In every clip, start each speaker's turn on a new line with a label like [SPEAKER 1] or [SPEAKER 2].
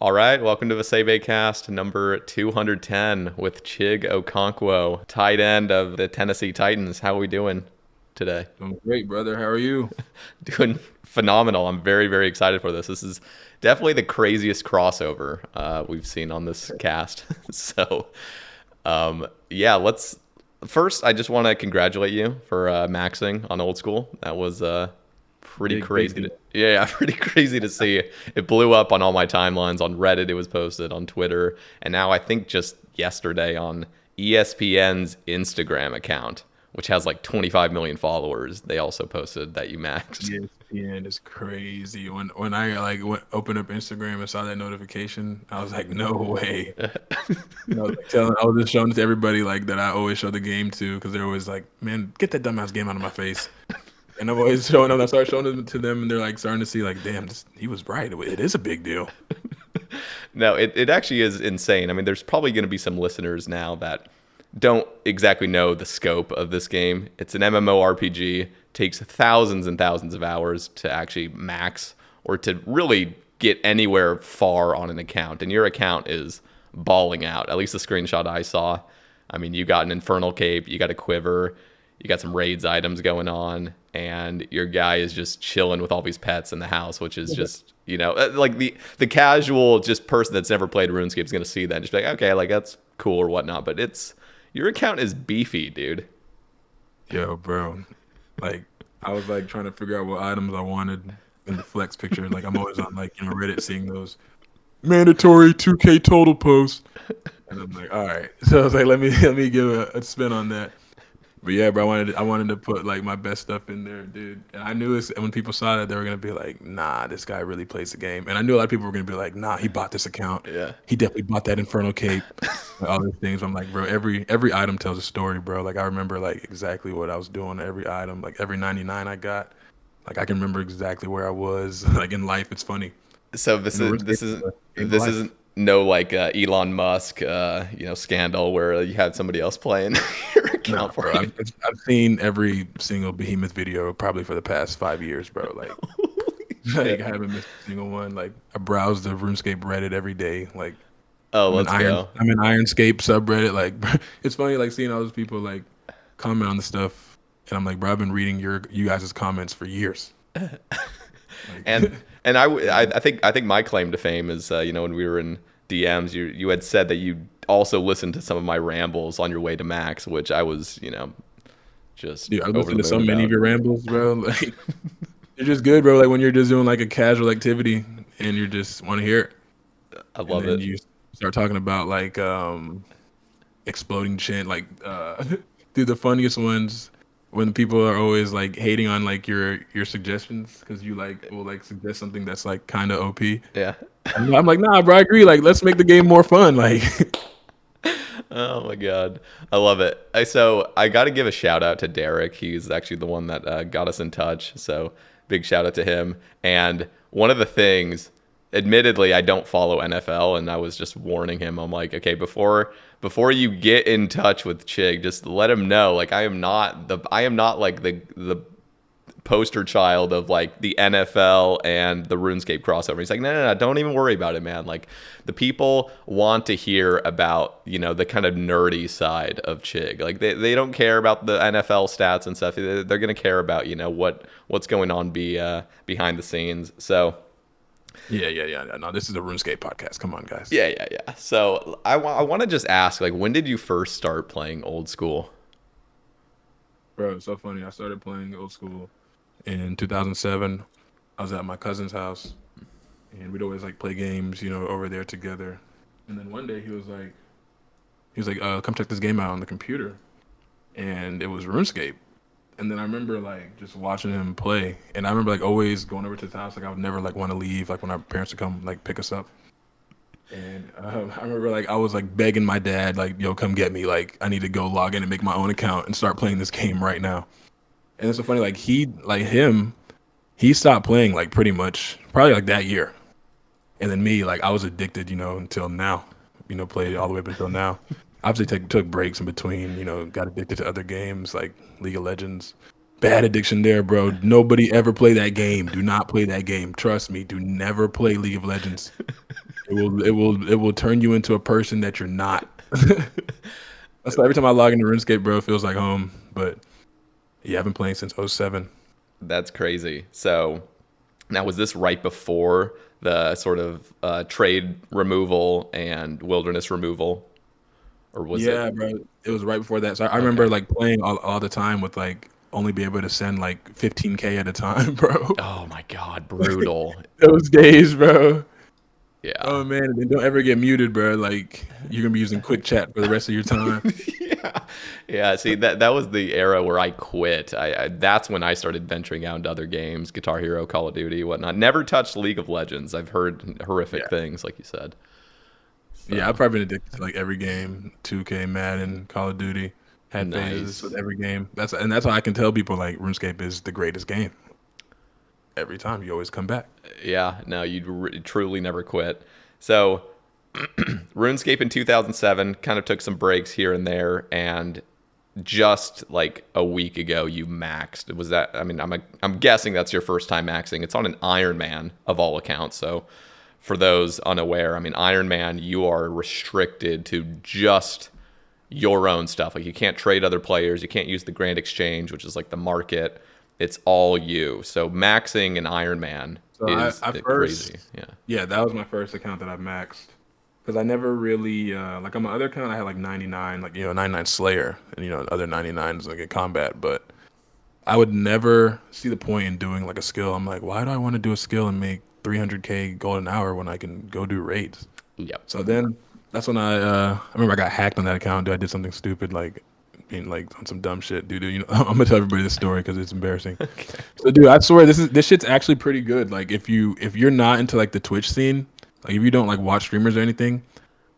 [SPEAKER 1] All right, welcome to the Sae Bae cast number 210 with Chig Okonkwo, tight end of the Tennessee Titans. How are we doing today?
[SPEAKER 2] Doing great, brother. How are you?
[SPEAKER 1] Doing phenomenal. I'm very, very excited for this. This is definitely the craziest crossover we've seen on this cast. So, yeah, let's first. I just want to congratulate you for maxing on Old School. That was pretty
[SPEAKER 2] Big
[SPEAKER 1] crazy.
[SPEAKER 2] deal.
[SPEAKER 1] Yeah, pretty crazy to see. It blew up on all my timelines on Reddit. It was posted on Twitter, and now I think just yesterday on ESPN's Instagram account, which has like 25 million followers. They also posted that you maxed.
[SPEAKER 2] ESPN is crazy. When I opened up Instagram and saw that notification, I was like, no way. I was just showing it to everybody like that I always show the game to because they're always like, man, get that dumbass game out of my face. And I'm always showing them. I start showing it to them, and they're like starting to see like, damn, he was right. It is a big deal.
[SPEAKER 1] No, it actually is insane. I mean, there's probably going to be some listeners now that don't exactly know the scope of this game. It's an MMORPG, takes thousands and thousands of hours to actually max or to really get anywhere far on an account. And your account is balling out. At least the screenshot I saw. I mean, you got an Infernal Cape, you got a Quiver, you got some raids items going on, and your guy is just chilling with all these pets in the house, which is just, like the casual just person that's never played RuneScape is going to see that and just be like, okay, like that's cool or whatnot. But your account is beefy, dude.
[SPEAKER 2] Yo, bro. Like I was like trying to figure out what items I wanted in the flex picture. Like I'm always on Reddit seeing those mandatory 2K total posts. And I'm like, all right. So I was like, let me give a spin on that. But yeah, bro, I wanted to put like my best stuff in there, dude. And I knew when people saw that they were gonna be like, nah, this guy really plays the game. And I knew a lot of people were gonna be like, nah, he bought this account.
[SPEAKER 1] Yeah.
[SPEAKER 2] He definitely bought that Infernal Cape. All these things. I'm like, bro, every item tells a story, bro. Like I remember like exactly what I was doing to every item. Like every 99 I got. Like I can remember exactly where I was. Like in life, it's funny.
[SPEAKER 1] So this
[SPEAKER 2] You know,
[SPEAKER 1] is
[SPEAKER 2] RuneScape
[SPEAKER 1] this
[SPEAKER 2] is
[SPEAKER 1] isn't
[SPEAKER 2] a game of
[SPEAKER 1] this
[SPEAKER 2] life.
[SPEAKER 1] isn't no like Elon Musk scandal where you had somebody else playing your
[SPEAKER 2] Nah,
[SPEAKER 1] account for
[SPEAKER 2] bro.
[SPEAKER 1] you.
[SPEAKER 2] I've seen every single Behemoth video probably for the past 5 years, bro. Like
[SPEAKER 1] Holy
[SPEAKER 2] like I
[SPEAKER 1] shit.
[SPEAKER 2] haven't missed a single one. Like I browse the RuneScape Reddit every day. Like
[SPEAKER 1] Oh, let's go.
[SPEAKER 2] I'm in Ironscape subreddit. Like it's funny like seeing all those people like comment on the stuff, and I'm like, bro, I've been reading you guys' comments for years.
[SPEAKER 1] And
[SPEAKER 2] Like
[SPEAKER 1] and I think my claim to fame is when we were in DMs, you had said that you also listened to some of my rambles on your way to Max, which I was just
[SPEAKER 2] dude, I
[SPEAKER 1] over
[SPEAKER 2] listened
[SPEAKER 1] the
[SPEAKER 2] to so
[SPEAKER 1] moon
[SPEAKER 2] many of
[SPEAKER 1] about.
[SPEAKER 2] your rambles, bro. Like you're just good, bro. Like when you're just doing like a casual activity and you just want to hear it,
[SPEAKER 1] I
[SPEAKER 2] and
[SPEAKER 1] love
[SPEAKER 2] then
[SPEAKER 1] it.
[SPEAKER 2] you start talking about like exploding chin, like dude, the funniest ones when people are always like hating on like your suggestions because you like will like suggest something that's like kind of OP.
[SPEAKER 1] Yeah.
[SPEAKER 2] I'm like, nah, bro, I agree. Like, let's make the game more fun. Like,
[SPEAKER 1] Oh my god, I love it. So I got to give a shout out to Derek. He's actually the one that got us in touch. So big shout out to him. And one of the things, admittedly, I don't follow NFL, and I was just warning him. I'm like, okay, before you get in touch with Chig, just let him know. Like I am not like the poster child of like the NFL and the RuneScape crossover. He's like, no, don't even worry about it, man. Like the people want to hear about, the kind of nerdy side of Chig. Like they don't care about the NFL stats and stuff. They're going to care about, what's going on behind the scenes. So
[SPEAKER 2] yeah. No, this is a RuneScape podcast. Come on, guys.
[SPEAKER 1] yeah. So I want to just ask, like, when did you first start playing Old School?
[SPEAKER 2] Bro, it's so funny. I started playing Old School in 2007. I was at my cousin's house, and we'd always like play games, over there together. And then one day he was like, come check this game out on the computer, and it was RuneScape. And then I remember like just watching him play, and I remember like always going over to his house. Like I would never like want to leave, like when our parents would come like pick us up. And I remember like I was like begging my dad, like, "Yo, come get me! Like I need to go log in and make my own account and start playing this game right now." And it's so funny, like he stopped playing like pretty much probably like that year, and then me, like I was addicted, until now, played all the way up until now. Obviously, took breaks in between, got addicted to other games like League of Legends. Bad addiction there, bro. Nobody ever play that game. Do not play that game. Trust me. Do never play League of Legends. It will turn you into a person that you're not. That's why every time I log into RuneScape, bro, it feels like home. But yeah, I've been playing since '07.
[SPEAKER 1] That's crazy. So now, was this right before the sort of trade removal and wilderness removal, or was it?
[SPEAKER 2] Yeah, bro. It was right before that. So I
[SPEAKER 1] Okay.
[SPEAKER 2] remember like playing all the time with like only be able to send like 15K at a time, bro.
[SPEAKER 1] Oh my God, brutal.
[SPEAKER 2] Those days, bro.
[SPEAKER 1] Yeah.
[SPEAKER 2] Oh man, and don't ever get muted, bro. Like you're gonna be using quick chat for the rest of your time.
[SPEAKER 1] Yeah, yeah. See, that was the era where I quit. That's when I started venturing out into other games, Guitar Hero, Call of Duty, whatnot. Never touched League of Legends. I've heard horrific
[SPEAKER 2] Yeah.
[SPEAKER 1] things, like you said.
[SPEAKER 2] Yeah, I've
[SPEAKER 1] So
[SPEAKER 2] probably been addicted to like every game, 2K, Madden, Call of Duty. Had phases with
[SPEAKER 1] nice.
[SPEAKER 2] every game. That's how I can tell people like RuneScape is the greatest game. Every time you always come back.
[SPEAKER 1] Yeah, no, you truly never quit. So RuneScape in 2007 kind of took some breaks here and there, and just like a week ago you maxed. Was that? I mean, I'm guessing that's your first time maxing. It's on an Ironman of all accounts. So for those unaware, I mean, Ironman, you are restricted to just your own stuff. Like you can't trade other players. You can't use the Grand Exchange, which is like the market. It's all you. So maxing an Ironman
[SPEAKER 2] So
[SPEAKER 1] is
[SPEAKER 2] I first,
[SPEAKER 1] crazy. Yeah.
[SPEAKER 2] yeah, that was my first account that I've maxed. Because I never really, like on my other account, I had like 99, like, 99 Slayer, and, other 99s like in combat. But I would never see the point in doing like a skill. I'm like, why do I want to do a skill and make 300K gold an hour when I can go do raids?
[SPEAKER 1] Yep.
[SPEAKER 2] So then that's when I remember I got hacked on that account. Dude, I did something stupid, like being like on some dumb shit, dude. I'm gonna tell everybody this story because it's embarrassing.
[SPEAKER 1] Okay.
[SPEAKER 2] So, dude, I swear this shit's actually pretty good. Like, if you're not into like the Twitch scene, like if you don't like watch streamers or anything,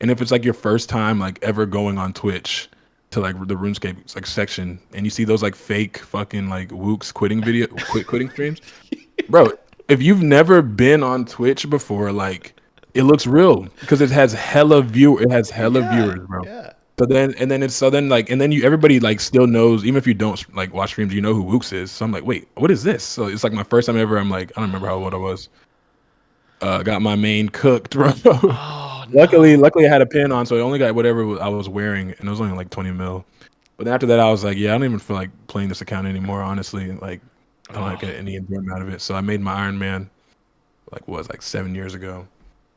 [SPEAKER 2] and if it's like your first time like ever going on Twitch to like the RuneScape like section, and you see those like fake fucking like Wooks quitting streams, bro. If you've never been on Twitch before, like it looks real because it has hella
[SPEAKER 1] Yeah.
[SPEAKER 2] viewers, bro.
[SPEAKER 1] Yeah.
[SPEAKER 2] And then you everybody like still knows, even if you don't like watch streams, you know who Wooks is. So I'm like, wait, what is this? So it's like my first time ever. I'm like, I don't remember how old I was. Got my main cooked, bro.
[SPEAKER 1] Oh
[SPEAKER 2] luckily,
[SPEAKER 1] no.
[SPEAKER 2] luckily I had a pin on, so I only got whatever I was wearing, and it was only like 20 mil. But then after that, I was like, yeah, I don't even feel like playing this account anymore. Honestly, like I don't
[SPEAKER 1] Oh,
[SPEAKER 2] get any enjoyment out of it. So I made my Iron Man like 7 years ago,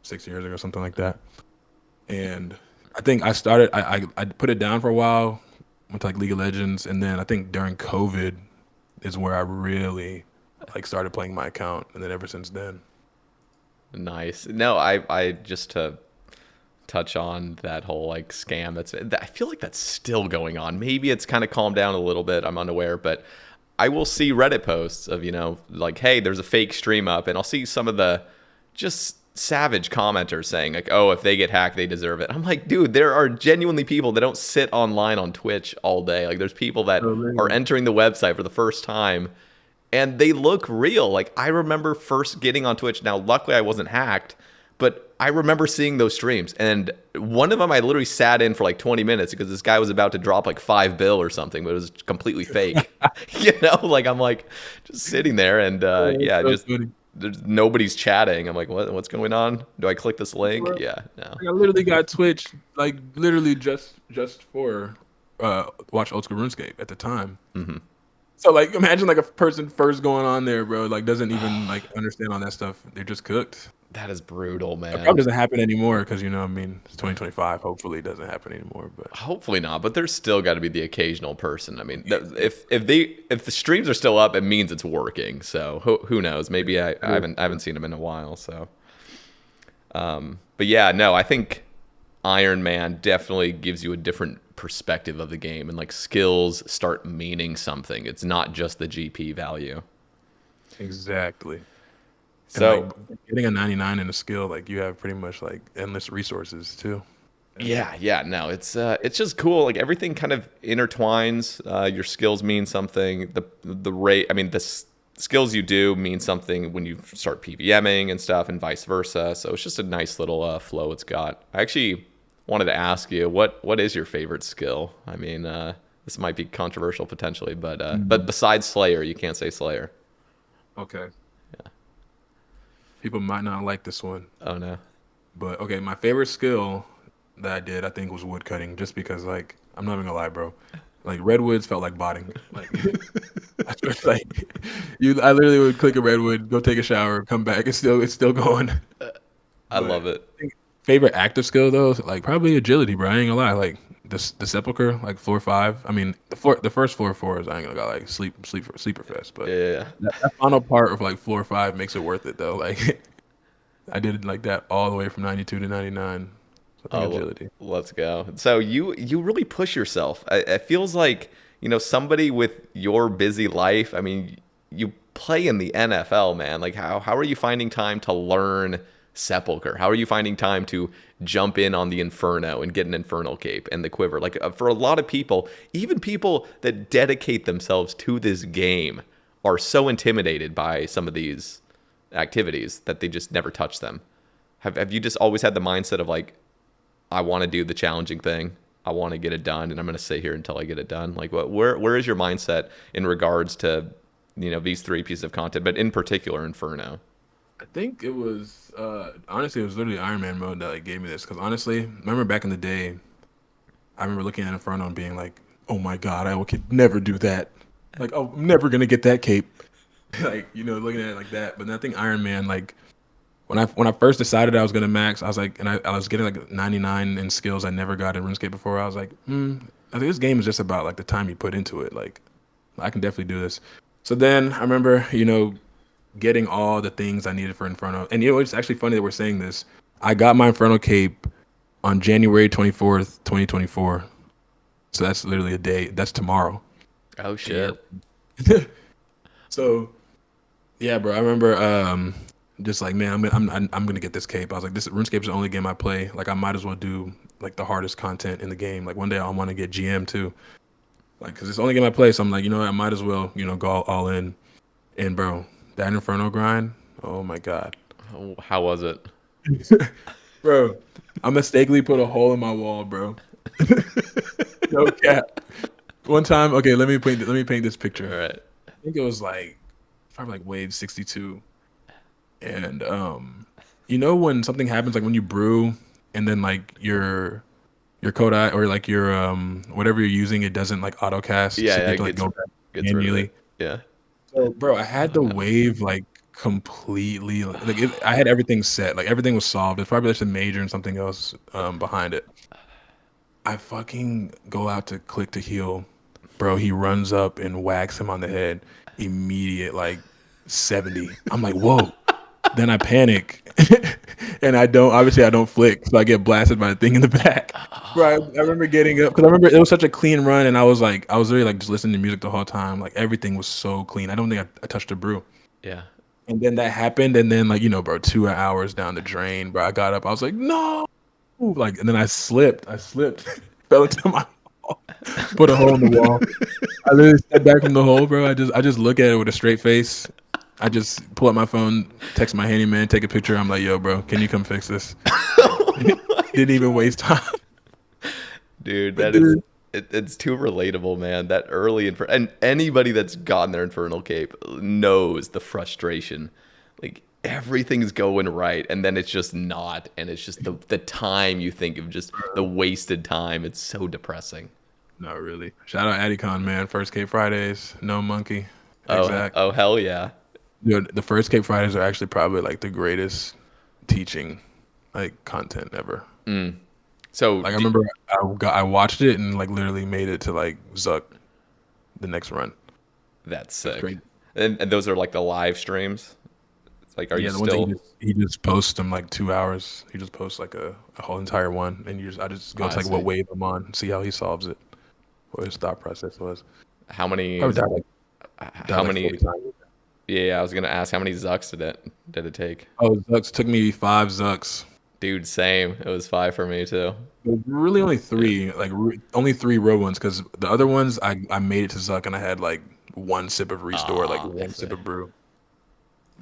[SPEAKER 2] 6 years ago, something like that. And I think I started. I put it down for a while, went to like League of Legends, and then I think during COVID is where I really like started playing my account, and then ever since then.
[SPEAKER 1] nice. No, I just to touch on that whole like scam. I feel like that's still going on. Maybe it's kind of calmed down a little bit. I'm unaware, but I will see Reddit posts of like, hey, there's a fake stream up, and I'll see some of the just savage commenters saying like, oh, if they get hacked, they deserve it. I'm like, dude, there are genuinely people that don't sit online on Twitch all day. Like, there's people that
[SPEAKER 2] Oh,
[SPEAKER 1] are
[SPEAKER 2] really?
[SPEAKER 1] entering the website for the first time, and they look real. Like, I remember first getting on Twitch. Now, luckily, I wasn't hacked, but I remember seeing those streams, and one of them I literally sat in for like 20 minutes because this guy was about to drop like 5 bill or something, but it was completely fake. Like I'm like just sitting there, and
[SPEAKER 2] Oh, that's
[SPEAKER 1] yeah,
[SPEAKER 2] so
[SPEAKER 1] just
[SPEAKER 2] funny.
[SPEAKER 1] there's nobody's chatting. I'm like, what's going on? Do I click this link?
[SPEAKER 2] Bro,
[SPEAKER 1] Yeah, no.
[SPEAKER 2] like, I literally got Twitch like literally just for watch Old School RuneScape at the time.
[SPEAKER 1] Hmm.
[SPEAKER 2] So like imagine like a person first going on there, bro, like doesn't even like understand all that stuff. They're just cooked.
[SPEAKER 1] That is brutal,
[SPEAKER 2] It probably
[SPEAKER 1] man.
[SPEAKER 2] doesn't happen anymore because I mean, it's 2025. Hopefully, it doesn't happen anymore. But
[SPEAKER 1] Hopefully not, but there's still got to be the occasional person. I mean, if the streams are still up, it means it's working. So who knows? Maybe I haven't seen them in a while. So, but yeah, no, I think Iron Man definitely gives you a different perspective of the game, and like skills start meaning something. It's not just the GP value.
[SPEAKER 2] exactly, and like
[SPEAKER 1] So
[SPEAKER 2] getting a 99 in a skill, like you have pretty much like endless resources too. Yeah.
[SPEAKER 1] yeah, no, it's just cool. Like everything kind of intertwines. Your skills mean something. The rate, I mean, skills you do mean something when you start PVMing and stuff, and vice versa. So it's just a nice little flow it's got. I actually wanted to ask you what is your favorite skill? I mean, this might be controversial potentially, but
[SPEAKER 2] Mm.
[SPEAKER 1] besides Slayer, you can't say Slayer.
[SPEAKER 2] Okay, people might not like this one.
[SPEAKER 1] Oh no.
[SPEAKER 2] But okay, my favorite skill that I did, I think, was wood cutting. Just because, like, I'm not even gonna lie, bro. Like redwoods felt like botting. Like, I just like I literally would click a redwood, go take a shower, come back. It's still going.
[SPEAKER 1] I
[SPEAKER 2] But
[SPEAKER 1] love it.
[SPEAKER 2] I think favorite active skill though, like probably agility, bro. I ain't gonna lie. Like the sepulcher, like floor five. I mean, the first floor fours, I ain't gonna go like sleeper fest.
[SPEAKER 1] Yeah,
[SPEAKER 2] But
[SPEAKER 1] yeah, yeah.
[SPEAKER 2] that final part of like floor five makes it worth it though. Like I did it like that all the way from 92 to 99. So I think
[SPEAKER 1] Oh,
[SPEAKER 2] agility.
[SPEAKER 1] let's go. So you really push yourself. It feels like, somebody with your busy life. I mean, you play in the NFL, man. Like how are you finding time to learn Sepulcher? How are you finding time to jump in on the Inferno and get an Infernal cape and the quiver? Like for a lot of people, even people that dedicate themselves to this game are so intimidated by some of these activities that they just never touch them. Have you just always had the mindset of like, I want to do the challenging thing. I want to get it done, and I'm going to sit here until I get it done. Like, where is your mindset in regards to, these three pieces of content, but in particular Inferno?
[SPEAKER 2] I think it was honestly it was literally Ironman mode that like gave me this because honestly, remember back in the day, I remember looking at Inferno and being like, "Oh my god, I could never do that. Like, oh, I'm never gonna get that cape." Like, looking at it like that. But then I think Iron Man, like, when I first decided I was gonna max, I was like, and I was getting like 99 in skills I never got in RuneScape before. I was like, I think this game is just about like the time you put into it. Like, I can definitely do this. So then I remember, getting all the things I needed for Inferno. And it's actually funny that we're saying this. I got my Inferno cape on January 24th, 2024. So that's literally a day. That's tomorrow.
[SPEAKER 1] Oh
[SPEAKER 2] And
[SPEAKER 1] shit.
[SPEAKER 2] so yeah, bro. I remember just like, man, I'm gonna get this cape. I was like, this RuneScape is the only game I play. Like I might as well do like the hardest content in the game. Like one day I want to get GM too. Like because it's the only game I play. So I'm like, I might as well, go all in. And bro, that Inferno grind. Oh my god.
[SPEAKER 1] Oh, how was it?
[SPEAKER 2] Bro, I mistakenly put a hole in my wall, bro. No cap. One time, okay, let me paint this
[SPEAKER 1] All
[SPEAKER 2] picture.
[SPEAKER 1] right.
[SPEAKER 2] I think it was like probably like wave 62. And when something happens like when you brew and then like your Kodai or like your whatever you're using it doesn't like auto cast,
[SPEAKER 1] Yeah,
[SPEAKER 2] so you
[SPEAKER 1] yeah,
[SPEAKER 2] have
[SPEAKER 1] it
[SPEAKER 2] to like go back
[SPEAKER 1] gets rid of it.
[SPEAKER 2] manually.
[SPEAKER 1] Yeah.
[SPEAKER 2] So, bro, I had
[SPEAKER 1] Oh
[SPEAKER 2] the
[SPEAKER 1] no.
[SPEAKER 2] wave like completely I had everything set. Like everything was solved. It's probably just a major and something else behind it. I fucking go out to click to heal. Bro, he runs up and whacks him on the head. Immediate like 70. I'm like, whoa. Then I panic. And I don't flick. So I get blasted by the thing in the back. Bro, I remember getting up because I remember it was such a clean run and I was really like just listening to music the whole time. Like everything was so clean. I don't think I touched a brew.
[SPEAKER 1] Yeah.
[SPEAKER 2] And then that happened, and then like bro, 2 hours down the drain, bro. I got up, I was like, no, like, and then I slipped, fell into my wall, put a hole in the wall. I literally stepped back from the hole, bro. I just look at it with a straight face. I just pull up my phone, text my handyman, take a picture. I'm like, yo, bro, can you come fix this? Didn't even waste time.
[SPEAKER 1] Dude,
[SPEAKER 2] But
[SPEAKER 1] that is
[SPEAKER 2] dude,
[SPEAKER 1] it's too relatable, man. That early and anybody that's gotten their Infernal Cape knows the frustration. Like everything's going right, and then it's just not, and it's just the time you think of just the wasted time. It's so depressing.
[SPEAKER 2] not really. Shout out Adicon, man. First Cape Fridays, no monkey,
[SPEAKER 1] Oh,
[SPEAKER 2] exact.
[SPEAKER 1] oh hell yeah.
[SPEAKER 2] Dude, the first Cape Fridays are actually probably like the greatest teaching like content ever.
[SPEAKER 1] So
[SPEAKER 2] Like I remember I watched it and like literally made it to like Zuck the next run.
[SPEAKER 1] that's
[SPEAKER 2] That's
[SPEAKER 1] sick.
[SPEAKER 2] crazy.
[SPEAKER 1] And those are like the live streams. It's like, are you
[SPEAKER 2] Yeah, the ones that he
[SPEAKER 1] still?
[SPEAKER 2] just posts them like 2 hours. He just posts like a whole entire one, and I just go
[SPEAKER 1] I
[SPEAKER 2] to like what
[SPEAKER 1] see.
[SPEAKER 2] wave I'm on, see how he solves it, what his thought process was.
[SPEAKER 1] How many?
[SPEAKER 2] Probably died
[SPEAKER 1] How
[SPEAKER 2] like
[SPEAKER 1] many?
[SPEAKER 2] 40 times.
[SPEAKER 1] Yeah, I was gonna ask how many Zucks did it take?
[SPEAKER 2] Oh, Zucks took me 5 Zucks.
[SPEAKER 1] Dude, same. It was five for me too.
[SPEAKER 2] It was really only
[SPEAKER 1] Yeah.
[SPEAKER 2] three, like only three row ones, because the other ones I made it to Zuck and I had like one sip of restore, like
[SPEAKER 1] Ah, I
[SPEAKER 2] one
[SPEAKER 1] see.
[SPEAKER 2] sip of brew,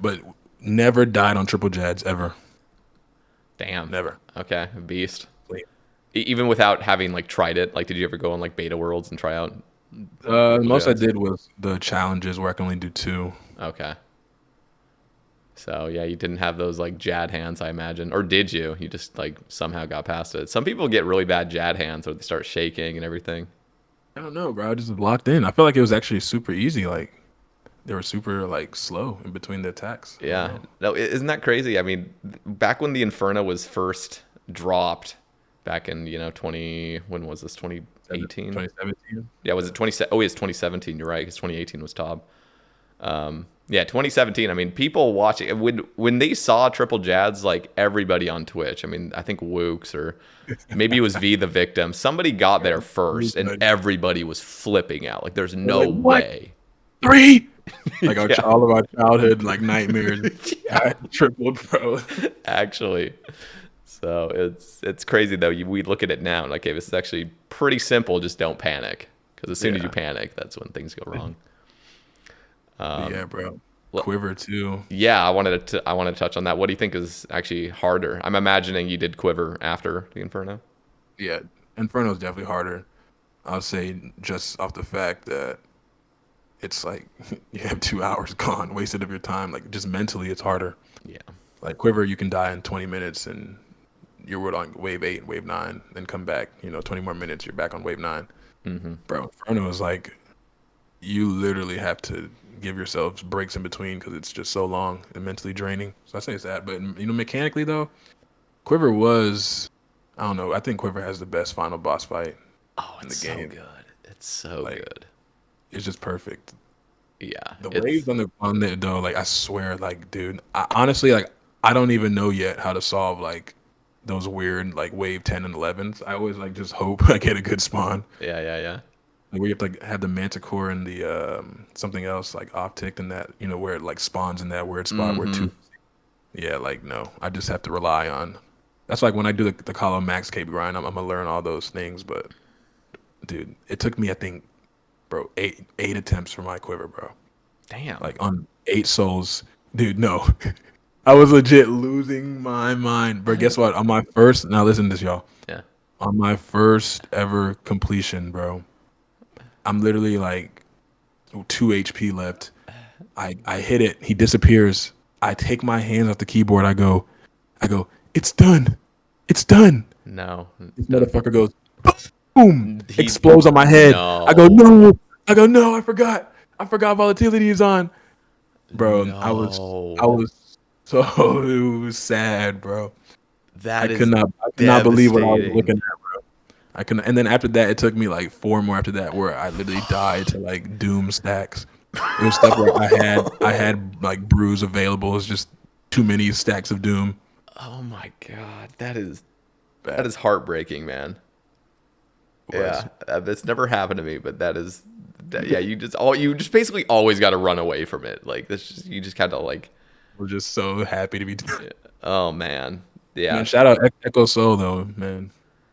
[SPEAKER 2] but never died on triple Jads ever,
[SPEAKER 1] Damn.
[SPEAKER 2] never.
[SPEAKER 1] Okay, beast.
[SPEAKER 2] Clean.
[SPEAKER 1] Even without having like tried it, like, did you ever go on like beta worlds and try out
[SPEAKER 2] The
[SPEAKER 1] triple
[SPEAKER 2] most I
[SPEAKER 1] jets?
[SPEAKER 2] did was the challenges where I can only do two.
[SPEAKER 1] Okay. So yeah, you didn't have those like Jad hands, I imagine, or did you? You just like somehow got past it. Some people get really bad Jad hands where they start shaking and everything.
[SPEAKER 2] I don't know, bro. I just locked in. I feel like it was actually super easy. Like they were super like slow in between the attacks. I don't
[SPEAKER 1] Yeah,
[SPEAKER 2] know.
[SPEAKER 1] no, isn't that crazy? I mean, back when the Inferno was first dropped, back in 20, when was this, 2018?
[SPEAKER 2] 2017.
[SPEAKER 1] Yeah, was it 20? Oh, it's 2017. You're right, because 2018 was top. Yeah, 2017. I mean, people watching when they saw triple Jads, like everybody on Twitch. I mean, I think Wooks or maybe it was V the victim. Somebody got there first, and everybody was flipping out. Like, there's
[SPEAKER 2] They're
[SPEAKER 1] no
[SPEAKER 2] like, what?
[SPEAKER 1] way.
[SPEAKER 2] 3? Like
[SPEAKER 1] Yeah,
[SPEAKER 2] all of our childhood like nightmares
[SPEAKER 1] yeah,
[SPEAKER 2] tripled, bro.
[SPEAKER 1] actually. So it's crazy though. We look at it now, like, okay, this is actually pretty simple. Just don't panic, because as soon as you
[SPEAKER 2] Yeah.
[SPEAKER 1] panic, that's when things go wrong.
[SPEAKER 2] But yeah, bro.
[SPEAKER 1] Well,
[SPEAKER 2] Quiver too.
[SPEAKER 1] yeah, I wanted to touch on that. What do you think is actually harder? I'm imagining you did Quiver after the Inferno.
[SPEAKER 2] Yeah. Inferno's definitely harder. I'll say just off the fact that it's like you have 2 hours gone, wasted of your time. Like just mentally it's harder.
[SPEAKER 1] Yeah.
[SPEAKER 2] Like Quiver, you can die in 20 minutes and you're on wave 8, wave 9, then come back, 20 more minutes, you're back on wave 9.
[SPEAKER 1] Mm-hmm.
[SPEAKER 2] Bro, Inferno is like you literally have to give yourselves breaks in between because it's just so long and mentally draining. So I say it's that. But mechanically though, Quiver was, I don't know. I think Quiver has the best final boss fight
[SPEAKER 1] Oh,
[SPEAKER 2] in
[SPEAKER 1] it's
[SPEAKER 2] the
[SPEAKER 1] so
[SPEAKER 2] game.
[SPEAKER 1] good. It's so
[SPEAKER 2] Like
[SPEAKER 1] good.
[SPEAKER 2] it's just perfect.
[SPEAKER 1] Yeah.
[SPEAKER 2] The
[SPEAKER 1] It's
[SPEAKER 2] waves on it though, like I swear, like dude, I honestly like I don't even know yet how to solve like those weird like wave 10 and 11s. I always like just hope I get a good spawn.
[SPEAKER 1] yeah, yeah, yeah.
[SPEAKER 2] Like where you have to like, have the Manticore and the something else like optic and that where it like spawns in that weird spot where
[SPEAKER 1] Mm-hmm.
[SPEAKER 2] two. Yeah, like no, I just have to rely on. That's like when I do the Call of Max Cape grind. I'm gonna learn all those things, but dude, it took me I think, bro, eight attempts for my quiver, bro.
[SPEAKER 1] Damn.
[SPEAKER 2] Like on 8 souls, dude. No, I was legit losing my mind, bro. Guess what? On my first, now listen to this, y'all.
[SPEAKER 1] Yeah.
[SPEAKER 2] On my first ever completion, bro, I'm literally like 2 HP left. I hit it. He disappears. I take my hands off the keyboard. I go. It's done. It's done.
[SPEAKER 1] No.
[SPEAKER 2] This motherfucker goes, boom,
[SPEAKER 1] He
[SPEAKER 2] explodes on my head. I go,
[SPEAKER 1] no.
[SPEAKER 2] no. I go, no. I forgot. I forgot volatility is on, bro. I
[SPEAKER 1] No.
[SPEAKER 2] was so sad, bro.
[SPEAKER 1] That is
[SPEAKER 2] I could not believe what I was looking
[SPEAKER 1] devastating.
[SPEAKER 2] at, bro. I couldn't. And then after that, it took me like 4 more after that, where I literally died to like doom stacks. It was stuff where I had like brews available. It's just too many stacks of doom.
[SPEAKER 1] Oh my god. That is
[SPEAKER 2] Bad.
[SPEAKER 1] heartbreaking, man.
[SPEAKER 2] It was.
[SPEAKER 1] Yeah. That's never happened to me, but yeah, you just basically always got to run away from it. Like this just you just kind of like
[SPEAKER 2] We're just so happy to be.
[SPEAKER 1] oh man.
[SPEAKER 2] Man,
[SPEAKER 1] Yeah.
[SPEAKER 2] shout out Echo Soul though, man.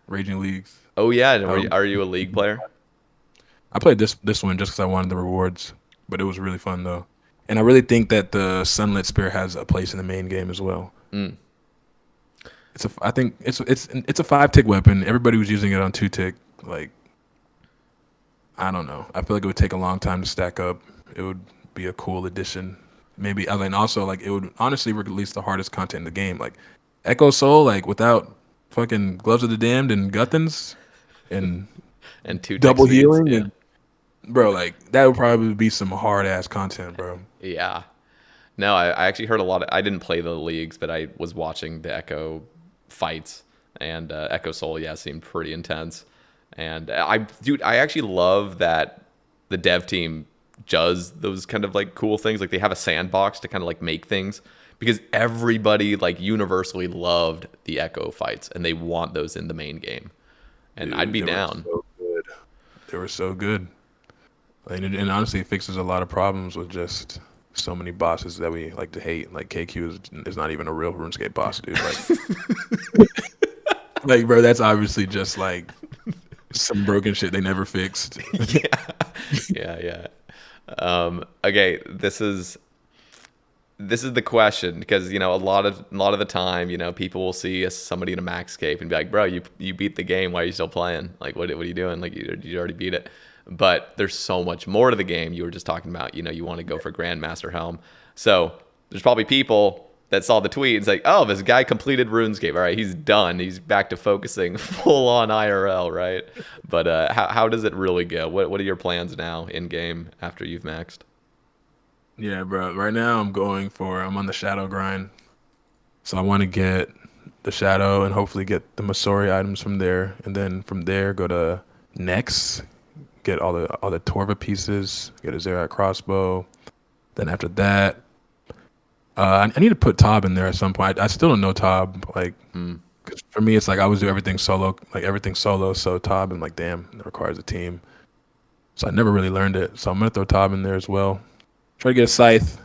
[SPEAKER 2] Raging Leagues.
[SPEAKER 1] Oh yeah, and
[SPEAKER 2] I,
[SPEAKER 1] are you a league player?
[SPEAKER 2] I played this one just because I wanted the rewards, but it was really fun though. And I really think that the Sunlit Spear has a place in the main game as well.
[SPEAKER 1] Mm.
[SPEAKER 2] I think it's a 5 tick weapon. Everybody was using it on 2 tick. Like I don't know. I feel like it would take a long time to stack up. It would be a cool addition. Maybe I mean also like it would honestly release the hardest content in the game. Like Echo Soul, like without fucking Gloves of the Damned and Guthans and
[SPEAKER 1] And two tech
[SPEAKER 2] double
[SPEAKER 1] speeds.
[SPEAKER 2] healing
[SPEAKER 1] Yeah.
[SPEAKER 2] and bro, like that would probably be some hard ass content, bro.
[SPEAKER 1] Yeah. No, I actually heard a lot of. I didn't play the leagues, but I was watching the Echo fights, and Echo Soul, yeah, seemed pretty intense. And I actually love that the dev team does those kind of like cool things. Like they have a sandbox to kind of like make things because everybody like universally loved the Echo fights, and they want those in the main game. And I'd
[SPEAKER 2] Dude,
[SPEAKER 1] be
[SPEAKER 2] they were
[SPEAKER 1] down.
[SPEAKER 2] so good. They were so good. Like, and honestly, it fixes a lot of problems with just so many bosses that we like to hate. Like KQ is not even a real RuneScape boss, dude. Like bro, that's obviously just like some broken shit they never fixed.
[SPEAKER 1] Yeah, yeah, yeah. Okay, this is the question because a lot of the time people will see somebody in a maxscape and be like, bro, you beat the game, why are you still playing? Like what are you doing? Like you already beat it. But there's so much more to the game. You were just talking about you want to go for Grandmaster Helm. So there's probably people that saw the tweet and say, oh, this guy completed RuneScape. All right, he's done. He's back to focusing full on IRL, right? But how does it really go? What are your plans now in game after you've maxed?
[SPEAKER 2] Yeah, bro. Right now I'm on the shadow grind. So I want to get the shadow and hopefully get the Masori items from there, and then from there go to Nex, get all the Torva pieces, get a Zerat crossbow. Then after that, I need to put Tob in there at some point. I still don't know Tob. Like, 'cause for me, it's like I always do everything solo, like everything solo. So Tob, and like, damn, it requires a team. So I never really learned it. So I'm gonna throw Tob in there as well. Try to get a scythe.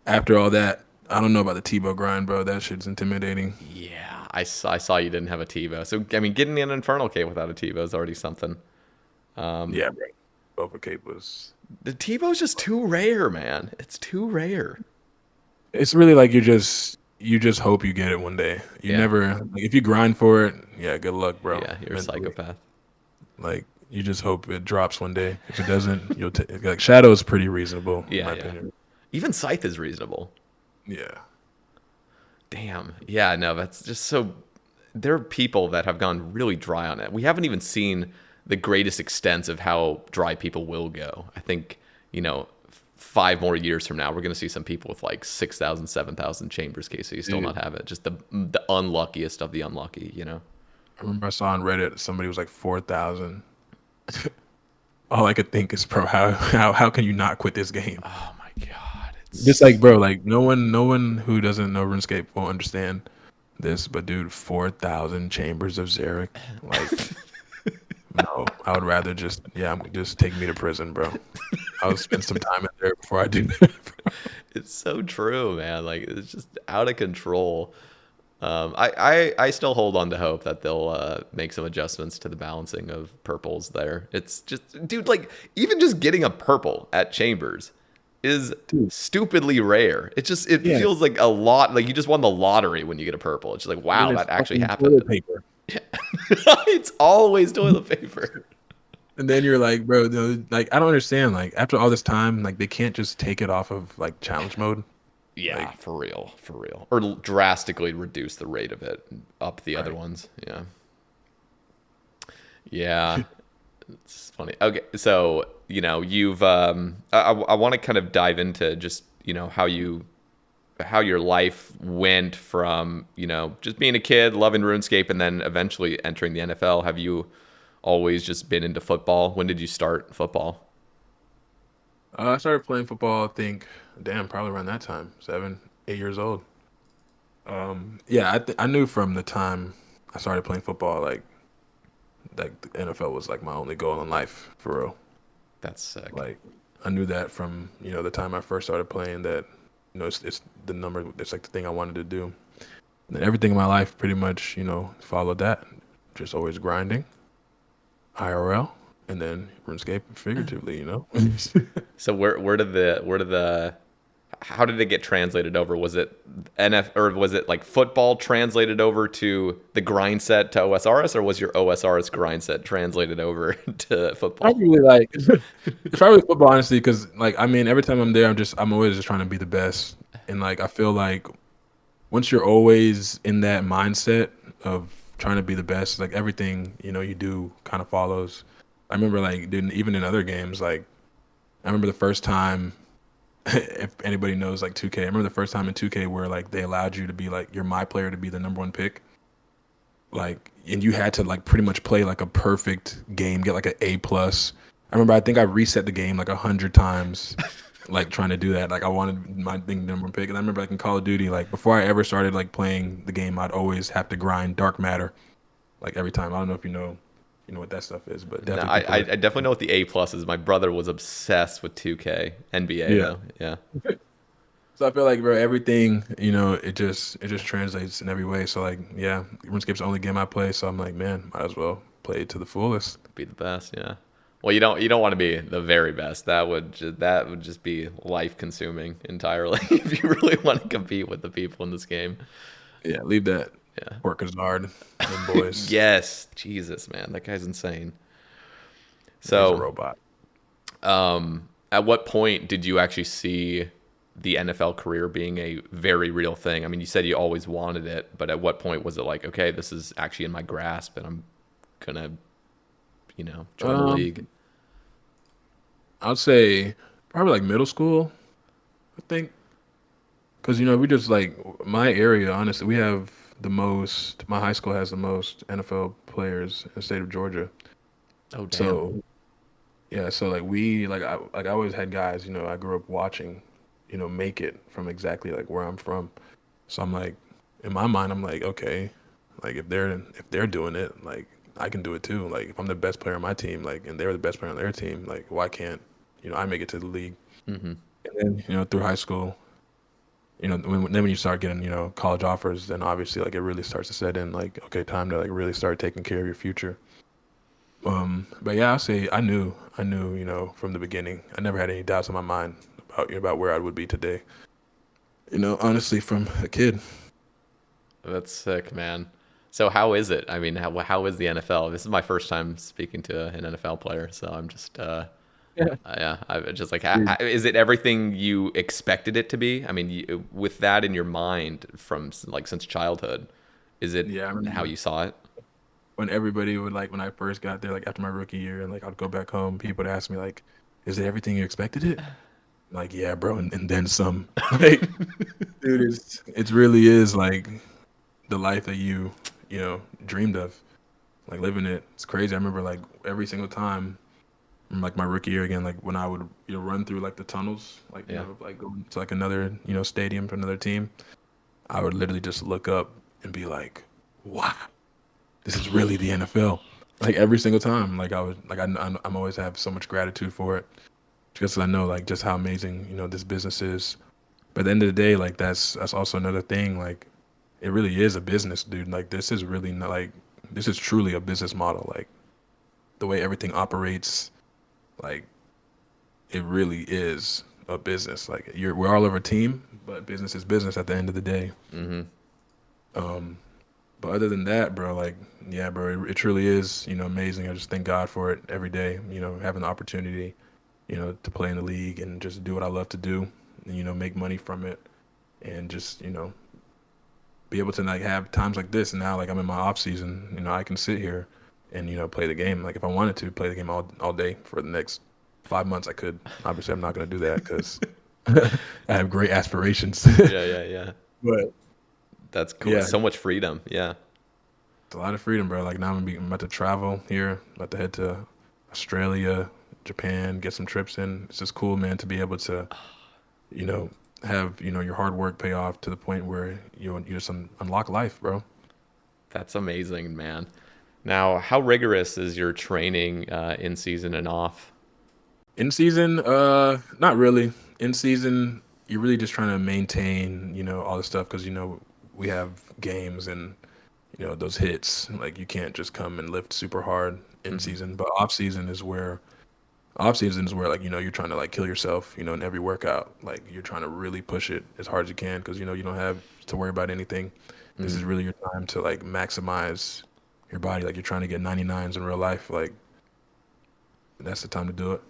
[SPEAKER 2] After all that, I don't know about the Tebow grind, bro. That shit's intimidating.
[SPEAKER 1] Yeah, I saw you didn't have a TiVo. So, I mean, getting an Infernal Cave without a TiVo is already something.
[SPEAKER 2] Yeah, bro. Boba Cape was.
[SPEAKER 1] The TiVo's just too rare, man. It's too rare.
[SPEAKER 2] It's really like you just hope you get it one day. You
[SPEAKER 1] Yeah.
[SPEAKER 2] never like if you grind for it. Yeah, good luck, bro.
[SPEAKER 1] Yeah, you're a
[SPEAKER 2] Mentally.
[SPEAKER 1] psychopath.
[SPEAKER 2] Like you just hope it drops one day. If it doesn't, you'll take like Shadow is pretty reasonable in
[SPEAKER 1] Yeah,
[SPEAKER 2] my
[SPEAKER 1] yeah.
[SPEAKER 2] opinion.
[SPEAKER 1] Even Scythe is reasonable.
[SPEAKER 2] Yeah.
[SPEAKER 1] Damn. Yeah, no, that's just so. There are people that have gone really dry on it. We haven't even seen the greatest extents of how dry people will go. I think, 5 more years from now, we're going to see some people with like 6,000, 7,000 chambers, KC, still not have it. Just the unluckiest of the unlucky,
[SPEAKER 2] I remember I saw on Reddit somebody was like 4,000. All I could think is, bro, how can you not quit this game?
[SPEAKER 1] Oh my God.
[SPEAKER 2] Just like, bro, like no one who doesn't know RuneScape won't understand this, but dude, 4,000 chambers of Xeric, like, no, I would rather just take me to prison, bro. I'll spend some time in there before I do that.
[SPEAKER 1] It's so true, man. Like, it's just out of control. I still hold on to hope that they'll make some adjustments to the balancing of purples there. It's just, dude, like, even just getting a purple at Chambers is
[SPEAKER 2] Dude.
[SPEAKER 1] stupidly rare. It
[SPEAKER 2] Yeah.
[SPEAKER 1] feels like a lot, like you just won the lottery when you get a purple. It's just like, wow,
[SPEAKER 2] And it's
[SPEAKER 1] that actually
[SPEAKER 2] fucking
[SPEAKER 1] happened.
[SPEAKER 2] toilet paper.
[SPEAKER 1] It's always toilet paper.
[SPEAKER 2] And then you're like, bro, like I don't understand. Like after all this time, like they can't just take it off of like challenge mode.
[SPEAKER 1] Yeah,
[SPEAKER 2] Like-
[SPEAKER 1] for real. Or drastically reduce the rate of it up the other
[SPEAKER 2] Right.
[SPEAKER 1] ones. Yeah. Yeah. It's funny. Okay, so, you've I want to kind of dive into just, how your life went from, just being a kid, loving RuneScape, and then eventually entering the NFL. Have you always just been into football? When did you start football?
[SPEAKER 2] I started playing football, I think, probably around that time, 7, 8 years old. Yeah, I knew from the time I started playing football, like the NFL was like my only goal in life, for real.
[SPEAKER 1] That's sick.
[SPEAKER 2] Like I knew that from the time I first started playing that it's the number, it's like the thing I wanted to do. And then everything in my life pretty much followed that, just always grinding, IRL, and then RuneScape figuratively.
[SPEAKER 1] So how did it get translated over? Was it or was it like football translated over to the grind set to OSRS, or was your OSRS grind set translated over to football?
[SPEAKER 2] Probably like it's probably football, honestly, because like I mean, every time I'm there, I'm always just trying to be the best, and like I feel like once you're always in that mindset of trying to be the best, like everything you do kind of follows. I remember like even in other games, like I remember the first time. If anybody knows like 2K, I remember the first time in 2K where like they allowed you to be like my player to be the number 1 pick, like, and you had to like pretty much play like a perfect game, get like an A+. I think I reset the game like 100 times, like trying to do that. Like I wanted my thing number 1 pick, and I remember like in Call of Duty, like before I ever started like playing the game, I'd always have to grind Dark Matter, like every time. I don't know if you know what that stuff is, but
[SPEAKER 1] No,
[SPEAKER 2] definitely.
[SPEAKER 1] I definitely know what the A+ is. My brother was obsessed with 2K NBA.
[SPEAKER 2] Yeah.
[SPEAKER 1] Though. Yeah.
[SPEAKER 2] So I feel like, bro, everything, it just translates in every way. So like, yeah, RuneScape's the only game I play. So I'm like, man, might as well play it to the fullest.
[SPEAKER 1] Be the best. Yeah. Well, you don't want to be the very best. That would just be life consuming entirely if you really want to compete with the people in this game.
[SPEAKER 2] Yeah, leave that.
[SPEAKER 1] Yeah.
[SPEAKER 2] Work Hazard and boys.
[SPEAKER 1] Yes. Jesus, man, that guy's insane.
[SPEAKER 2] He's a
[SPEAKER 1] So,
[SPEAKER 2] robot.
[SPEAKER 1] at what point did you actually see the NFL career being a very real thing? I mean, you said you always wanted it, but at what point was it like, okay, this is actually in my grasp and I'm gonna, join the league?
[SPEAKER 2] I'd say probably like middle school, I think. Because, we just like my area, honestly, we have my high school has the most NFL players in the state of Georgia.
[SPEAKER 1] Oh, damn.
[SPEAKER 2] So, yeah, so like I always had guys, I grew up watching, make it from exactly like where I'm from. So I'm like, in my mind, I'm like, okay, like if they're doing it, like I can do it too. Like if I'm the best player on my team, like and they're the best player on their team, like why can't, I make it to the league?
[SPEAKER 1] Hmm.
[SPEAKER 2] And then, through high school, then when you start getting, college offers, then obviously like it really starts to set in like, okay, time to like really start taking care of your future. But yeah, I'll say I knew, from the beginning. I never had any doubts in my mind about where I would be today. Honestly, from a kid.
[SPEAKER 1] That's sick, man. So how is it? I mean, how is the NFL? This is my first time speaking to an NFL player, so I'm just
[SPEAKER 2] Yeah.
[SPEAKER 1] yeah, I just like,
[SPEAKER 2] Dude.
[SPEAKER 1] is it everything you expected it to be? I mean, with that in your mind from like since childhood, is it
[SPEAKER 2] Yeah, I
[SPEAKER 1] how
[SPEAKER 2] remember
[SPEAKER 1] you saw it?
[SPEAKER 2] when everybody would like when I first got there, like after my rookie year, and like I'd go back home, people would ask me like, "Is it everything you expected it?" I'm like, yeah, bro, and then some. Like, dude, it really is like the life that dreamed of, like living it. It's crazy. I remember like every single time, like my rookie year again, like when I would run through like the tunnels, like
[SPEAKER 1] Yeah.
[SPEAKER 2] like going to like another stadium for another team, I would literally just look up and be like, wow, this is really the NFL. Like every single time, like I was like I'm always have so much gratitude for it, just 'cause I know like just how amazing this business is. But at the end of the day, like that's also another thing. Like it really is a business, dude. Like this is really not like this is truly a business model. Like the way everything operates, like it really is a business. Like we're all over a team, but business is business at the end of the day.
[SPEAKER 1] Hmm.
[SPEAKER 2] Um, but other than that, bro, like yeah, bro, it truly is amazing. I just thank God for it every day. Having the opportunity, to play in the league and just do what I love to do, and make money from it, and just be able to like have times like this. And now like I'm in my off season, I can sit here and play the game. Like if I wanted to play the game all day for the next 5 months, I could. Obviously, I'm not going to do that because I have great aspirations.
[SPEAKER 1] Yeah, yeah, yeah.
[SPEAKER 2] But
[SPEAKER 1] That's cool.
[SPEAKER 2] yeah,
[SPEAKER 1] So much freedom. Yeah.
[SPEAKER 2] it's a lot of freedom, bro. Like now I'm about to travel here. I'm about to head to Australia, Japan, get some trips in. It's just cool, man, to be able to, you know, have your hard work pay off to the point where you just unlock life, bro.
[SPEAKER 1] That's amazing, man. Now, how rigorous is your training in season and off?
[SPEAKER 2] In season, not really. In season, you're really just trying to maintain, all the stuff because we have games and those hits. Like you can't just come and lift super hard in
[SPEAKER 1] Hmm.
[SPEAKER 2] season. But off season is where like you're trying to like kill yourself. In every workout, like you're trying to really push it as hard as you can because you don't have to worry about anything. This
[SPEAKER 1] Hmm.
[SPEAKER 2] is really your time to like maximize your body. Like you're trying to get 99s in real life. Like that's the time to do it.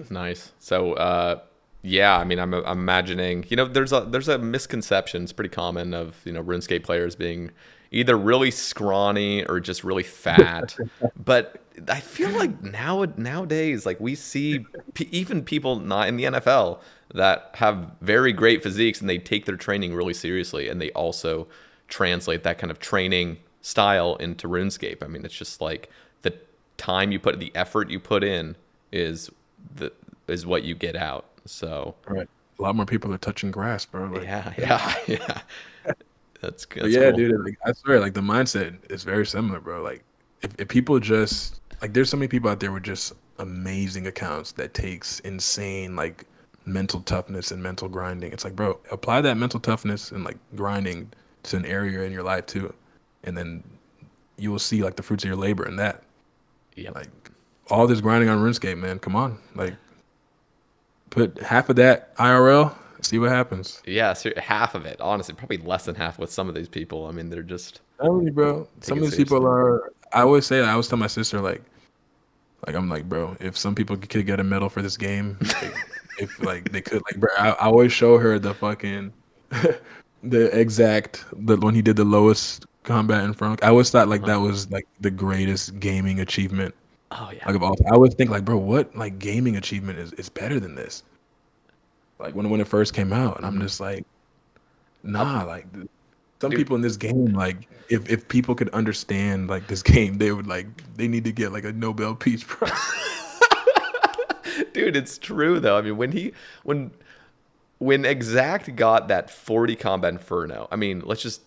[SPEAKER 1] Nice. So, yeah, I mean, I'm imagining, there's a misconception. It's pretty common of, RuneScape players being either really scrawny or just really fat. But I feel like nowadays, like we see even people not in the NFL that have very great physiques and they take their training really seriously and they also translate that kind of training style into RuneScape. I mean, it's just like the time you put, the effort you put in is the is what you get out. So
[SPEAKER 2] Right. A lot more people are touching grass, bro. Like,
[SPEAKER 1] yeah, yeah, yeah. That's
[SPEAKER 2] but
[SPEAKER 1] that's
[SPEAKER 2] yeah,
[SPEAKER 1] cool.
[SPEAKER 2] dude, like, I swear, like the mindset is very similar, bro. Like, if people just like, there's so many people out there with just amazing accounts that takes insane like mental toughness and mental grinding. It's like, bro, apply that mental toughness and like grinding to an area in your life too, and then you will see like the fruits of your labor in that.
[SPEAKER 1] Yep.
[SPEAKER 2] Like, all this grinding on RuneScape, man. Come on, like, put half of that IRL, see what happens.
[SPEAKER 1] Yeah, so half of it, honestly, probably less than half with some of these people. I mean, they're just
[SPEAKER 2] Tell me, bro.
[SPEAKER 1] take
[SPEAKER 2] Some
[SPEAKER 1] it
[SPEAKER 2] of these people
[SPEAKER 1] seriously.
[SPEAKER 2] are. I always say that. I always tell my sister like I'm like, bro. If some people could get a medal for this game, like, if like they could like, bro, I always show her the fucking the when he did the lowest combat in front. I always thought like
[SPEAKER 1] Uh-huh.
[SPEAKER 2] that was like the greatest gaming achievement
[SPEAKER 1] Oh yeah.
[SPEAKER 2] like of all time. I always think like, bro, what like gaming achievement is better than this? Like when it first came out, and I'm
[SPEAKER 1] Hmm.
[SPEAKER 2] just like,
[SPEAKER 1] Up,
[SPEAKER 2] nah, like some
[SPEAKER 1] dude.
[SPEAKER 2] people in this game, like if people could understand like this game, they would like they need to get like a Nobel Peace Prize.
[SPEAKER 1] Dude, it's true though. I mean, when when Exact got that 40 combat Inferno, I mean, let's just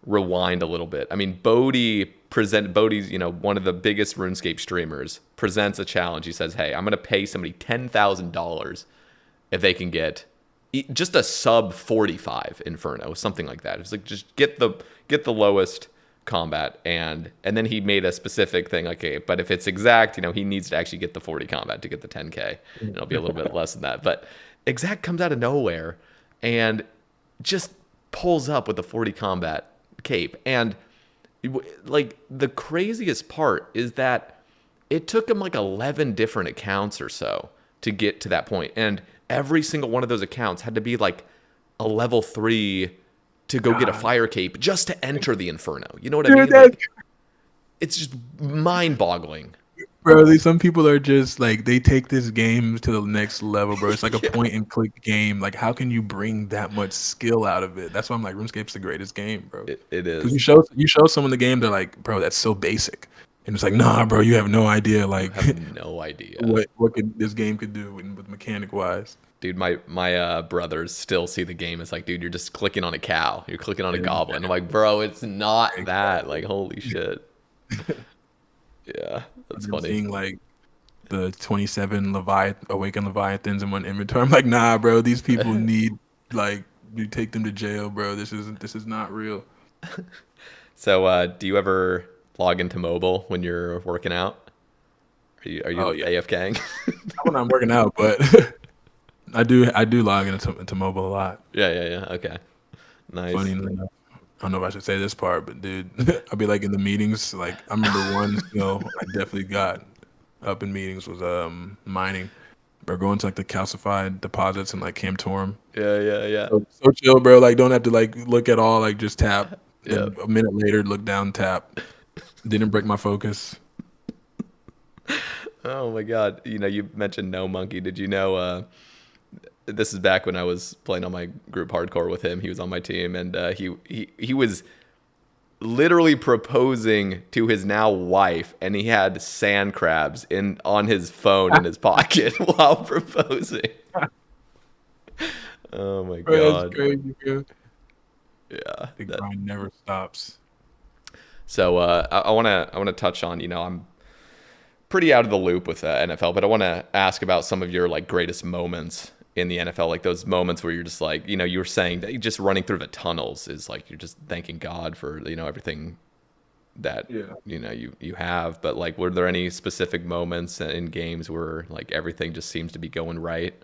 [SPEAKER 1] rewind a little bit. I mean, Bodhi's, one of the biggest RuneScape streamers, presents a challenge. He says, "Hey, I'm going to pay somebody $10,000 if they can get just a sub 45 Inferno, something like that." It's like just get the lowest combat, and then he made a specific thing like, okay, but if it's Exact, he needs to actually get the 40 combat to get the 10K. And it'll be a little bit less than that. But Exact comes out of nowhere and just pulls up with the 40 combat cape. And like the craziest part is that it took him like 11 different accounts or so to get to that point. And every single one of those accounts had to be like a level 3 to go get a
[SPEAKER 2] God,
[SPEAKER 1] fire cape just to enter the Inferno. You know what I
[SPEAKER 2] dude,
[SPEAKER 1] mean?
[SPEAKER 2] that's
[SPEAKER 1] Like, it's just mind-boggling.
[SPEAKER 2] bro. Some people are just like they take this game to the next level, bro. It's like a
[SPEAKER 1] Yeah,
[SPEAKER 2] point and click game. Like, how can you bring that much skill out of it? That's why I'm like, RuneScape's the greatest game, bro.
[SPEAKER 1] it
[SPEAKER 2] Because
[SPEAKER 1] is.
[SPEAKER 2] you show someone the game, they're like, bro, that's so basic, and it's like, nah, bro, you have no idea,
[SPEAKER 1] You
[SPEAKER 2] like
[SPEAKER 1] have no idea.
[SPEAKER 2] what this game could do with mechanic wise.
[SPEAKER 1] Dude, my brothers still see the game as like, dude, you're just clicking on a cow. You're clicking on a goblin. I'm like, bro, it's not that. Like, holy shit. Yeah, that's
[SPEAKER 2] And then
[SPEAKER 1] funny.
[SPEAKER 2] seeing like the 27 awakened Leviathans in one inventory. I'm like, nah, bro, these people need like you take them to jail, bro. This is not real.
[SPEAKER 1] So, do you ever log into mobile when you're working out? Are you
[SPEAKER 2] Oh yeah,
[SPEAKER 1] AFKing?
[SPEAKER 2] not when I'm working out, but I do log into mobile a lot.
[SPEAKER 1] Yeah, yeah, yeah. Okay,
[SPEAKER 2] Funny
[SPEAKER 1] nice.
[SPEAKER 2] enough, I don't know if I should say this part, but dude, I'll be like in the meetings. Like I remember one skill I definitely got up in meetings was mining. We're going to like the calcified deposits in like Camp Torum.
[SPEAKER 1] Yeah, yeah, yeah,
[SPEAKER 2] So chill, bro. Like don't have to like look at all. Like just tap.
[SPEAKER 1] yeah.
[SPEAKER 2] Then a minute later, look down, tap. Didn't break my focus.
[SPEAKER 1] Oh my God. You mentioned No Monkey. Did you know? This is back when I was playing on my group hardcore with him. He was on my team, and he was literally proposing to his now wife, and he had sand crabs in on his phone in his pocket while proposing. Oh my
[SPEAKER 2] Bro, that's
[SPEAKER 1] God.
[SPEAKER 2] crazy, bro.
[SPEAKER 1] Yeah.
[SPEAKER 2] The grind never stops.
[SPEAKER 1] So I want to touch on, I'm pretty out of the loop with NFL, but I want to ask about some of your like greatest moments in the NFL, like those moments where you're just like, you were saying that just running through the tunnels is like you're just thanking God for everything that
[SPEAKER 2] Yeah.
[SPEAKER 1] you have. But like, were there any specific moments in games where like everything just seems to be going right?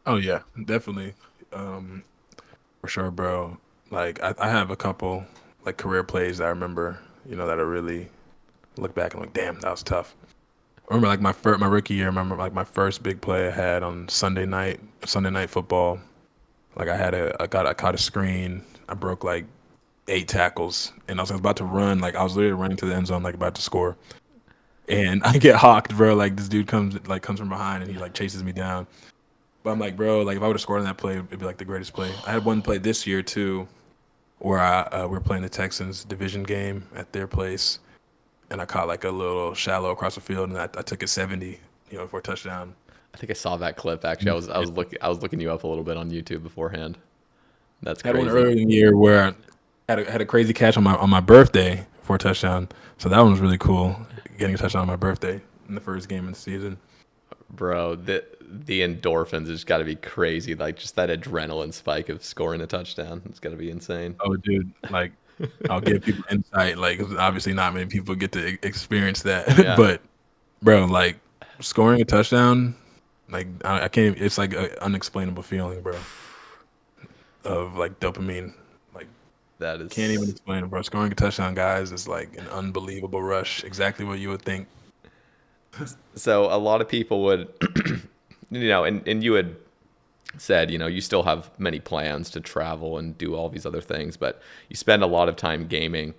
[SPEAKER 2] Oh yeah, definitely. Um, for sure, bro. Like I have a couple like career plays that I remember, that I really look back and like, damn, that was tough. I remember like my rookie year. I remember like my first big play I had on Sunday night football. Like I caught a screen. I broke like 8 tackles, and I was about to run. Like I was literally running to the end zone, like about to score, and I get hawked, bro. Like this dude comes from behind, and he like chases me down. But I'm like, bro, like if I would have scored on that play, it'd be like the greatest play. I had one play this year too, where we were playing the Texans division game at their place, and I caught like a little shallow across the field, and I took it 70, for a touchdown.
[SPEAKER 1] I think I saw that clip actually. I was looking you up a little bit on YouTube beforehand. That's
[SPEAKER 2] Had one
[SPEAKER 1] crazy.
[SPEAKER 2] earlier in the year where I had a crazy catch on my birthday for a touchdown. So that one was really cool, getting a touchdown on my birthday in the first game of the season.
[SPEAKER 1] Bro, the endorphins has got to be crazy. Like just that adrenaline spike of scoring a touchdown. It's got to be insane.
[SPEAKER 2] Oh, dude, like I'll give people insight. Like 'cause obviously not many people get to experience that,
[SPEAKER 1] Yeah.
[SPEAKER 2] but bro, like scoring a touchdown, like I can't. It's like an unexplainable feeling, bro, of like dopamine. Like
[SPEAKER 1] That
[SPEAKER 2] can't even
[SPEAKER 1] is
[SPEAKER 2] explain it, bro. Scoring a touchdown, guys, is like an unbelievable rush. Exactly what you would think.
[SPEAKER 1] so a lot of people would and you had said, you still have many plans to travel and do all these other things, but you spend a lot of time gaming,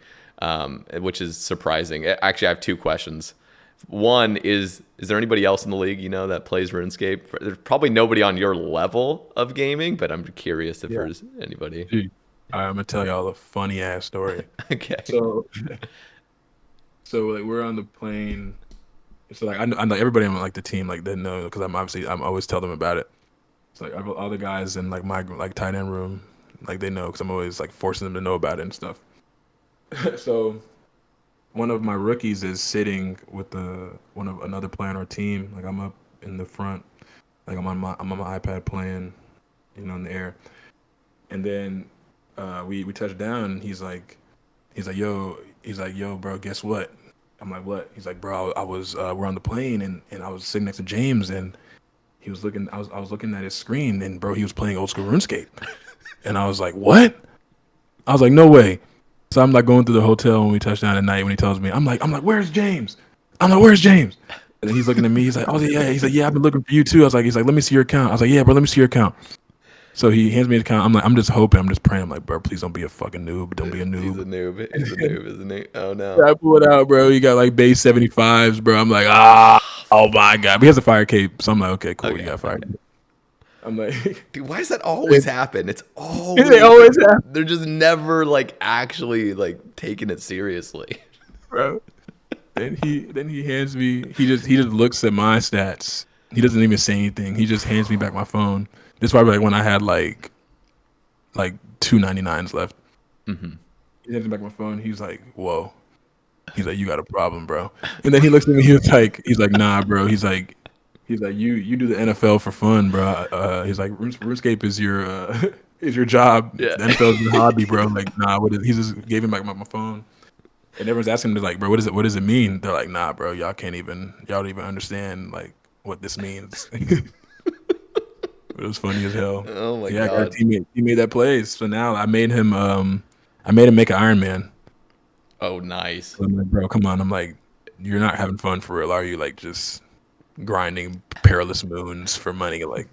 [SPEAKER 1] which is surprising. Actually, I have two questions. One is there anybody else in the league that plays RuneScape? There's probably nobody on your level of gaming, but I'm curious if
[SPEAKER 2] Yeah.
[SPEAKER 1] there's anybody.
[SPEAKER 2] Dude, I'm gonna tell y'all a funny ass story.
[SPEAKER 1] Okay.
[SPEAKER 2] So, so like we're on the plane. So like I know everybody on like the team like they know because I'm always tell them about it. It's like all the guys in like my like tight end room, like they know because I'm always like forcing them to know about it and stuff. So one of my rookies is sitting with one of another player on our team. Like I'm up in the front, like I'm on my iPad playing, in the air, and then we touch down. And he's like yo, bro, guess what? I'm like, what? He's like, bro, I was we're on the plane and I was sitting next to James and he was looking. I was looking at his screen and bro, he was playing Old School RuneScape, and I was like, what? I was like, no way. So I'm like going through the hotel when we touch down at night when he tells me, I'm like, where's James? I'm like, where's James? And then he's looking at me. He's like, oh yeah. He's like, yeah, I've been looking for you too. He's like, let me see your account. I was like, yeah, bro, let me see your account. So he hands me his account. I'm like, I'm just hoping. I'm just praying. I'm like, bro, please don't be a fucking noob. Don't be a
[SPEAKER 1] He's a
[SPEAKER 2] noob.
[SPEAKER 1] noob. He's a noob, isn't he? Oh no.
[SPEAKER 2] I pull it out, bro. He got like base 75s, bro. I'm like, oh my god. But he has a fire cape, so I'm like, okay, cool. You got fire cape. I'm like,
[SPEAKER 1] dude, why does that always happen? It's always
[SPEAKER 2] they always have,
[SPEAKER 1] they're just never like actually like taking it seriously.
[SPEAKER 2] bro. Then he hands me. He just looks at my stats. He doesn't even say anything. He just hands me back my phone. This is probably like when I had like 299s left.
[SPEAKER 1] Mm-hmm.
[SPEAKER 2] He hands me back my phone. He's like, whoa. He's like, you got a problem, bro. And then he looks at me. He's like, nah, bro. He's like, you do the NFL for fun, bro. He's like, RuneScape is your is your job.
[SPEAKER 1] Yeah.
[SPEAKER 2] The NFL is your hobby, bro. I'm like, nah. He just gave him back my phone. And everyone's asking me like, bro, what does it mean? They're like, nah, bro, y'all don't even understand like what this means. It was funny as hell.
[SPEAKER 1] Oh my
[SPEAKER 2] Yeah, I got a
[SPEAKER 1] god.
[SPEAKER 2] teammate. He made that plays. So now I made him make an Ironman.
[SPEAKER 1] Oh nice.
[SPEAKER 2] So I'm like, bro, come on. I'm like, you're not having fun for real, are you? Like just grinding perilous moons for money, like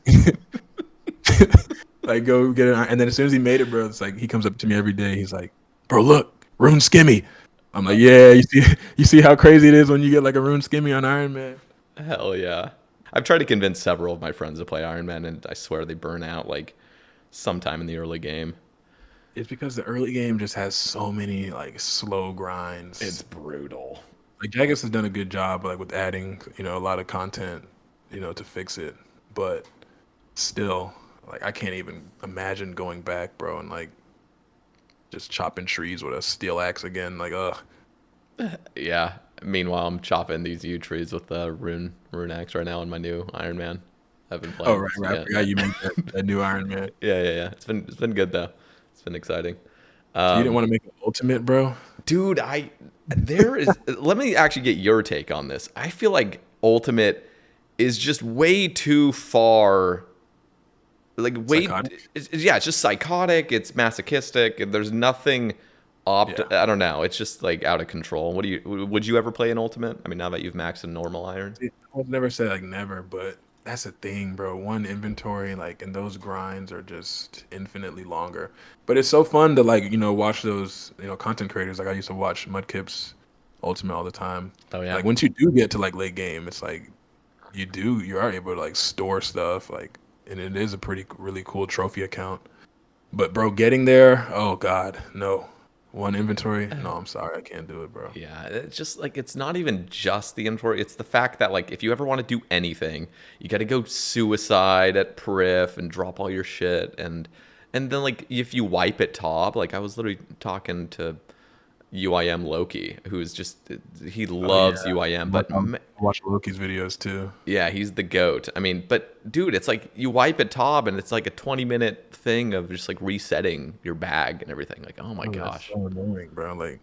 [SPEAKER 2] like go get it. And then as soon as he made it, bro, it's like he comes up to me every day. He's like, bro, look, Rune Skimmy. I'm like, yeah, you see how crazy it is when you get like a Rune Skimmy on Iron Man.
[SPEAKER 1] Hell yeah. I've tried to convince several of my friends to play Iron Man, and I swear they burn out like sometime in the early game.
[SPEAKER 2] It's because the early game just has so many like slow
[SPEAKER 1] It's
[SPEAKER 2] grinds.
[SPEAKER 1] brutal.
[SPEAKER 2] Like Jagex has done a good job like with adding, a lot of content, to fix it. But still, like I can't even imagine going back, bro, and like just chopping trees with a steel axe again. Like, ugh.
[SPEAKER 1] Yeah. Meanwhile, I'm chopping these yew trees with the rune axe right now in my new Iron Man. I've been
[SPEAKER 2] Oh
[SPEAKER 1] playing.
[SPEAKER 2] right,
[SPEAKER 1] So,
[SPEAKER 2] right. I
[SPEAKER 1] yeah.
[SPEAKER 2] forgot you made that new Iron Man.
[SPEAKER 1] Yeah. It's been good though. It's been exciting.
[SPEAKER 2] So you didn't want to make an ultimate, bro?
[SPEAKER 1] Dude, there is let me actually get your take on this. I feel like Ultimate is just way too far like way
[SPEAKER 2] Psychotic?
[SPEAKER 1] yeah, it's just psychotic, it's masochistic, and there's nothing
[SPEAKER 2] Yeah.
[SPEAKER 1] I don't know, it's just like out of control. Would you ever play an Ultimate? I mean, now that you've maxed a normal iron?
[SPEAKER 2] I would never say like never, but that's the thing, bro. One inventory, like, and those grinds are just infinitely longer. But it's so fun to like, watch those, content creators. Like I used to watch Mudkip's Ultimate all the time.
[SPEAKER 1] Oh yeah.
[SPEAKER 2] Like once you do get to like late game, it's like you are able to like store stuff, like, and it is a really cool trophy account. But bro, getting there, oh god, no. One inventory? No, I'm sorry, I can't do it, bro.
[SPEAKER 1] Yeah, it's just like it's not even just the inventory. It's the fact that like if you ever want to do anything, you got to go suicide at Perif and drop all your shit, and then like if you wipe at top, like I was literally talking to UIM Loki, who's just he
[SPEAKER 2] Oh
[SPEAKER 1] loves
[SPEAKER 2] yeah.
[SPEAKER 1] UIM,
[SPEAKER 2] I
[SPEAKER 1] but
[SPEAKER 2] watch Loki's videos too.
[SPEAKER 1] yeah, he's the goat. I mean, but dude, it's like you wipe at top, and it's like a 20-minute thing of just like resetting your bag and everything. Like, oh my
[SPEAKER 2] Oh, that's
[SPEAKER 1] gosh,
[SPEAKER 2] so annoying, bro. Like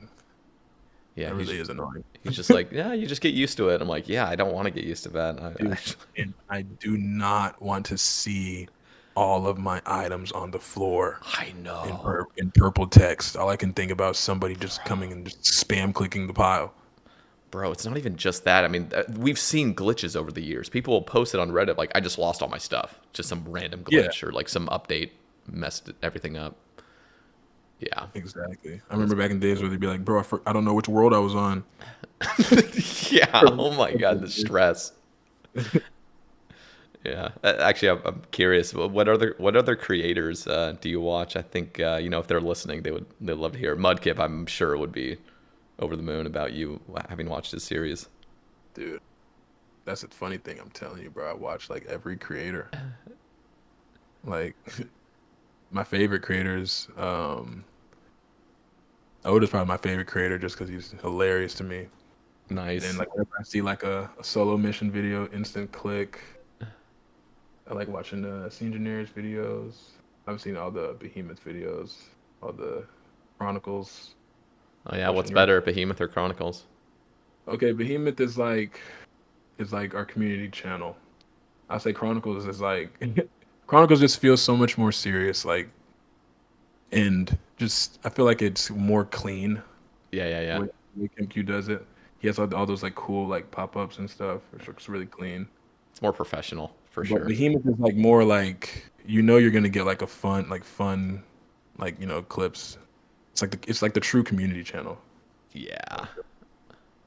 [SPEAKER 1] yeah,
[SPEAKER 2] that really is annoying.
[SPEAKER 1] he's just like, yeah, you just get used to it. I'm like, yeah, I don't want to get used to that.
[SPEAKER 2] Dude, and I do not want to see all of my items on the floor
[SPEAKER 1] I
[SPEAKER 2] in
[SPEAKER 1] know.
[SPEAKER 2] purple text. All I can think about is somebody just coming and just spam clicking the pile.
[SPEAKER 1] Bro, it's not even just that. I mean, we've seen glitches over the years. People will post it on Reddit like, I just lost all my stuff. Just some random
[SPEAKER 2] Yeah,
[SPEAKER 1] glitch or like some update messed everything up. Yeah.
[SPEAKER 2] exactly. I remember back in days where they'd be like, bro, I don't know which world I was on.
[SPEAKER 1] Yeah. Oh my God, the stress. Yeah. Actually, I'm curious. What other creators do you watch? I think if they're listening, they'd love to hear. Mudkip, I'm sure would be over the moon about you having watched his series.
[SPEAKER 2] Dude, that's a funny thing. I'm telling you, bro. I watch like every creator. Like my favorite creators. Oda's probably my favorite creator just because he's hilarious to me. And
[SPEAKER 1] Nice.
[SPEAKER 2] like whenever I see like a solo mission video, instant click. I like watching the Engineers videos. I've seen all the Behemoth videos, all the Chronicles.
[SPEAKER 1] Oh yeah. What's
[SPEAKER 2] Watching your
[SPEAKER 1] better, Behemoth or Chronicles?
[SPEAKER 2] Okay, Behemoth is like our community channel. I say Chronicles is like Chronicles just feels so much more serious, like, and just I feel like it's more clean
[SPEAKER 1] Yeah. Yeah.
[SPEAKER 2] the
[SPEAKER 1] Yeah.
[SPEAKER 2] way MQ does it. He has all those like cool like pop ups and stuff. It looks really clean.
[SPEAKER 1] It's more professional for
[SPEAKER 2] But
[SPEAKER 1] sure.
[SPEAKER 2] Behemoth is like more like you're gonna get like a fun clips. It's like the true community channel.
[SPEAKER 1] Yeah.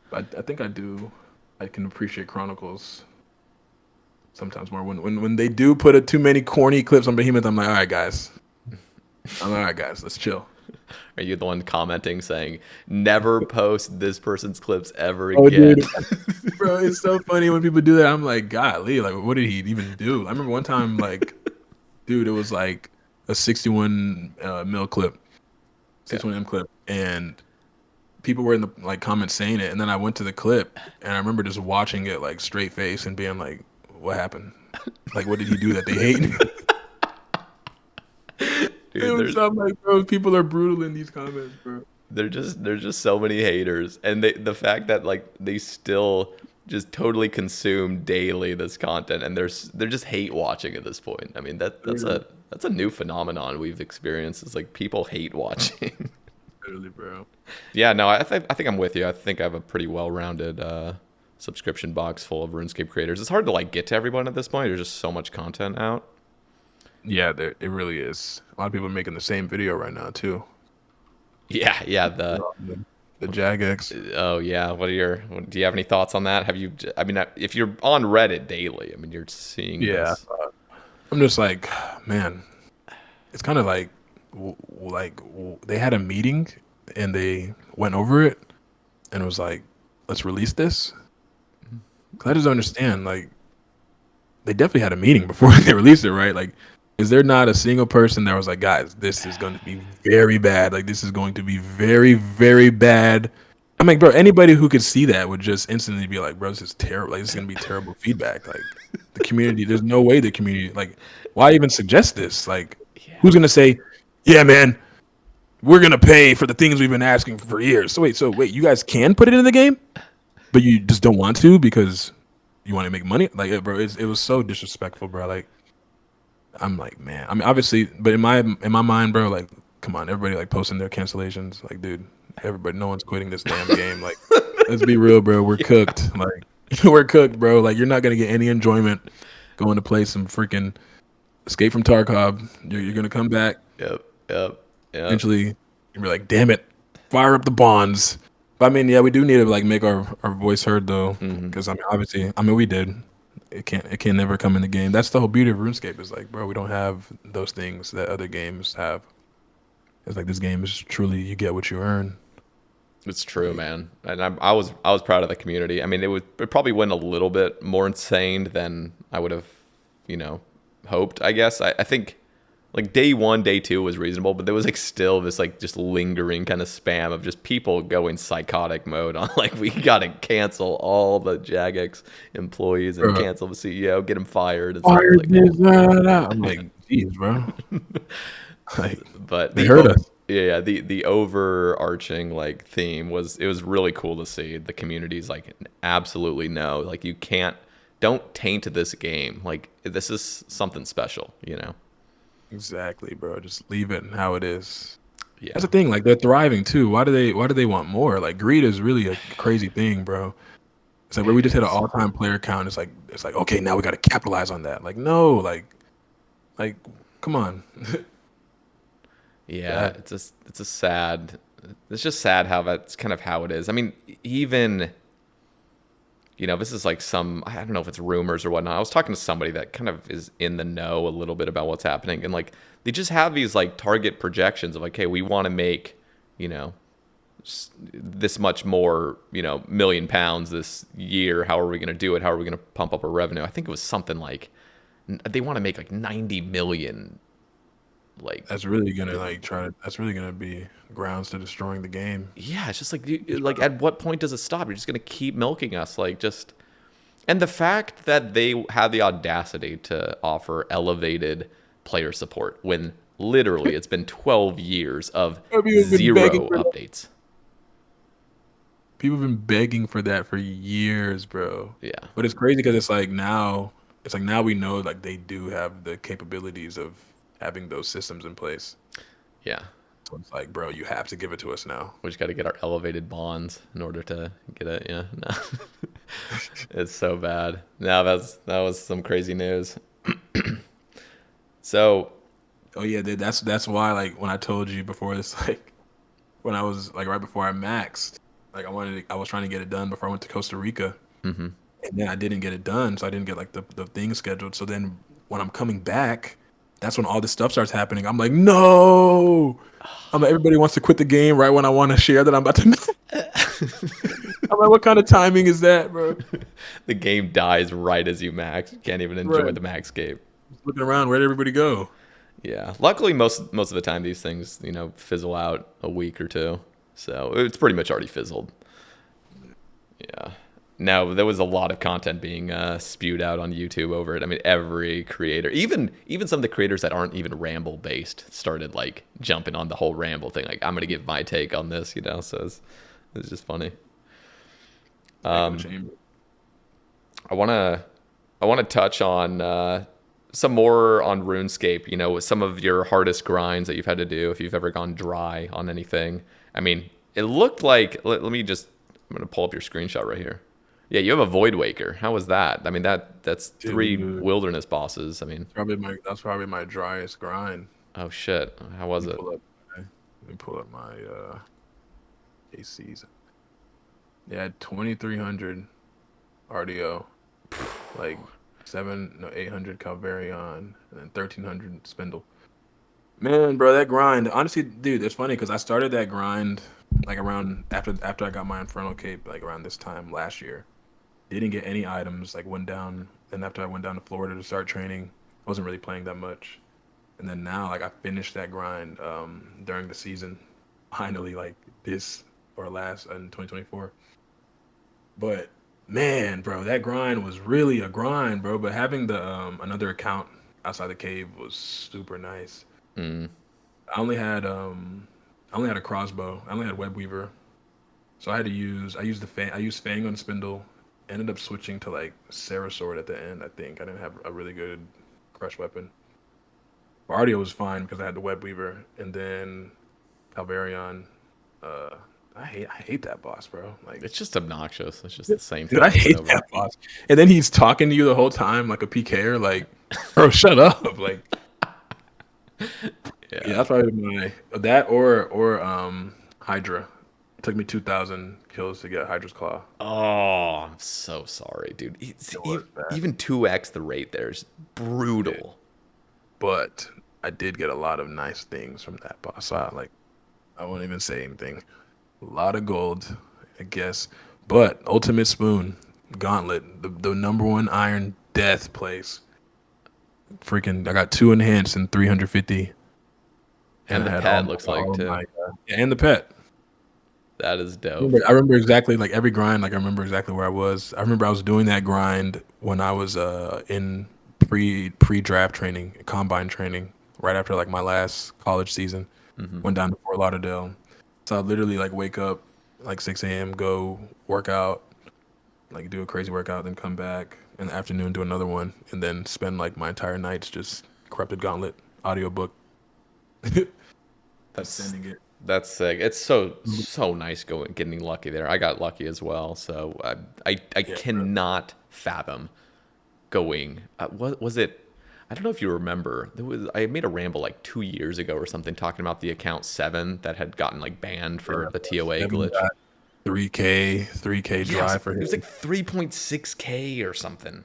[SPEAKER 2] But I think I can appreciate Chronicles sometimes more when they do put too many corny clips on Behemoth. I'm like, all right, guys, let's chill.
[SPEAKER 1] Are you the one commenting saying, never post this person's clips ever
[SPEAKER 2] Oh,
[SPEAKER 1] again?
[SPEAKER 2] dude, bro, it's so funny when people do that. I'm like, golly, like, what did he even do? I remember one time, like, dude, it was like a 61 mil clip,
[SPEAKER 1] Yeah.
[SPEAKER 2] 61M clip, and people were in the like comments saying it, and then I went to the clip, and I remember just watching it like straight face and being like, what happened? Like, what did he do that they hate? It
[SPEAKER 1] Dude,
[SPEAKER 2] was, I'm like, bro, people are brutal in these comments, bro.
[SPEAKER 1] there's just so many haters, and the fact that like they still just totally consume daily this content, and they're just hate watching at this point. I mean that's a new phenomenon we've experienced. Is like people hate watching.
[SPEAKER 2] Literally, bro.
[SPEAKER 1] Yeah, no, I think I'm with you. I think I have a pretty well-rounded subscription box full of RuneScape creators. It's hard to like get to everyone at this point. There's just so much content out.
[SPEAKER 2] Yeah, it really is. A lot of people are making the same video right now too.
[SPEAKER 1] Yeah, yeah. The
[SPEAKER 2] The Jagex.
[SPEAKER 1] Oh yeah. Do you have any thoughts on that? Have you? I mean, if you're on Reddit daily, I mean, you're seeing
[SPEAKER 2] Yeah,
[SPEAKER 1] this.
[SPEAKER 2] I'm just like, man, it's kind of like, they had a meeting and they went over it and it was like, let's release this. 'Cause I just don't understand. Like, they definitely had a meeting before they released it, right? Like, is there not a single person that was like, guys, this is going to be very bad. Like, this is going to be very, very bad. I'm like, bro, anybody who could see that would just instantly be like, bro, this is terrible. Like, this is going to be terrible feedback. Like, the community, there's no way the community, like, why even suggest this? Like,
[SPEAKER 1] Yeah.
[SPEAKER 2] who's going to say, yeah, man, we're going to pay for the things we've been asking for years. So wait, you guys can put it in the game, but you just don't want to because you want to make money? Like, bro, it was so disrespectful, bro. Like, I'm like, man. I mean, obviously, but in my mind, bro, like, come on, everybody like posting their cancellations. Like, dude, everybody, no one's quitting this damn game. Like, let's be real, bro. We're cooked. Like, we're cooked, bro. Like, you're not gonna get any enjoyment going to play some freaking Escape from Tarkov. You're gonna come back
[SPEAKER 1] Yep. Yep. Yep.
[SPEAKER 2] eventually. And be like, damn it, fire up the bonds. But I mean, yeah, we do need to like make our voice heard though,
[SPEAKER 1] Hmm.
[SPEAKER 2] because I mean, obviously, I mean, we did. It can never come in the game. That's the whole beauty of RuneScape. Is like, bro, we don't have those things that other games have. It's like this game is truly you get what you earn.
[SPEAKER 1] It's true,
[SPEAKER 2] Like,
[SPEAKER 1] man. And I was proud of the community. I mean, it probably went a little bit more insane than I would have, hoped. I guess I think like day one, day two was reasonable, but there was like still this like just lingering kind of spam of just people going psychotic mode on like we gotta cancel all the Jagex employees and
[SPEAKER 2] bro,
[SPEAKER 1] cancel the CEO, get him fired and stuff
[SPEAKER 2] fire
[SPEAKER 1] like
[SPEAKER 2] this. I'm like, jeez, bro. Like,
[SPEAKER 1] but
[SPEAKER 2] they heard us.
[SPEAKER 1] yeah, the overarching like theme was it was really cool to see the communities like absolutely no, like you don't taint this game, like this is something special.
[SPEAKER 2] Exactly, bro. Just leave it how it is. That's
[SPEAKER 1] Yeah.
[SPEAKER 2] the thing. Like they're thriving too. Why do they want more? Like greed is really a crazy thing, bro. It's like where we
[SPEAKER 1] It
[SPEAKER 2] just hit an
[SPEAKER 1] is.
[SPEAKER 2] all-time player count. It's like okay, now we got to capitalize on that. Like no, like come on.
[SPEAKER 1] Yeah,
[SPEAKER 2] Bad.
[SPEAKER 1] it's a sad. It's just sad how that's kind of how it is. I mean, even this is like some, I don't know if it's rumors or whatnot. I was talking to somebody that kind of is in the know a little bit about what's happening, and like they just have these like target projections of like, hey, we want to make, you know, this much more, million pounds this year. How are we going to do it? How are we going to pump up our revenue? I think it was something like they want to make like 90 million. Like,
[SPEAKER 2] That's really gonna That's really gonna be grounds to destroying the game.
[SPEAKER 1] yeah, it's just like, like at what point does it stop? You're just going to keep milking us, like just. And the fact that they had the audacity to offer elevated player support when literally it's been 12 years of
[SPEAKER 2] People have been begging
[SPEAKER 1] zero
[SPEAKER 2] for that.
[SPEAKER 1] updates.
[SPEAKER 2] People have been begging for that for years, bro.
[SPEAKER 1] Yeah.
[SPEAKER 2] But it's crazy because it's like now we know like they do have the capabilities of having those systems in place.
[SPEAKER 1] Yeah.
[SPEAKER 2] So it's like, bro, you have to give it to us now.
[SPEAKER 1] We just got to get our elevated bonds in order to get it. Yeah. No. It's so bad. No, that was some crazy news. So,
[SPEAKER 2] Oh yeah, dude, that's why like when I told you before this like when I was like right before I maxed, like I was trying to get it done before I went to Costa Rica.
[SPEAKER 1] mhm.
[SPEAKER 2] And then I didn't get it done, so I didn't get like the thing scheduled. So then when I'm coming back, that's when all this stuff starts happening. I'm like, no. I'm like, everybody wants to quit the game right when I want to share that I'm about to. I'm like, what kind of timing is that, bro?
[SPEAKER 1] The game dies right as you max. You can't even enjoy
[SPEAKER 2] Right.
[SPEAKER 1] the max game.
[SPEAKER 2] Just looking around, where'd everybody go?
[SPEAKER 1] Yeah. Luckily, most of the time these things fizzle out a week or two, so it's pretty much already fizzled. Yeah. No, there was a lot of content being spewed out on YouTube over it. I mean, every creator, even some of the creators that aren't even Ramble based, started like jumping on the whole Ramble thing. Like, I'm gonna give my take on this, So it's just funny.
[SPEAKER 2] Echo
[SPEAKER 1] Um,
[SPEAKER 2] chamber.
[SPEAKER 1] I wanna touch on some more on RuneScape. With some of your hardest grinds that you've had to do, if you've ever gone dry on anything. I mean, it looked like. Let me just. I'm gonna pull up your screenshot right here. Yeah, you have a Void Waker. How was that? I mean, that's three
[SPEAKER 2] Dude,
[SPEAKER 1] wilderness bosses. I mean,
[SPEAKER 2] that's probably my driest grind.
[SPEAKER 1] oh shit, how was
[SPEAKER 2] Let me
[SPEAKER 1] it?
[SPEAKER 2] pull up let me pull up my ACs. Yeah, 2300 RDO, like 800 Calvarion, and then 1300 Spindle. Man, bro, that grind. Honestly, dude, it's funny because I started that grind like around after I got my Inferno cape, like around this time last year. Didn't get any items. Like went down, and after I went down to Florida to start training, wasn't really playing that much. And then now, like I finished that grind during the season, finally, like this or last in 2024. But man, bro, that grind was really a grind, bro. But having the another account outside the cave was super nice.
[SPEAKER 1] Mm.
[SPEAKER 2] I only had a crossbow. I only had web weaver, so I used I used Fang on spindle. Ended up switching to like Sarah sword at the end. I think I didn't have a really good crush weapon. Bardio was fine because I had the web weaver, and then Calvarion. Uh, I hate that boss, bro. Like,
[SPEAKER 1] It's just obnoxious. It's just the same
[SPEAKER 2] dude,
[SPEAKER 1] thing
[SPEAKER 2] I
[SPEAKER 1] over and
[SPEAKER 2] hate
[SPEAKER 1] over.
[SPEAKER 2] that boss. And then he's talking to you the whole time like a PKer. Like, bro, shut up. Like, yeah,
[SPEAKER 1] Yeah.
[SPEAKER 2] that's probably my that or Hydra. It took me 2,000 kills to get Hydra's claw.
[SPEAKER 1] Oh, I'm so sorry, dude.
[SPEAKER 2] It was bad.
[SPEAKER 1] Even 2x the rate there is
[SPEAKER 2] Yeah.
[SPEAKER 1] brutal.
[SPEAKER 2] But I did get a lot of nice things from that boss. So I won't even say anything. A lot of gold, I guess. But Ultimate Spoon, Gauntlet, the number one Iron Death place. Freaking, I got 2 enhanced and 350, and
[SPEAKER 1] And
[SPEAKER 2] I
[SPEAKER 1] the
[SPEAKER 2] had
[SPEAKER 1] pet looks like
[SPEAKER 2] all of
[SPEAKER 1] too.
[SPEAKER 2] my yeah, and the pet.
[SPEAKER 1] That is
[SPEAKER 2] I
[SPEAKER 1] dope.
[SPEAKER 2] remember, I remember exactly like every grind. Like I remember exactly where I was. I remember I was doing that grind when I was in pre draft training, combine training, right after like my last college season.
[SPEAKER 1] Hmm.
[SPEAKER 2] Went down to Fort Lauderdale. So I literally like wake up like 6 a.m., go work out, like do a crazy workout, then come back in the afternoon, do another one, and then spend like my entire nights just Corrupted Gauntlet audiobook,
[SPEAKER 1] That's
[SPEAKER 2] ascending it.
[SPEAKER 1] That's sick. It's so nice getting lucky there. I got lucky as well, so I
[SPEAKER 2] Yeah, bro.
[SPEAKER 1] cannot fathom going. What was it? I don't know if you remember. I made a ramble like 2 years ago or something talking about the account 7 that had gotten like banned for
[SPEAKER 2] Yeah,
[SPEAKER 1] the TOA
[SPEAKER 2] Seven
[SPEAKER 1] glitch.
[SPEAKER 2] got 3K
[SPEAKER 1] Yes,
[SPEAKER 2] drive for
[SPEAKER 1] it was
[SPEAKER 2] him.
[SPEAKER 1] like 3.6K or something.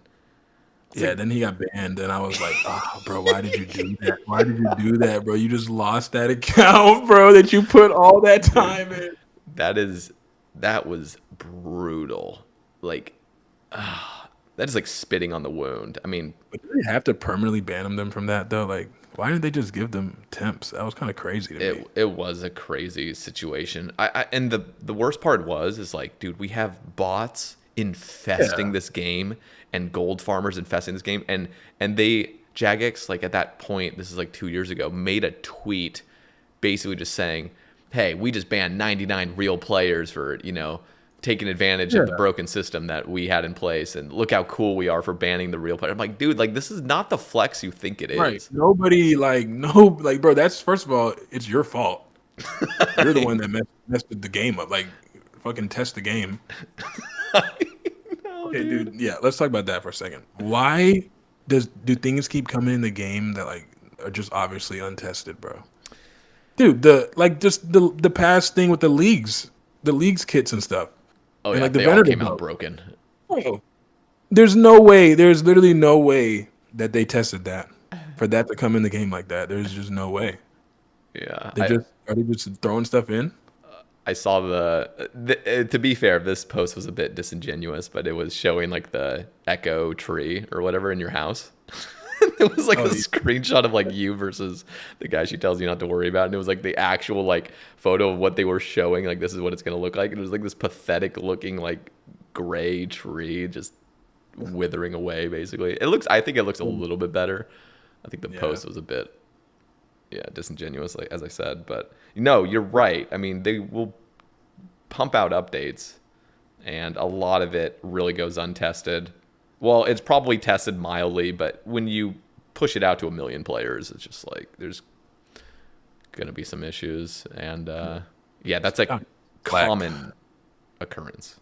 [SPEAKER 1] It's
[SPEAKER 2] Yeah,
[SPEAKER 1] like,
[SPEAKER 2] then he got banned, and I was like, "Oh, bro, why did you do that? Why did you do that, bro? You just lost that account, bro, that you put all that
[SPEAKER 1] dude,
[SPEAKER 2] time in."
[SPEAKER 1] that is that was brutal. Like, that is like spitting on the wound. I mean,
[SPEAKER 2] But do they have to permanently ban them from that though? Like, why didn't they just give them temps? That was kind of crazy to me.
[SPEAKER 1] it was a crazy situation. And the worst part is like, dude, we have bots infesting
[SPEAKER 2] Yeah,
[SPEAKER 1] this game and gold farmers infesting this game, and they Jagex, like at that point, this is like 2 years ago, made a tweet basically just saying, hey, we just banned 99 real players for taking advantage of the
[SPEAKER 2] yeah,
[SPEAKER 1] broken system that we had in place, and look how cool we are for banning the real player. I'm like, dude, like this is not the flex you think it
[SPEAKER 2] right.
[SPEAKER 1] is.
[SPEAKER 2] Nobody like no like, bro. That's first of all, it's your fault. You're the one that messed the game up. Like, fucking test the game.
[SPEAKER 1] No,
[SPEAKER 2] Okay,
[SPEAKER 1] dude.
[SPEAKER 2] dude. Yeah, let's talk about that for a second. Why do things keep coming in the game that like are just obviously untested, bro? Dude, just the past thing with the leagues kits and stuff,
[SPEAKER 1] Oh
[SPEAKER 2] and
[SPEAKER 1] yeah,
[SPEAKER 2] like the
[SPEAKER 1] they all
[SPEAKER 2] vendor
[SPEAKER 1] came out
[SPEAKER 2] belt.
[SPEAKER 1] broken.
[SPEAKER 2] Bro, there's no way. There's literally no way that they tested that for that to come in the game like that. There's just no way.
[SPEAKER 1] Yeah,
[SPEAKER 2] Are they just throwing stuff in?
[SPEAKER 1] I saw to be fair, this post was a bit disingenuous, but it was showing like the echo tree or whatever in your house. It was like a
[SPEAKER 2] Oh, yeah.
[SPEAKER 1] screenshot of like you versus the guy she tells you not to worry about, and it was like the actual like photo of what they were showing, like this is what it's gonna look like, and it was like this pathetic looking like gray tree just withering away basically. I think it looks a little bit better. I think the
[SPEAKER 2] Yeah.
[SPEAKER 1] post was a bit, yeah, disingenuous, like as I said, but no, you're right. I mean, they will pump out updates, and a lot of it really goes untested. Well, it's probably tested mildly, but when you push it out to 1 million players, it's just like there's gonna be some issues, and yeah, that's a
[SPEAKER 2] Oh, Slack.
[SPEAKER 1] common occurrence.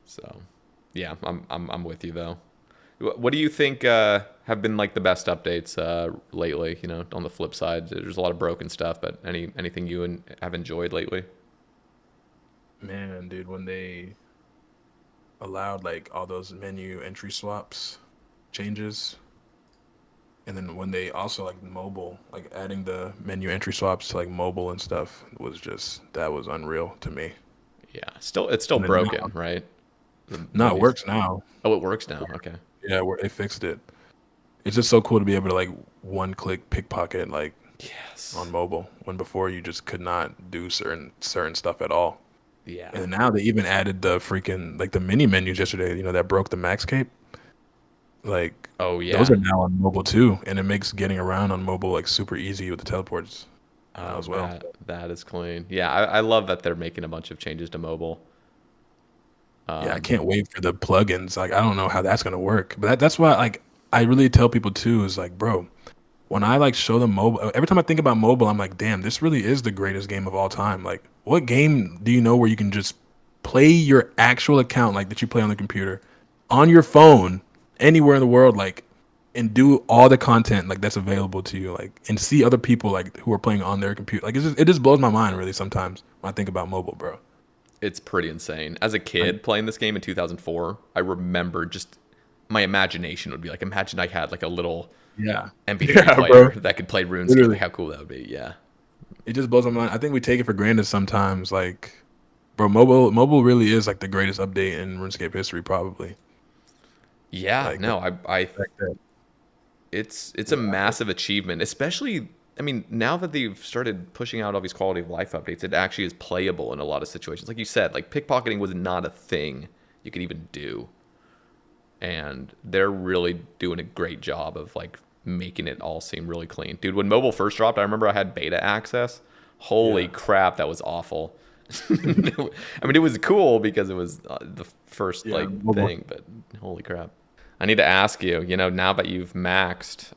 [SPEAKER 1] So, yeah, I'm with you though. What do you think have been like the best updates lately? On the flip side, there's a lot of broken stuff, but anything you have enjoyed lately?
[SPEAKER 2] Man, dude, when they allowed like all those menu entry swaps changes, and then when they also like mobile, like adding the menu entry swaps to like mobile and stuff was just that was unreal to me.
[SPEAKER 1] Yeah, it's still
[SPEAKER 2] And then
[SPEAKER 1] broken, right? The
[SPEAKER 2] now it
[SPEAKER 1] menus.
[SPEAKER 2] works now.
[SPEAKER 1] Oh, it works now. Okay.
[SPEAKER 2] Yeah, where they fixed it. It's just so cool to be able to like one click pickpocket like
[SPEAKER 1] Yes.
[SPEAKER 2] on mobile when before you just could not do certain stuff at all.
[SPEAKER 1] Yeah.
[SPEAKER 2] And now they even added the freaking like the mini menus yesterday, that broke the max cape. Like
[SPEAKER 1] Oh
[SPEAKER 2] those
[SPEAKER 1] yeah.
[SPEAKER 2] are now on mobile too, and it makes getting around on mobile like super easy with the teleports now
[SPEAKER 1] Oh,
[SPEAKER 2] as well.
[SPEAKER 1] that is clean. Yeah, I love that they're making a bunch of changes to mobile.
[SPEAKER 2] Yeah, I
[SPEAKER 1] Um,
[SPEAKER 2] can't wait for the plugins. Like I don't know how that's gonna work, but that's why like I really tell people too is like, bro, when I like show them mobile, every time I think about mobile, I'm like, damn, this really is the greatest game of all time. Like, what game do you know where you can just play your actual account like that you play on the computer, on your phone, anywhere in the world, like, and do all the content like that's available to you, like, and see other people like who are playing on their computer. Like, it just blows my mind really sometimes when I think about mobile, bro.
[SPEAKER 1] it's pretty insane. As a
[SPEAKER 2] Like,
[SPEAKER 1] kid playing this game in 2004, I remember just my imagination would be like, imagine I had like a little
[SPEAKER 2] yeah,
[SPEAKER 1] MP3
[SPEAKER 2] yeah, bro,
[SPEAKER 1] player that could play RuneScape.
[SPEAKER 2] literally,
[SPEAKER 1] Like how cool that would be. Yeah.
[SPEAKER 2] it just blows my mind. I think we take it for granted sometimes, like. Bro, mobile really is like the greatest update in RuneScape history, probably.
[SPEAKER 1] Yeah.
[SPEAKER 2] Like the
[SPEAKER 1] No, I
[SPEAKER 2] fact that
[SPEAKER 1] it's a
[SPEAKER 2] yeah,
[SPEAKER 1] massive achievement, especially. I mean, now that they've started pushing out all these quality of life updates, it actually is playable in a lot of situations. Like you said, like pickpocketing was not a thing you could even do, and they're really doing a great job of like making it all seem really clean. Dude, when mobile first dropped, I remember I had beta access. Holy
[SPEAKER 2] yeah,
[SPEAKER 1] crap, that was awful. I mean, it was cool because it was the first
[SPEAKER 2] yeah,
[SPEAKER 1] like
[SPEAKER 2] mobile.
[SPEAKER 1] thing, but holy crap. I need to ask you, now that you've maxed,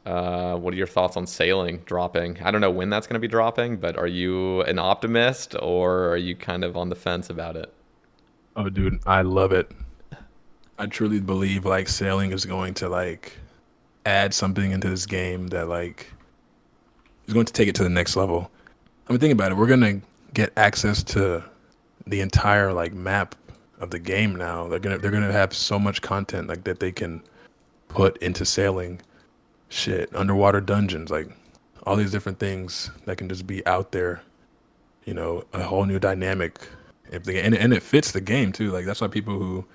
[SPEAKER 1] what are your thoughts on sailing dropping? I don't know when that's going to be dropping, but are you an optimist or are you kind of on the fence about it?
[SPEAKER 2] Oh, dude, I love it. I truly believe like sailing is going to like add something into this game that like is going to take it to the next level. I mean, think about it. We're gonna get access to the entire like map of the game now. They're gonna have so much content like that they can put into sailing. Shit, underwater dungeons, like all these different things that can just be out there. A whole new dynamic. If they and it fits the game too. Like that's why people who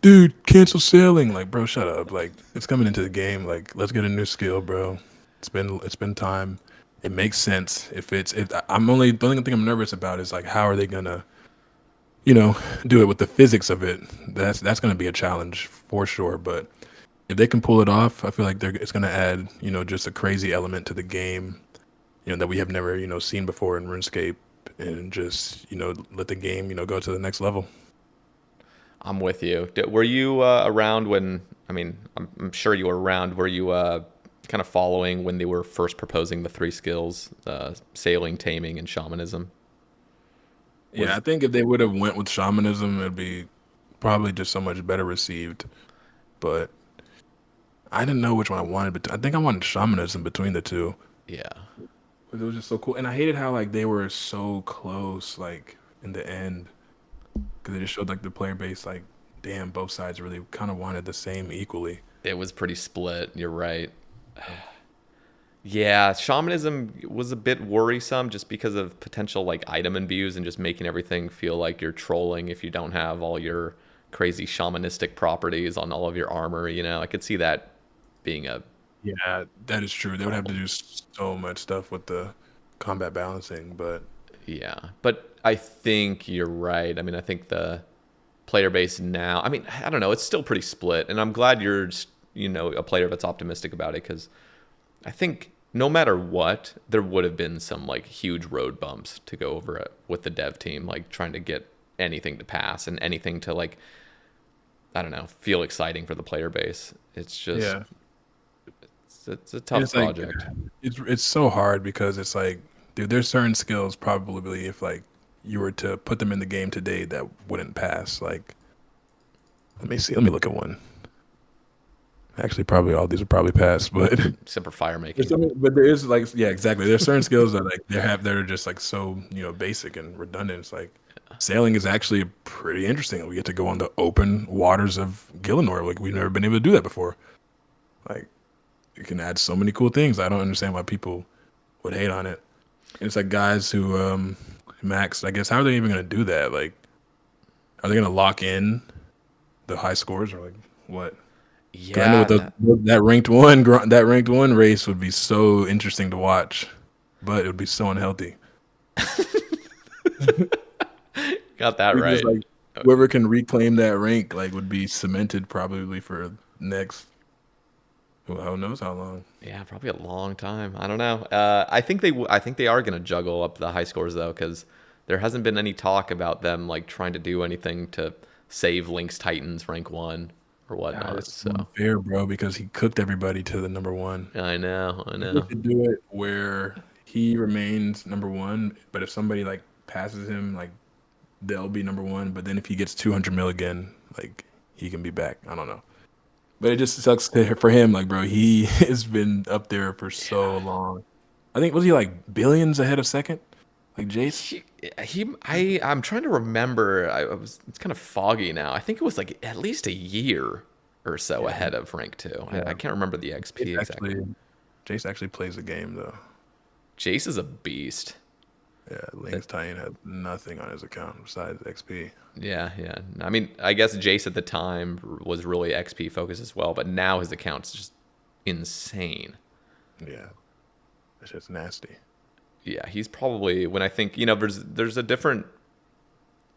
[SPEAKER 2] dude, cancel sailing. Like, bro, shut up. Like, it's coming into the game. Like, let's get a new skill, bro. It's been time. It makes sense. If it's if I'm only the only thing I'm nervous about is like how are they gonna, you know, do it with the physics of it. That's gonna be a challenge for sure. But if they can pull it off, I feel like it's gonna add, just a crazy element to the game, that we have never, seen before in RuneScape and just, let the game, go to the next level.
[SPEAKER 1] I'm with you. Were you around when, I mean, I'm sure you were around. Were you kind of following when they were first proposing the three skills, sailing, taming, and shamanism?
[SPEAKER 2] Yeah,
[SPEAKER 1] Was
[SPEAKER 2] I think if they would have went with shamanism, it'd be probably just so much better received. But I didn't know which one I wanted, but I think I wanted shamanism between the two.
[SPEAKER 1] Yeah.
[SPEAKER 2] 'Cause it was just so cool, and I hated how like they were so close, like in the end, because it just showed like the player base, like damn, both sides really kind of wanted the same equally.
[SPEAKER 1] It was pretty split. You're right. Yeah, shamanism was a bit worrisome just because of potential like item abuse and just making everything feel like you're trolling if you don't have all your crazy shamanistic properties on all of your armor. I could see that being a
[SPEAKER 2] Yeah, that is true. They would have to
[SPEAKER 1] problem.
[SPEAKER 2] do so much stuff with the combat balancing, but
[SPEAKER 1] Yeah, but I think you're right. I mean, I think the player base now, I mean, I don't know, it's still pretty split, and I'm glad you're, a player that's optimistic about it because I think no matter what, there would have been some like huge road bumps to go over it with the dev team, like trying to get anything to pass and anything to like, I don't know, feel exciting for the player base. It's just,
[SPEAKER 2] yeah,
[SPEAKER 1] it's a
[SPEAKER 2] and
[SPEAKER 1] tough
[SPEAKER 2] it's like
[SPEAKER 1] project.
[SPEAKER 2] it's so hard because it's like, dude, there's certain skills probably if like you were to put them in the game today that wouldn't pass. Like, let me see, let me look at one. Actually, probably all these would probably pass, but
[SPEAKER 1] Except for fire
[SPEAKER 2] there's
[SPEAKER 1] making.
[SPEAKER 2] some, but there is like, yeah, exactly. There's certain skills that like they're just like so basic and redundant. It's like sailing is actually pretty interesting. We get to go on the open waters of Gillinor. Like we've never been able to do that before. Like you can add so many cool things. I don't understand why people would hate on it. And it's like guys who max. I guess how are they even gonna do that? Like, are they gonna lock in the high scores or like what? Because I know with
[SPEAKER 1] Yeah,
[SPEAKER 2] those that ranked one race would be so interesting to watch, but it would be so unhealthy.
[SPEAKER 1] got that
[SPEAKER 2] Because
[SPEAKER 1] right.
[SPEAKER 2] like whoever can reclaim that rank like would be cemented probably for next who knows how long.
[SPEAKER 1] Yeah, probably a long time. I don't know. I think they are going to juggle up the high scores though, because there hasn't been any talk about them like trying to do anything to save Link's Titans rank one or
[SPEAKER 2] God,
[SPEAKER 1] whatnot.
[SPEAKER 2] it's so
[SPEAKER 1] So
[SPEAKER 2] unfair, bro, because he cooked everybody to the number one.
[SPEAKER 1] I
[SPEAKER 2] They
[SPEAKER 1] know.
[SPEAKER 2] should do it where he remains number one, but if somebody like passes him, like they'll be number one. But then if he gets 200 mil again, like he can be back. I don't know. But it just sucks for him. Like, bro, he has been up there for so
[SPEAKER 1] Yeah.
[SPEAKER 2] long. I think was he like billions ahead of second, like Jace?
[SPEAKER 1] He, I'm trying to remember. It's kind of foggy now. I think it was like at least a year or so
[SPEAKER 2] Yeah,
[SPEAKER 1] ahead of rank two.
[SPEAKER 2] yeah.
[SPEAKER 1] I can't remember the
[SPEAKER 2] Jace
[SPEAKER 1] XP exactly.
[SPEAKER 2] actually, Jace actually plays the game though.
[SPEAKER 1] Jace is a beast.
[SPEAKER 2] Yeah,
[SPEAKER 1] That
[SPEAKER 2] Link's Titan had nothing on his account besides XP.
[SPEAKER 1] Yeah, yeah. I mean, I guess Jace at the time was really XP focused as well, but now his account's just insane.
[SPEAKER 2] Yeah, that's just nasty.
[SPEAKER 1] Yeah, he's probably when I think there's a different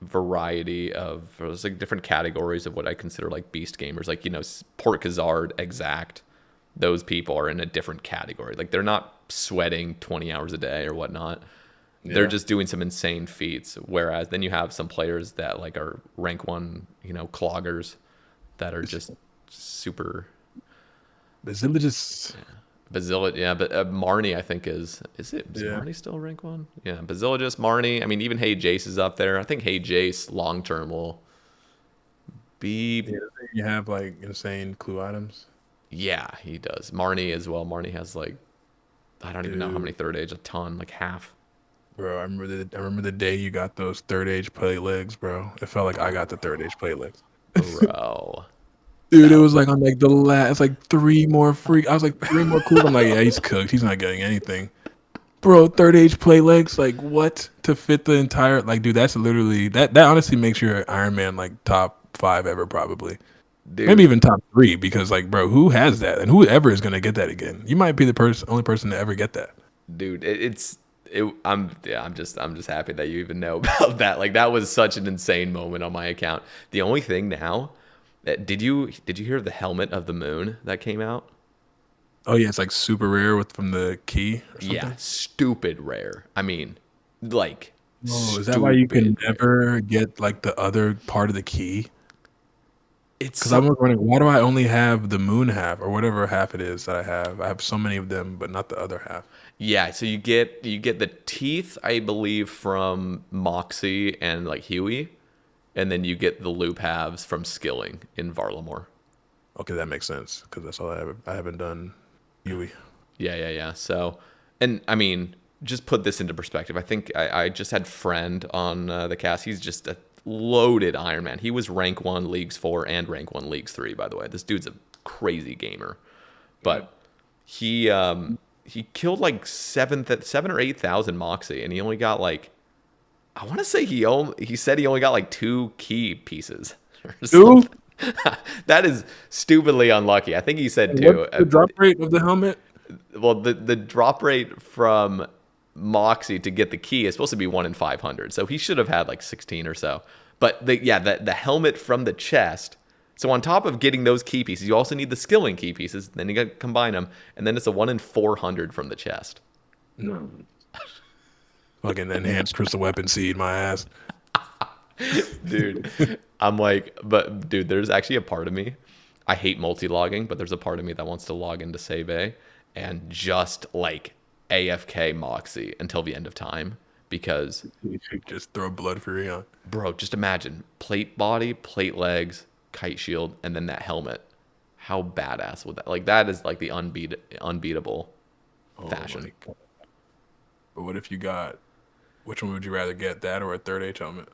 [SPEAKER 1] variety of there's like different categories of what I consider like beast gamers, like Port Kazard, Exact. Those people are in a different category. Like they're not sweating 20 hours a day or whatnot. They're
[SPEAKER 2] Yeah,
[SPEAKER 1] just doing some insane feats. Whereas then you have some players that like are rank one, cloggers that are
[SPEAKER 2] it's
[SPEAKER 1] just super
[SPEAKER 2] Basiligus.
[SPEAKER 1] Basilit, yeah, but Marnie, I think is
[SPEAKER 2] Yeah.
[SPEAKER 1] Marnie still rank one? Yeah, Basiligus, Marnie. I mean, even Hey Jace is up there. I think Hey Jace long term will be.
[SPEAKER 2] Yeah. You have like insane clue items.
[SPEAKER 1] Yeah, he does. Marnie as well. Marnie has like I don't even know how many
[SPEAKER 2] Dude,
[SPEAKER 1] third age, a ton, like half.
[SPEAKER 2] bro, I remember the day you got those third age plate legs, bro. It felt like I got the third age plate legs.
[SPEAKER 1] Bro,
[SPEAKER 2] Dude, it
[SPEAKER 1] that
[SPEAKER 2] was like on like the last like three more free. I was like three more clues. I'm like, yeah, he's cooked. He's not getting anything. Bro, third age play legs, like what to fit the entire like dude, that's literally that honestly makes your Iron Man like top 5 ever probably. Maybe
[SPEAKER 1] dude,
[SPEAKER 2] even top 3 because like bro, who has that? And whoever is gonna get that again? You might be the only person to ever get that.
[SPEAKER 1] dude, I'm just happy that you even know about that. Like that was such an insane moment on my account. The only thing now, did you hear the helmet of the moon that came out?
[SPEAKER 2] Oh yeah, it's like super rare with from the key or
[SPEAKER 1] Yeah,
[SPEAKER 2] something.
[SPEAKER 1] stupid rare. I mean, like
[SPEAKER 2] Oh, is that why you can
[SPEAKER 1] stupid rare.
[SPEAKER 2] never get like the other part of the key?
[SPEAKER 1] It's
[SPEAKER 2] Because I'm
[SPEAKER 1] so
[SPEAKER 2] wondering why do I only have the moon half or whatever half it is that I have? I have so many of them, but not the other half.
[SPEAKER 1] yeah. So you get the teeth, I believe, from Moxie and like Huey, and then you get the loop halves from Skilling in Varlamore.
[SPEAKER 2] Okay, that makes sense because that's all I have. I haven't done Yui.
[SPEAKER 1] Yeah, yeah, yeah. So, and I mean, just put this into perspective. I think I just had friend on the cast. He's just a loaded Iron Man. He was rank one leagues 4 and rank one leagues 3. By the way, this dude's a crazy gamer.
[SPEAKER 2] Yeah.
[SPEAKER 1] But he killed like 7 or 8,000 Moxie, and he only got like I want to say he said he only got like 2 key pieces or
[SPEAKER 2] Two?
[SPEAKER 1] something. That is stupidly unlucky. I think he said
[SPEAKER 2] What's
[SPEAKER 1] 2.
[SPEAKER 2] the drop rate of the helmet?
[SPEAKER 1] Well, the drop rate from Moxie to get the key is supposed to be 1 in 500, so he should have had like 16 or so. But the helmet from the chest. So on top of getting those key pieces, you also need the skilling key pieces. Then you got to combine them, and then it's a 1 in 400 from the chest.
[SPEAKER 2] No. Fucking enhanced crystal weapon seed, my ass.
[SPEAKER 1] Dude, I'm like, but dude, there's actually a part of me. I hate multi-logging, but there's a part of me that wants to log into Sae Bae and just like AFK Moxie until the end of time because,
[SPEAKER 2] You should just throw blood fury on.
[SPEAKER 1] bro, just imagine plate body, plate legs, kite shield, and then that helmet. How badass would that? Like that is like the unbeatable
[SPEAKER 2] Oh
[SPEAKER 1] fashion.
[SPEAKER 2] my god. But what if you got? Which one would you rather get, that or a third age helmet?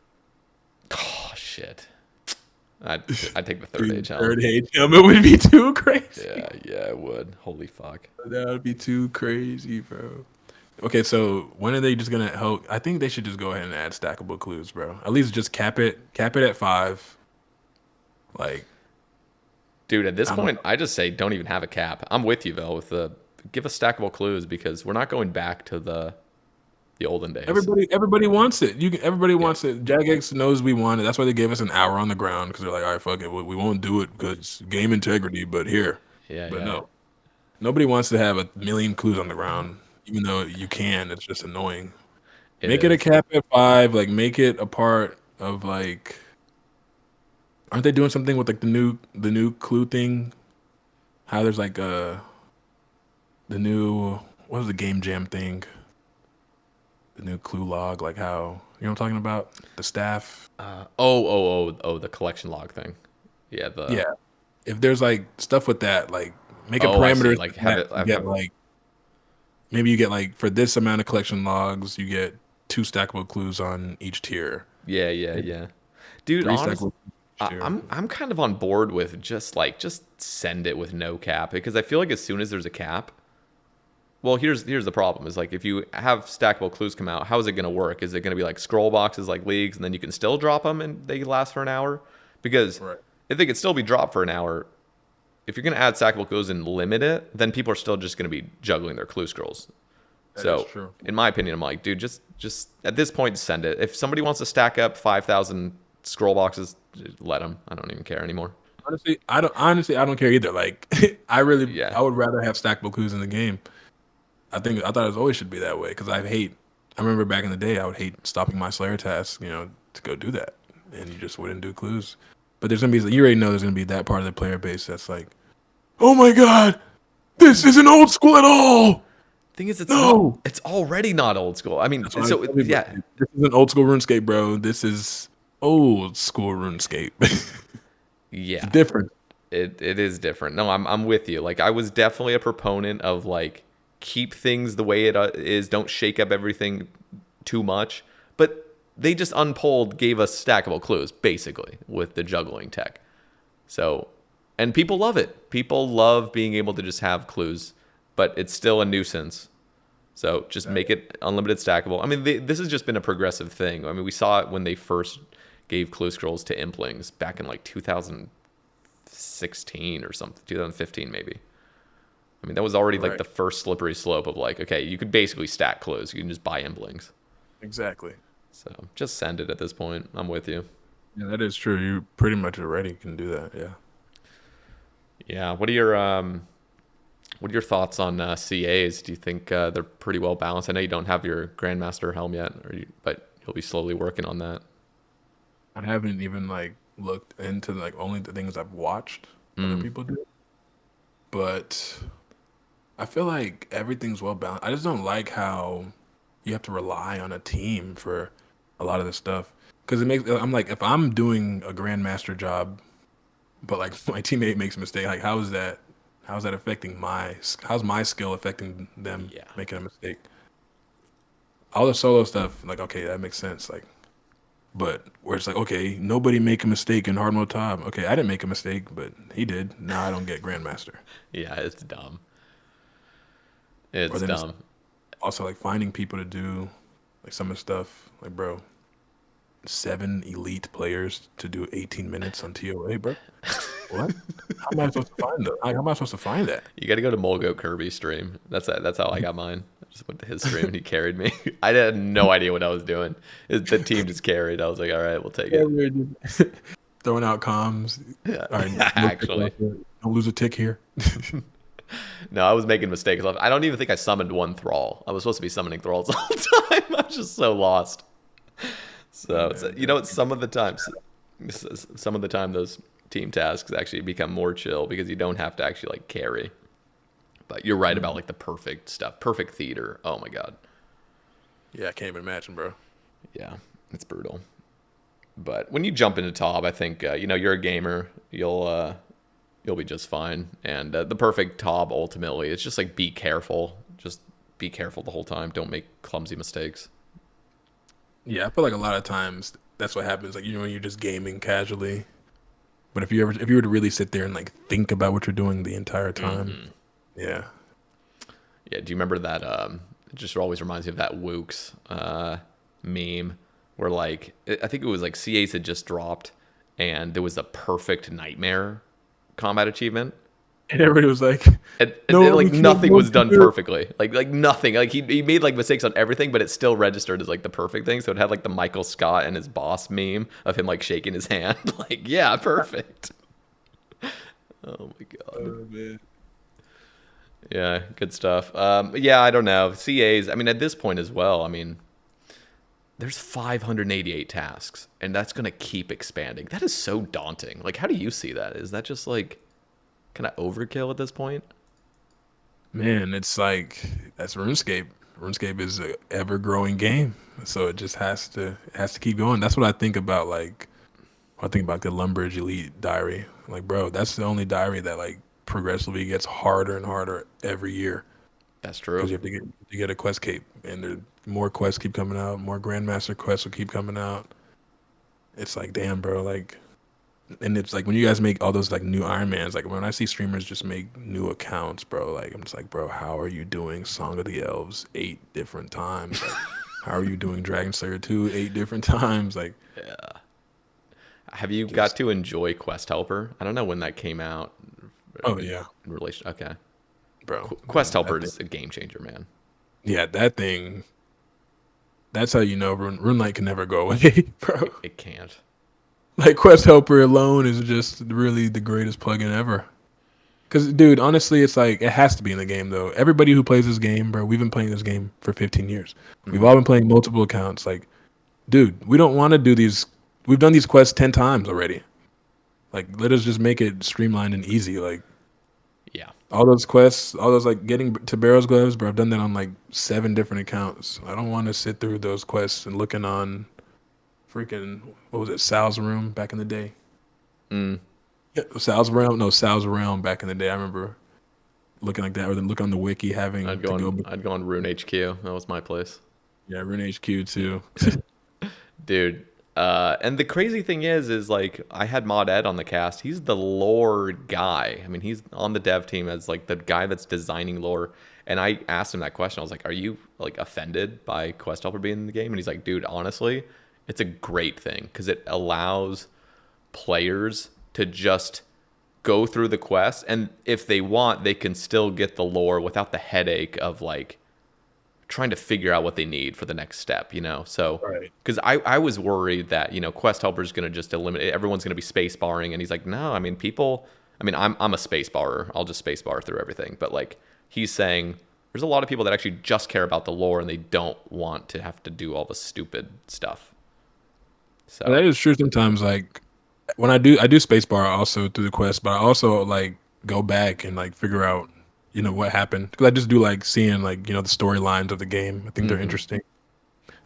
[SPEAKER 1] Oh shit. I'd take the third
[SPEAKER 2] Dude,
[SPEAKER 1] age helmet.
[SPEAKER 2] third age helmet would be too crazy.
[SPEAKER 1] Yeah, yeah, I would. Holy fuck.
[SPEAKER 2] That would be too crazy, bro. Okay, so when are they just gonna help? I think they should just go ahead and add stackable clues, bro. At least just cap it at 5. Like,
[SPEAKER 1] Dude, at this
[SPEAKER 2] I don't
[SPEAKER 1] point, I just say don't even have a cap. I'm with you, Vel, with the give us stackable clues because we're not going back to the olden days.
[SPEAKER 2] everybody wants it. Everybody
[SPEAKER 1] Yeah,
[SPEAKER 2] wants it. Jagex knows we want it. That's why they gave us an hour on the ground because they're like, all right, fuck it, we won't do it because game integrity. But here,
[SPEAKER 1] yeah,
[SPEAKER 2] but
[SPEAKER 1] yeah.
[SPEAKER 2] no, nobody wants to have a million clues on the ground. Even though you can, it's just annoying.
[SPEAKER 1] It
[SPEAKER 2] Make it a
[SPEAKER 1] is.
[SPEAKER 2] cap at 5. Like, make it a part of like. Aren't they doing something with like the new clue thing? How there's like the new what was the game jam thing? The new clue log, like how you know what I'm talking about? The staff.
[SPEAKER 1] Oh, the collection log thing. Yeah, the
[SPEAKER 2] Yeah. If there's like stuff with that, like make a
[SPEAKER 1] oh, I see.
[SPEAKER 2] parameter
[SPEAKER 1] Like have
[SPEAKER 2] that
[SPEAKER 1] it.
[SPEAKER 2] you
[SPEAKER 1] I
[SPEAKER 2] get
[SPEAKER 1] have.
[SPEAKER 2] like maybe you get like for this amount of collection logs, you get 2 stackable clues on each tier.
[SPEAKER 1] Yeah, yeah,
[SPEAKER 2] Or
[SPEAKER 1] yeah. Dude,
[SPEAKER 2] 3
[SPEAKER 1] honest,
[SPEAKER 2] stackable clues on each tier.
[SPEAKER 1] I'm kind of on board with just send it with no cap because I feel like as soon as there's a cap, well, here's the problem is like if you have stackable clues come out, how is it going to work? Is it going to be like scroll boxes like leagues and then you can still drop them and they last for an hour? Because
[SPEAKER 2] Right.
[SPEAKER 1] if they could still be dropped for an hour, if you're going to add stackable clues and limit it, then people are still just going to be juggling their clue scrolls.
[SPEAKER 2] That is
[SPEAKER 1] So,
[SPEAKER 2] true.
[SPEAKER 1] in my opinion, I'm like, dude, just at this point, send it. If somebody wants to stack up 5,000 scroll boxes, let them. I don't even care anymore.
[SPEAKER 2] Honestly, I don't care either. Like
[SPEAKER 1] Yeah,
[SPEAKER 2] I would rather have stackable clues in the game. I thought it always should be that way because I remember back in the day I would hate stopping my Slayer task, to go do that, and you just wouldn't do clues. But there's gonna be, you already know there's gonna be that part of the player base that's like, oh my god, this isn't old school at all.
[SPEAKER 1] Thing is, it's not.
[SPEAKER 2] No,
[SPEAKER 1] It's already not old school. I mean,
[SPEAKER 2] that's why I
[SPEAKER 1] so
[SPEAKER 2] tell people,
[SPEAKER 1] yeah,
[SPEAKER 2] this isn't old school RuneScape, bro. This is old school RuneScape.
[SPEAKER 1] yeah.
[SPEAKER 2] It's different.
[SPEAKER 1] It is different. No, I'm with you. Like I was definitely a proponent of like keep things the way it is. Don't shake up everything too much. But they just unpulled, gave us stackable clues basically with the juggling tech. So, and people love it. People love being able to just have clues, but it's still a nuisance. So just make it unlimited stackable. I mean, this has just been a progressive thing. I mean, we saw it when they first gave clue scrolls to Implings back in like 2016 or something, 2015 maybe. I mean, that was already like the first slippery slope of like, okay, you could basically stack clues. You can just buy Implings.
[SPEAKER 2] Exactly.
[SPEAKER 1] So just send it at this point. I'm with you.
[SPEAKER 2] Yeah, that is true. You pretty much already can do that. Yeah.
[SPEAKER 1] Yeah. What are your thoughts on CAs? Do you think they're pretty well balanced? I know you don't have your Grandmaster helm yet, but you'll be slowly working on that.
[SPEAKER 2] I haven't even like looked into like only the things I've watched other people do, but I feel like everything's well balanced. I just don't like how you have to rely on a team for a lot of this stuff because it makes. I'm like, if I'm doing a Grandmaster job, but like my teammate makes a mistake, like how's that affecting how's my skill affecting them
[SPEAKER 1] Yeah.
[SPEAKER 2] making a mistake? All the solo stuff, like okay, that makes sense. Like, but where it's like, okay, nobody make a mistake in hard mode top. Okay, I didn't make a mistake, but he did. Now I don't get Grandmaster.
[SPEAKER 1] Yeah, it's dumb.
[SPEAKER 2] Or
[SPEAKER 1] It's
[SPEAKER 2] then it's
[SPEAKER 1] dumb.
[SPEAKER 2] also like finding people to do like some of the stuff. Like, bro, 7 elite players to do 18 minutes on TOA, bro. What? How am I supposed to find that? How am I supposed to find that?
[SPEAKER 1] You got to go to Mulgo Kirby's stream. That's how I got mine. I just went to his stream and he carried me. I had no idea what I was doing. The team just carried. I was like, all right, we'll take it.
[SPEAKER 2] Throwing out comms.
[SPEAKER 1] Yeah,
[SPEAKER 2] All right,
[SPEAKER 1] actually.
[SPEAKER 2] don't lose a tick here.
[SPEAKER 1] No, I was making mistakes. I don't even think I summoned one Thrall. I was supposed to be summoning Thralls all the time. I was just so lost. So, some of the time those team tasks actually become more chill because you don't have to actually like carry. But you're right about like the perfect stuff, perfect theater. Oh my god.
[SPEAKER 2] Yeah, I can't even imagine, bro.
[SPEAKER 1] Yeah, it's brutal. But when you jump into Tob, I think you're a gamer. You'll be just fine. And the perfect Tob ultimately is just like be careful. Just be careful the whole time. Don't make clumsy mistakes.
[SPEAKER 2] Yeah, I feel like a lot of times that's what happens. Like when you're just gaming casually. But if you were to really sit there and like think about what you're doing the entire time, yeah.
[SPEAKER 1] Yeah, do you remember that? It just always reminds me of that Wooks meme where like I think it was like CAs had just dropped and there was the perfect nightmare combat achievement.
[SPEAKER 2] And everybody was like,
[SPEAKER 1] And
[SPEAKER 2] no,
[SPEAKER 1] like nothing was done perfectly. Like nothing. Like he made like mistakes on everything, but it still registered as like the perfect thing. So it had like the Michael Scott and his boss meme of him like shaking his hand. Like, yeah, perfect. Oh my god.
[SPEAKER 2] Oh, man.
[SPEAKER 1] Yeah, good stuff. Yeah, I don't know. CAs, I mean, at this point as well, I mean, there's 588 tasks, and that's going to keep expanding. That is so daunting. Like, how do you see that? Is that just like kind of overkill at this point?
[SPEAKER 2] Man, it's like that's RuneScape. RuneScape is an ever-growing game, so it just has to keep going. That's what I think about. Like, I think about the Lumbridge Elite diary. Like, bro, that's the only diary that like progressively gets harder and harder every year.
[SPEAKER 1] That's true.
[SPEAKER 2] Because you have to get a quest cape, and there more quests keep coming out. More Grandmaster quests will keep coming out. It's like, damn, bro. Like, and it's like when you guys make all those like new Ironmans. Like when I see streamers just make new accounts, bro. Like I'm just like, bro, how are you doing Song of the Elves 8 different times? Like, how are you doing Dragon Slayer 2 8 different times? Like,
[SPEAKER 1] yeah. Have you got to enjoy Quest Helper? I don't know when that came out.
[SPEAKER 2] Oh yeah.
[SPEAKER 1] In relation, okay.
[SPEAKER 2] Bro,
[SPEAKER 1] Quest Helper is a game changer, man.
[SPEAKER 2] Yeah, that thing. That's how you know RuneLite can never go away, bro.
[SPEAKER 1] It can't.
[SPEAKER 2] Like Quest Helper alone is just really the greatest plugin ever. Cause dude, honestly, it's like it has to be in the game though. Everybody who plays this game, bro, we've been playing this game for 15 years. We've all been playing multiple accounts. Like, dude, we don't want to do these. We've done these quests 10 times already. Like, let us just make it streamlined and easy. Like,
[SPEAKER 1] Yeah.
[SPEAKER 2] all those quests, all those like getting to Barrel's gloves, bro. I've done that on like 7 different accounts. I don't want to sit through those quests and looking on freaking what was it, Sal's room back in the day.
[SPEAKER 1] Mm.
[SPEAKER 2] Yeah, Sal's realm, no Sal's realm back in the day. I remember looking like that, or then look on the wiki having to go.
[SPEAKER 1] I'd go on Rune HQ. That was my place.
[SPEAKER 2] Yeah, Rune HQ too.
[SPEAKER 1] Dude. And the crazy thing is like I had Mod Ed on the cast. He's the lore guy. I mean, he's on the dev team as like the guy that's designing lore. And I asked him that question. I was like, "Are you like offended by Quest Helper being in the game?" And he's like, "Dude, honestly, it's a great thing because it allows players to just go through the quest, and if they want, they can still get the lore without the headache of like trying to figure out what they need for the next step, you know? So,
[SPEAKER 2] Right.
[SPEAKER 1] because I was worried that, you know, Quest Helper is going to just eliminate, everyone's going to be space barring. And he's like, no, I mean, people, I mean, I'm a space barrer. I'll just space bar through everything. But like, he's saying there's a lot of people that actually just care about the lore and they don't want to have to do all the stupid stuff. So,
[SPEAKER 2] That is true. Sometimes, like when I do spacebar also through the quest, but I also like go back and like figure out, what happened, because I just do like seeing like the storylines of the game. I think they're interesting.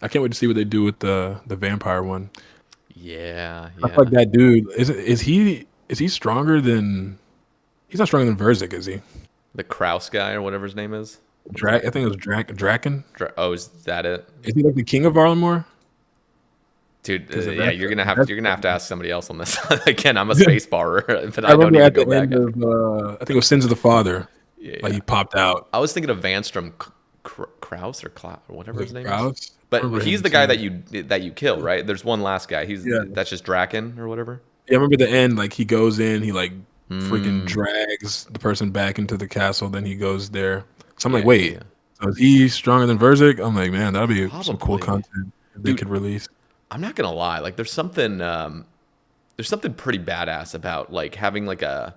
[SPEAKER 2] I can't wait to see what they do with the vampire one.
[SPEAKER 1] yeah,
[SPEAKER 2] I
[SPEAKER 1] yeah.
[SPEAKER 2] feel like that dude is he stronger than? He's not stronger than Verzik, is he?
[SPEAKER 1] The Kraus guy or whatever his name is.
[SPEAKER 2] I think it was Draken.
[SPEAKER 1] Oh, is that it?
[SPEAKER 2] Is he like the king of Varlamore?
[SPEAKER 1] Dude,
[SPEAKER 2] Because
[SPEAKER 1] yeah, you're gonna have to ask somebody else on this. Again, I'm a space barrer, but
[SPEAKER 2] I
[SPEAKER 1] I don't
[SPEAKER 2] remember
[SPEAKER 1] even
[SPEAKER 2] at
[SPEAKER 1] go
[SPEAKER 2] the
[SPEAKER 1] back.
[SPEAKER 2] end of I think it was Sins of the Father.
[SPEAKER 1] Yeah,
[SPEAKER 2] Like
[SPEAKER 1] yeah.
[SPEAKER 2] he popped out.
[SPEAKER 1] I was thinking of Vanstrom Kraus or whatever his name is.
[SPEAKER 2] Kraus? I
[SPEAKER 1] But
[SPEAKER 2] remember
[SPEAKER 1] he's
[SPEAKER 2] him
[SPEAKER 1] the guy
[SPEAKER 2] too.
[SPEAKER 1] that you kill, right? There's one last guy.
[SPEAKER 2] Yeah.
[SPEAKER 1] That's just Draken or whatever.
[SPEAKER 2] Yeah, I remember the end. Like he goes in, he like freaking
[SPEAKER 1] Mm,
[SPEAKER 2] drags the person back into the castle. Then he goes there. So I'm
[SPEAKER 1] yeah,
[SPEAKER 2] like,
[SPEAKER 1] yeah,
[SPEAKER 2] wait,
[SPEAKER 1] yeah.
[SPEAKER 2] so is he stronger than Verzik? I'm like, man, that'd be some cool
[SPEAKER 1] Probably,
[SPEAKER 2] content if they
[SPEAKER 1] dude.
[SPEAKER 2] could release.
[SPEAKER 1] I'm not gonna lie. Like, there's something pretty badass about like having like a.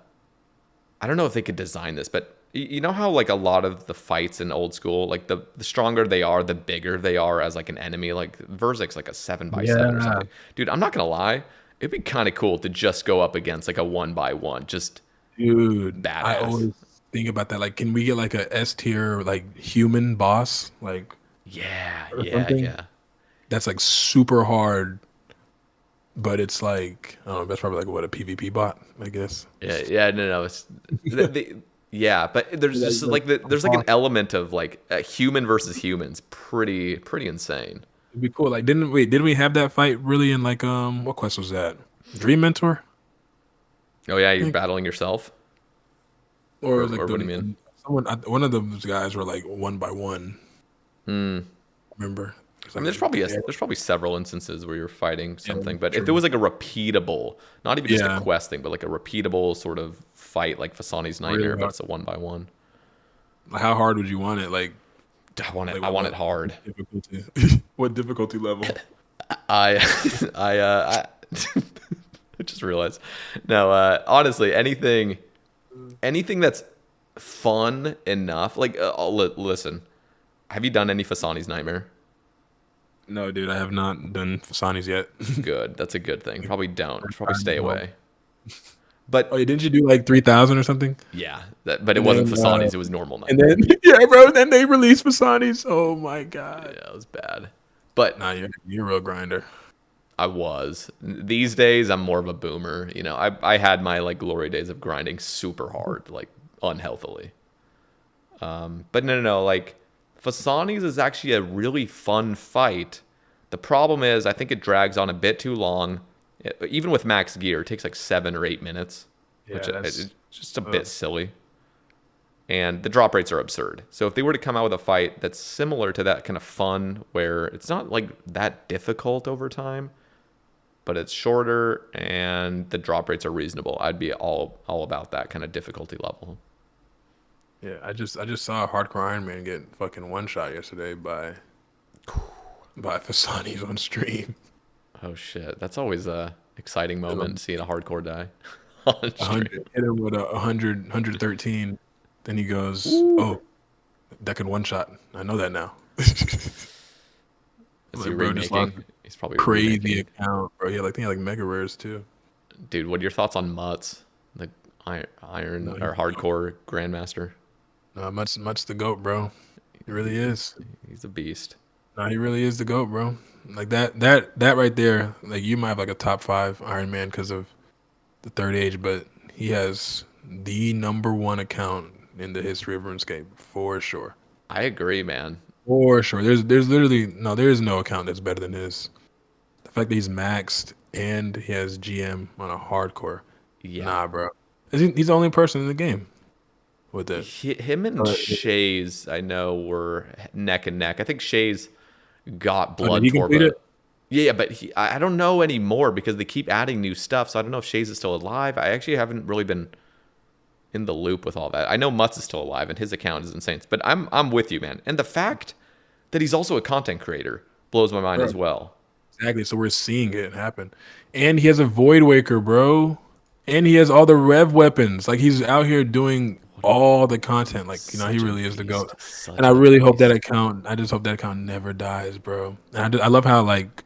[SPEAKER 1] I don't know if they could design this, but you know how like a lot of the fights in old school, like the stronger they are, the bigger they are as like an enemy. Like Verzik's like a 7x7 or
[SPEAKER 2] Yeah,
[SPEAKER 1] something. Dude, I'm not gonna lie. It'd be kind of cool to just go up against like a 1x1, just
[SPEAKER 2] dude. I
[SPEAKER 1] badass.
[SPEAKER 2] always think about that. Like, can we get like a S tier like human boss, like
[SPEAKER 1] Yeah,
[SPEAKER 2] or
[SPEAKER 1] yeah,
[SPEAKER 2] something
[SPEAKER 1] yeah.
[SPEAKER 2] that's like super hard, but it's like I don't know. That's probably like what a PvP bot, I guess.
[SPEAKER 1] Yeah, yeah, no. It's yeah, but there's
[SPEAKER 2] Like,
[SPEAKER 1] just like there's like an element of like human versus humans, pretty insane.
[SPEAKER 2] it'd be cool. Like, didn't we have that fight really in like what quest was that? Dream Mentor,
[SPEAKER 1] Oh yeah,
[SPEAKER 2] I
[SPEAKER 1] you're
[SPEAKER 2] think,
[SPEAKER 1] battling yourself,
[SPEAKER 2] or it was like
[SPEAKER 1] or what do you mean?
[SPEAKER 2] someone one of those guys were like 1x1.
[SPEAKER 1] Hmm.
[SPEAKER 2] Remember? It's
[SPEAKER 1] I mean,
[SPEAKER 2] like
[SPEAKER 1] there's probably several instances where you're fighting
[SPEAKER 2] yeah,
[SPEAKER 1] something, but if it
[SPEAKER 2] true.
[SPEAKER 1] was like a repeatable, not even just a
[SPEAKER 2] Yeah,
[SPEAKER 1] quest thing, but like a repeatable sort of fight, like Fasani's
[SPEAKER 2] really
[SPEAKER 1] Nightmare, but
[SPEAKER 2] hard.
[SPEAKER 1] it's a 1x1.
[SPEAKER 2] How hard would you want it? Like
[SPEAKER 1] I want it
[SPEAKER 2] what
[SPEAKER 1] hard.
[SPEAKER 2] difficulty? What difficulty level?
[SPEAKER 1] I, I just realized. No, honestly, anything that's fun enough. Like, listen, have you done any Fasani's Nightmare?
[SPEAKER 2] No, dude, I have not done Fasani's yet.
[SPEAKER 1] Good. That's a good thing. Probably don't.
[SPEAKER 2] First
[SPEAKER 1] Probably
[SPEAKER 2] time,
[SPEAKER 1] stay
[SPEAKER 2] no.
[SPEAKER 1] away.
[SPEAKER 2] Oh,
[SPEAKER 1] But
[SPEAKER 2] yeah, didn't you do like 3,000 or something?
[SPEAKER 1] yeah, but it
[SPEAKER 2] And
[SPEAKER 1] wasn't
[SPEAKER 2] then
[SPEAKER 1] Fasani's. It was normal
[SPEAKER 2] and
[SPEAKER 1] Nightmare.
[SPEAKER 2] then yeah, bro. Then they released Fasani's. Oh my god.
[SPEAKER 1] Yeah, it was bad. But
[SPEAKER 2] Nah, you're a real grinder.
[SPEAKER 1] I was. These days, I'm more of a boomer. You know, I had my like glory days of grinding super hard, like unhealthily. But no. Like, Fasani's is actually a really fun fight. The problem is, I think it drags on a bit too long. Even with max gear, it takes like 7 or 8 minutes, which
[SPEAKER 2] Yeah, that's
[SPEAKER 1] is just a bit silly. And the drop rates are absurd. So if they were to come out with a fight that's similar to that kind of fun, where it's not like that difficult over time, but it's shorter and the drop rates are reasonable, I'd be all about that kind of difficulty level.
[SPEAKER 2] yeah. I just saw a hardcore Iron Man get fucking one shot yesterday by Fasani's on stream.
[SPEAKER 1] Oh shit, that's always a exciting
[SPEAKER 2] Hit
[SPEAKER 1] moment
[SPEAKER 2] him
[SPEAKER 1] seeing a hardcore die on stream.
[SPEAKER 2] 100, hit him with a 113. Then he goes,
[SPEAKER 1] Woo.
[SPEAKER 2] "Oh, that could one shot. I know that now."
[SPEAKER 1] Is he
[SPEAKER 2] Like, bro, just lost
[SPEAKER 1] remaking?
[SPEAKER 2] a
[SPEAKER 1] He's probably
[SPEAKER 2] crazy
[SPEAKER 1] remaking.
[SPEAKER 2] account, bro. Yeah, like I think he had like mega rares too.
[SPEAKER 1] Dude, what are your thoughts on Mutz, the iron
[SPEAKER 2] No,
[SPEAKER 1] or hardcore grandmaster?
[SPEAKER 2] no, much the goat, bro. He really is.
[SPEAKER 1] He's a beast.
[SPEAKER 2] No, he really is the goat, bro. Like that right there. Like you might have like a top 5 Iron Man because of the third age, but he has the number one account in the history of RuneScape for sure.
[SPEAKER 1] I agree, man.
[SPEAKER 2] For sure. There's literally there is no account that's better than his. The fact that he's maxed and he has GM on a hardcore.
[SPEAKER 1] Yeah.
[SPEAKER 2] Nah, bro. He's the only person in the game with it.
[SPEAKER 1] Him and Shays, I know, were neck and neck. I think Shays got
[SPEAKER 2] Did
[SPEAKER 1] Blood
[SPEAKER 2] he complete
[SPEAKER 1] Torba.
[SPEAKER 2] it?
[SPEAKER 1] Yeah, but I don't know anymore because they keep adding new stuff. So I don't know if Shays is still alive. I actually haven't really been in the loop with all that. I know Mutz is still alive and his account is insane. But I'm with you, man. And the fact that he's also a content creator blows my mind
[SPEAKER 2] Bro.
[SPEAKER 1] as well.
[SPEAKER 2] Exactly. So we're seeing it happen. And he has a Void Waker, bro. And he has all the Rev weapons. Like he's out here doing all the content. Like, he
[SPEAKER 1] Such a
[SPEAKER 2] really is the
[SPEAKER 1] beast.
[SPEAKER 2] GOAT.
[SPEAKER 1] Such
[SPEAKER 2] And I
[SPEAKER 1] a
[SPEAKER 2] really hope that
[SPEAKER 1] beast.
[SPEAKER 2] account, I just hope that account never dies, bro. And I love how like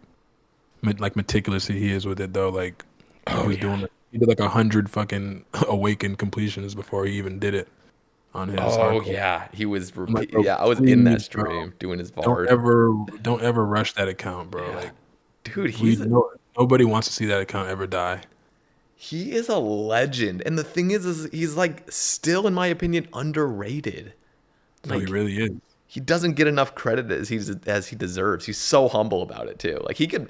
[SPEAKER 2] meticulous he is with it though. Like he was doing it. He did like 100 fucking awakened completions before he even did it on his
[SPEAKER 1] Oh
[SPEAKER 2] hardcore.
[SPEAKER 1] yeah, he was.
[SPEAKER 2] I'm like, bro,
[SPEAKER 1] Yeah, I was in that
[SPEAKER 2] please, bro,
[SPEAKER 1] stream doing his
[SPEAKER 2] don't
[SPEAKER 1] Vard.
[SPEAKER 2] ever rush that account, bro.
[SPEAKER 1] Yeah.
[SPEAKER 2] Like
[SPEAKER 1] Dude, he's
[SPEAKER 2] nobody wants to see that account ever die.
[SPEAKER 1] he is a legend, and the thing is he's like still, in my opinion, underrated.
[SPEAKER 2] No, he
[SPEAKER 1] Like
[SPEAKER 2] really is.
[SPEAKER 1] he doesn't get enough credit as he deserves. He's so humble about it too. Like he could,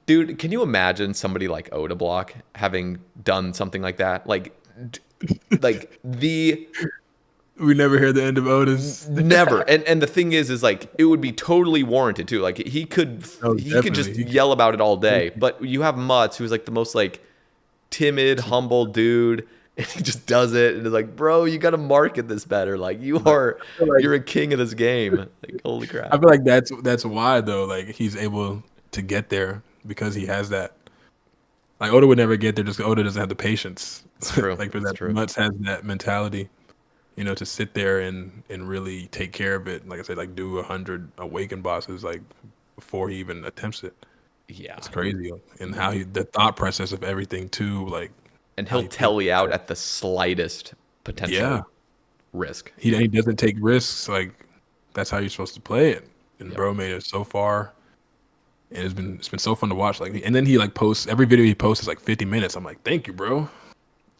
[SPEAKER 1] dude. Can you imagine somebody like Oda Block having done something like that? Like the
[SPEAKER 2] We never hear the end of Otis.
[SPEAKER 1] never. And the thing is like it would be totally warranted too. Like he could
[SPEAKER 2] No,
[SPEAKER 1] just
[SPEAKER 2] definitely.
[SPEAKER 1] yell about it all day. But you have Mutz, who's like the most like timid, humble dude, and he just does it and is like, bro, you gotta market this better. Like you're a king of this game. Like holy crap.
[SPEAKER 2] I feel like that's why though. Like he's able to get there because he has that. Like Oda would never get there just 'cause Oda doesn't have the patience.
[SPEAKER 1] It's true.
[SPEAKER 2] Like for
[SPEAKER 1] It's
[SPEAKER 2] that,
[SPEAKER 1] true.
[SPEAKER 2] Mutz has that mentality, to sit there and really take care of it. Like I said, like do 100 awakened bosses like before he even attempts it.
[SPEAKER 1] Yeah.
[SPEAKER 2] It's crazy, and how the thought process of everything too. Like
[SPEAKER 1] And
[SPEAKER 2] how
[SPEAKER 1] he'll
[SPEAKER 2] he
[SPEAKER 1] tell
[SPEAKER 2] thinks
[SPEAKER 1] you out
[SPEAKER 2] about it.
[SPEAKER 1] at the slightest potential
[SPEAKER 2] Yeah,
[SPEAKER 1] risk.
[SPEAKER 2] he doesn't take risks. Like that's how you're supposed to play it. And
[SPEAKER 1] Yep.
[SPEAKER 2] bro made it so far. And it's been so fun to watch. Like, and then he like posts every video he posts is like 50 minutes. I'm like, thank you, bro.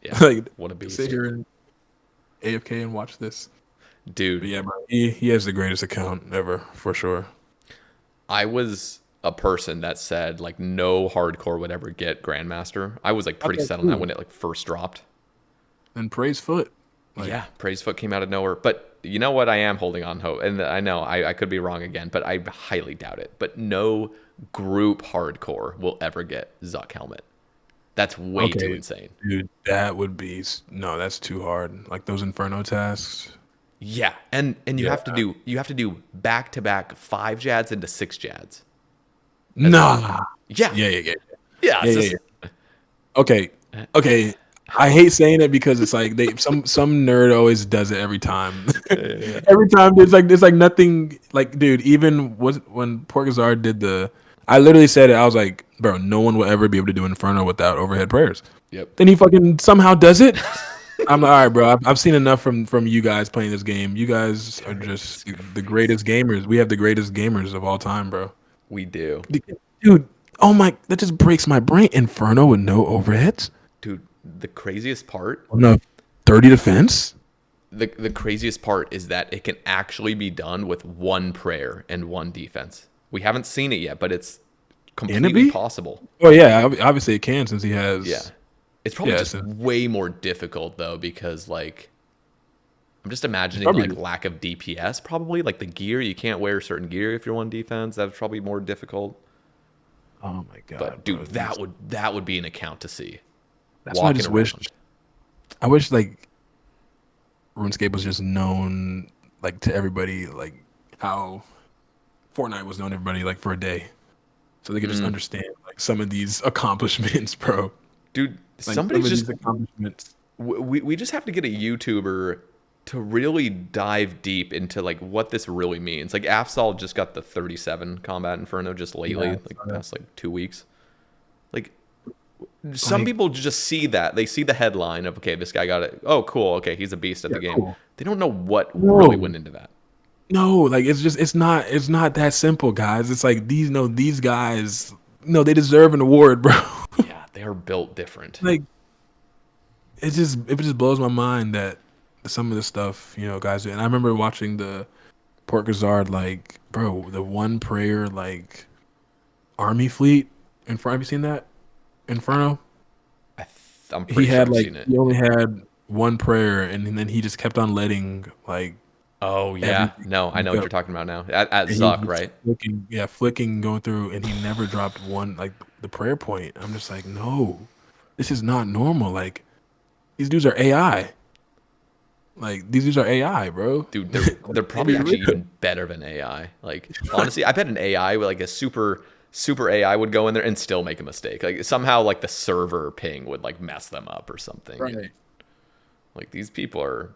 [SPEAKER 1] Yeah.
[SPEAKER 2] Like,
[SPEAKER 1] What a beast.
[SPEAKER 2] sit here and AFK and watch this.
[SPEAKER 1] Dude,
[SPEAKER 2] But yeah, bro, he has the greatest account ever for sure.
[SPEAKER 1] I was a person that said like no hardcore would ever get Grandmaster. I was like pretty
[SPEAKER 2] Okay,
[SPEAKER 1] set on that
[SPEAKER 2] cool.
[SPEAKER 1] when it like first dropped.
[SPEAKER 2] And praise foot. Like,
[SPEAKER 1] Yeah, Praise Foot came out of nowhere. But you know what? I am holding on hope. And I know I could be wrong again, but I highly doubt it. But no group hardcore will ever get Zuck Helmet. That's way too
[SPEAKER 2] okay,
[SPEAKER 1] insane.
[SPEAKER 2] dude, that would be no, that's too hard. Like those Inferno tasks.
[SPEAKER 1] Yeah, and you
[SPEAKER 2] Yeah.
[SPEAKER 1] have to do back to back 5 Jads into 6 Jads.
[SPEAKER 2] Nah.
[SPEAKER 1] Yeah,
[SPEAKER 2] Yeah, yeah, yeah.
[SPEAKER 1] yeah.
[SPEAKER 2] Yeah,
[SPEAKER 1] It's
[SPEAKER 2] yeah,
[SPEAKER 1] just,
[SPEAKER 2] Okay. I hate saying it because it's like some nerd always does it every time.
[SPEAKER 1] yeah.
[SPEAKER 2] Every time there's like nothing like dude, even when Porkazar did I literally said it, I was like, bro, no one will ever be able to do Inferno without overhead prayers.
[SPEAKER 1] Yep.
[SPEAKER 2] Then he fucking somehow does it. I'm like, all right, bro. I've seen enough from you guys playing this game. You guys are just the greatest gamers. We have the greatest gamers of all time, bro.
[SPEAKER 1] We do.
[SPEAKER 2] Dude, oh my, that just breaks my brain. Inferno with no overheads?
[SPEAKER 1] Dude, the craziest part,
[SPEAKER 2] No 30 defense?
[SPEAKER 1] the craziest part is that it can actually be done with 1 prayer and 1 defense. We haven't seen it yet, but it's completely
[SPEAKER 2] be?
[SPEAKER 1] possible.
[SPEAKER 2] Oh yeah, obviously it can since he has.
[SPEAKER 1] Yeah. It's probably
[SPEAKER 2] Yeah,
[SPEAKER 1] just
[SPEAKER 2] so-
[SPEAKER 1] way more difficult though because like I'm just imagining
[SPEAKER 2] probably-
[SPEAKER 1] like lack of DPS probably, like the gear, you can't wear certain gear if you're 1 defense. That's probably more difficult.
[SPEAKER 2] Oh my god.
[SPEAKER 1] But dude,
[SPEAKER 2] bro,
[SPEAKER 1] that would be an account to see.
[SPEAKER 2] that's why I
[SPEAKER 1] Walking
[SPEAKER 2] just wish.
[SPEAKER 1] around.
[SPEAKER 2] I wish like RuneScape was just known like to everybody, like how Fortnite was known to everybody like for a day, so they could just understand like some of these accomplishments, bro.
[SPEAKER 1] Dude,
[SPEAKER 2] Like,
[SPEAKER 1] somebody's
[SPEAKER 2] some of
[SPEAKER 1] just
[SPEAKER 2] these accomplishments.
[SPEAKER 1] we just have to get a YouTuber to really dive deep into like what this really means. Like Afsal just got the 37 combat Inferno just lately,
[SPEAKER 2] Yeah, I
[SPEAKER 1] like
[SPEAKER 2] saw that.
[SPEAKER 1] past like 2 weeks. Like some
[SPEAKER 2] Like,
[SPEAKER 1] people just see that. They see the headline of, okay, this guy got it. Oh, cool. Okay, he's a beast at
[SPEAKER 2] yeah,
[SPEAKER 1] the game.
[SPEAKER 2] cool.
[SPEAKER 1] They don't know what really
[SPEAKER 2] No,
[SPEAKER 1] went into that.
[SPEAKER 2] no, like it's not that simple, guys. It's like these guys, no, they deserve an award, bro.
[SPEAKER 1] Yeah, they are built different.
[SPEAKER 2] Like it just blows my mind that some of the stuff, guys do. And I remember watching the Port Gazard, like, bro, the one prayer, like, army fleet. Have you seen that? Inferno?
[SPEAKER 1] I'm pretty sure I've seen it.
[SPEAKER 2] He only had one prayer, and then he just kept on letting, like,
[SPEAKER 1] Oh yeah,
[SPEAKER 2] everything
[SPEAKER 1] no, I know what
[SPEAKER 2] go.
[SPEAKER 1] you're talking about now. At
[SPEAKER 2] And he was
[SPEAKER 1] Zuck,
[SPEAKER 2] just
[SPEAKER 1] right?
[SPEAKER 2] flicking, yeah, flicking, going through, and he never dropped one, like, the prayer point. I'm just like, no, this is not normal. Like, these dudes are AI. Like, these dudes are AI, bro.
[SPEAKER 1] Dude, they're
[SPEAKER 2] Can't
[SPEAKER 1] probably
[SPEAKER 2] be
[SPEAKER 1] actually
[SPEAKER 2] real.
[SPEAKER 1] even better than AI. Like honestly, I bet an AI with like a super AI would go in there and still make a mistake. Like somehow like the server ping would like mess them up or something.
[SPEAKER 2] Right.
[SPEAKER 1] Like these people are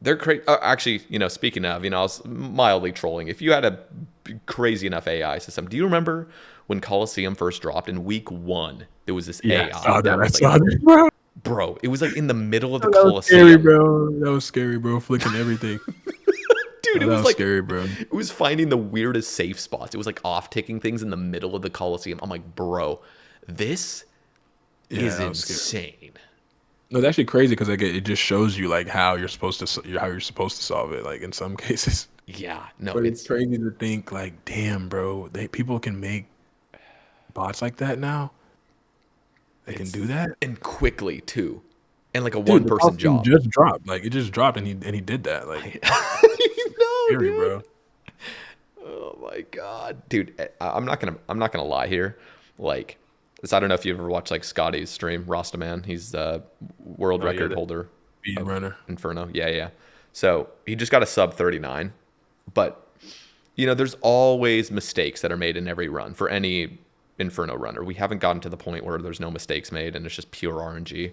[SPEAKER 1] they're crazy. Actually, speaking of, I was mildly trolling. If you had a crazy enough AI system, do you remember when Coliseum first dropped in week 1? There was this
[SPEAKER 2] Yeah, I
[SPEAKER 1] AI
[SPEAKER 2] saw
[SPEAKER 1] that
[SPEAKER 2] that. I
[SPEAKER 1] was like,
[SPEAKER 2] saw that, bro.
[SPEAKER 1] bro, it was like in the middle of the
[SPEAKER 2] Oh, that was scary,
[SPEAKER 1] Coliseum.
[SPEAKER 2] bro. That was scary, bro. Flicking everything.
[SPEAKER 1] Dude,
[SPEAKER 2] Oh,
[SPEAKER 1] it
[SPEAKER 2] that
[SPEAKER 1] was
[SPEAKER 2] was
[SPEAKER 1] like
[SPEAKER 2] scary, bro.
[SPEAKER 1] it was finding the weirdest safe spots. It was like off ticking things in the middle of the Coliseum. I'm like, bro, this
[SPEAKER 2] Yeah,
[SPEAKER 1] is
[SPEAKER 2] that was scary.
[SPEAKER 1] insane.
[SPEAKER 2] No, it's actually crazy because like it just shows you like how you're supposed to solve it. Like in some cases,
[SPEAKER 1] Yeah, no,
[SPEAKER 2] but it's
[SPEAKER 1] it's
[SPEAKER 2] crazy to think like, damn, bro, people can make bots like that now. They can
[SPEAKER 1] it's
[SPEAKER 2] do that,
[SPEAKER 1] and quickly too, and like a
[SPEAKER 2] dude.
[SPEAKER 1] one
[SPEAKER 2] The
[SPEAKER 1] person
[SPEAKER 2] costume
[SPEAKER 1] job.
[SPEAKER 2] just dropped. Like it just dropped, and he did that. Like
[SPEAKER 1] No,
[SPEAKER 2] scary,
[SPEAKER 1] dude.
[SPEAKER 2] bro.
[SPEAKER 1] Oh my god, dude. I'm not gonna lie here. Like, so I don't know if you ever watched like Scotty's stream, Rastaman. He's the world
[SPEAKER 2] Oh yeah,
[SPEAKER 1] record
[SPEAKER 2] the
[SPEAKER 1] holder
[SPEAKER 2] speed
[SPEAKER 1] of
[SPEAKER 2] runner.
[SPEAKER 1] Inferno. Yeah, yeah. So he just got a sub 39, but there's always mistakes that are made in every run for any Inferno runner. We haven't gotten to the point where there's no mistakes made and it's just pure RNG.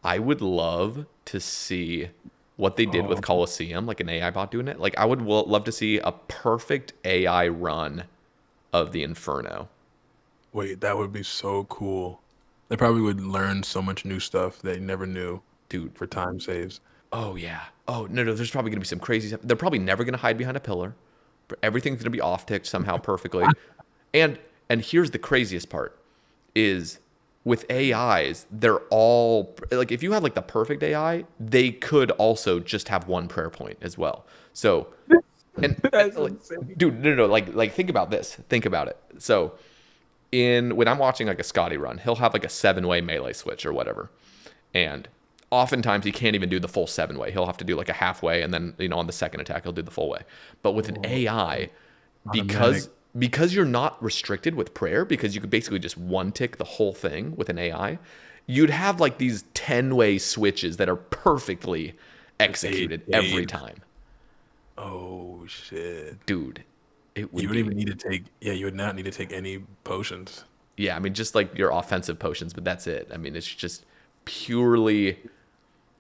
[SPEAKER 1] I would love to see what they did with
[SPEAKER 2] Oh
[SPEAKER 1] Coliseum, like an AI bot doing it. Like I would love to see a perfect AI run of the Inferno.
[SPEAKER 2] wait, that would be so cool. They probably would learn so much new stuff they never knew
[SPEAKER 1] Dude,
[SPEAKER 2] for time saves.
[SPEAKER 1] oh yeah. Oh no, no, there's probably gonna be some crazy stuff. They're probably never gonna hide behind a pillar. But everything's gonna be off ticked somehow perfectly. And here's the craziest part is with AIs, they're all like if you had like the perfect AI, they could also just have one prayer point as well. So and
[SPEAKER 2] That's
[SPEAKER 1] like
[SPEAKER 2] insane.
[SPEAKER 1] dude, no, no, no, like think about this. Think about it. So in when I'm watching like a Scotty run, he'll have like a 7-way melee switch or whatever. And oftentimes he can't even do the full 7-way. He'll have to do like a halfway and then, on the second attack he'll do the full way. But with an
[SPEAKER 2] Oh,
[SPEAKER 1] AI,
[SPEAKER 2] automatic.
[SPEAKER 1] because you're not restricted with prayer, because you could basically just one tick the whole thing with an AI, you'd have like these 10-way switches that are perfectly executed every
[SPEAKER 2] Dave.
[SPEAKER 1] time.
[SPEAKER 2] Oh shit.
[SPEAKER 1] Dude, it
[SPEAKER 2] You
[SPEAKER 1] would
[SPEAKER 2] wouldn't
[SPEAKER 1] be
[SPEAKER 2] even need to take. Yeah, you would not need to take any potions.
[SPEAKER 1] yeah, I mean just like your offensive potions, but that's it. I mean, it's just purely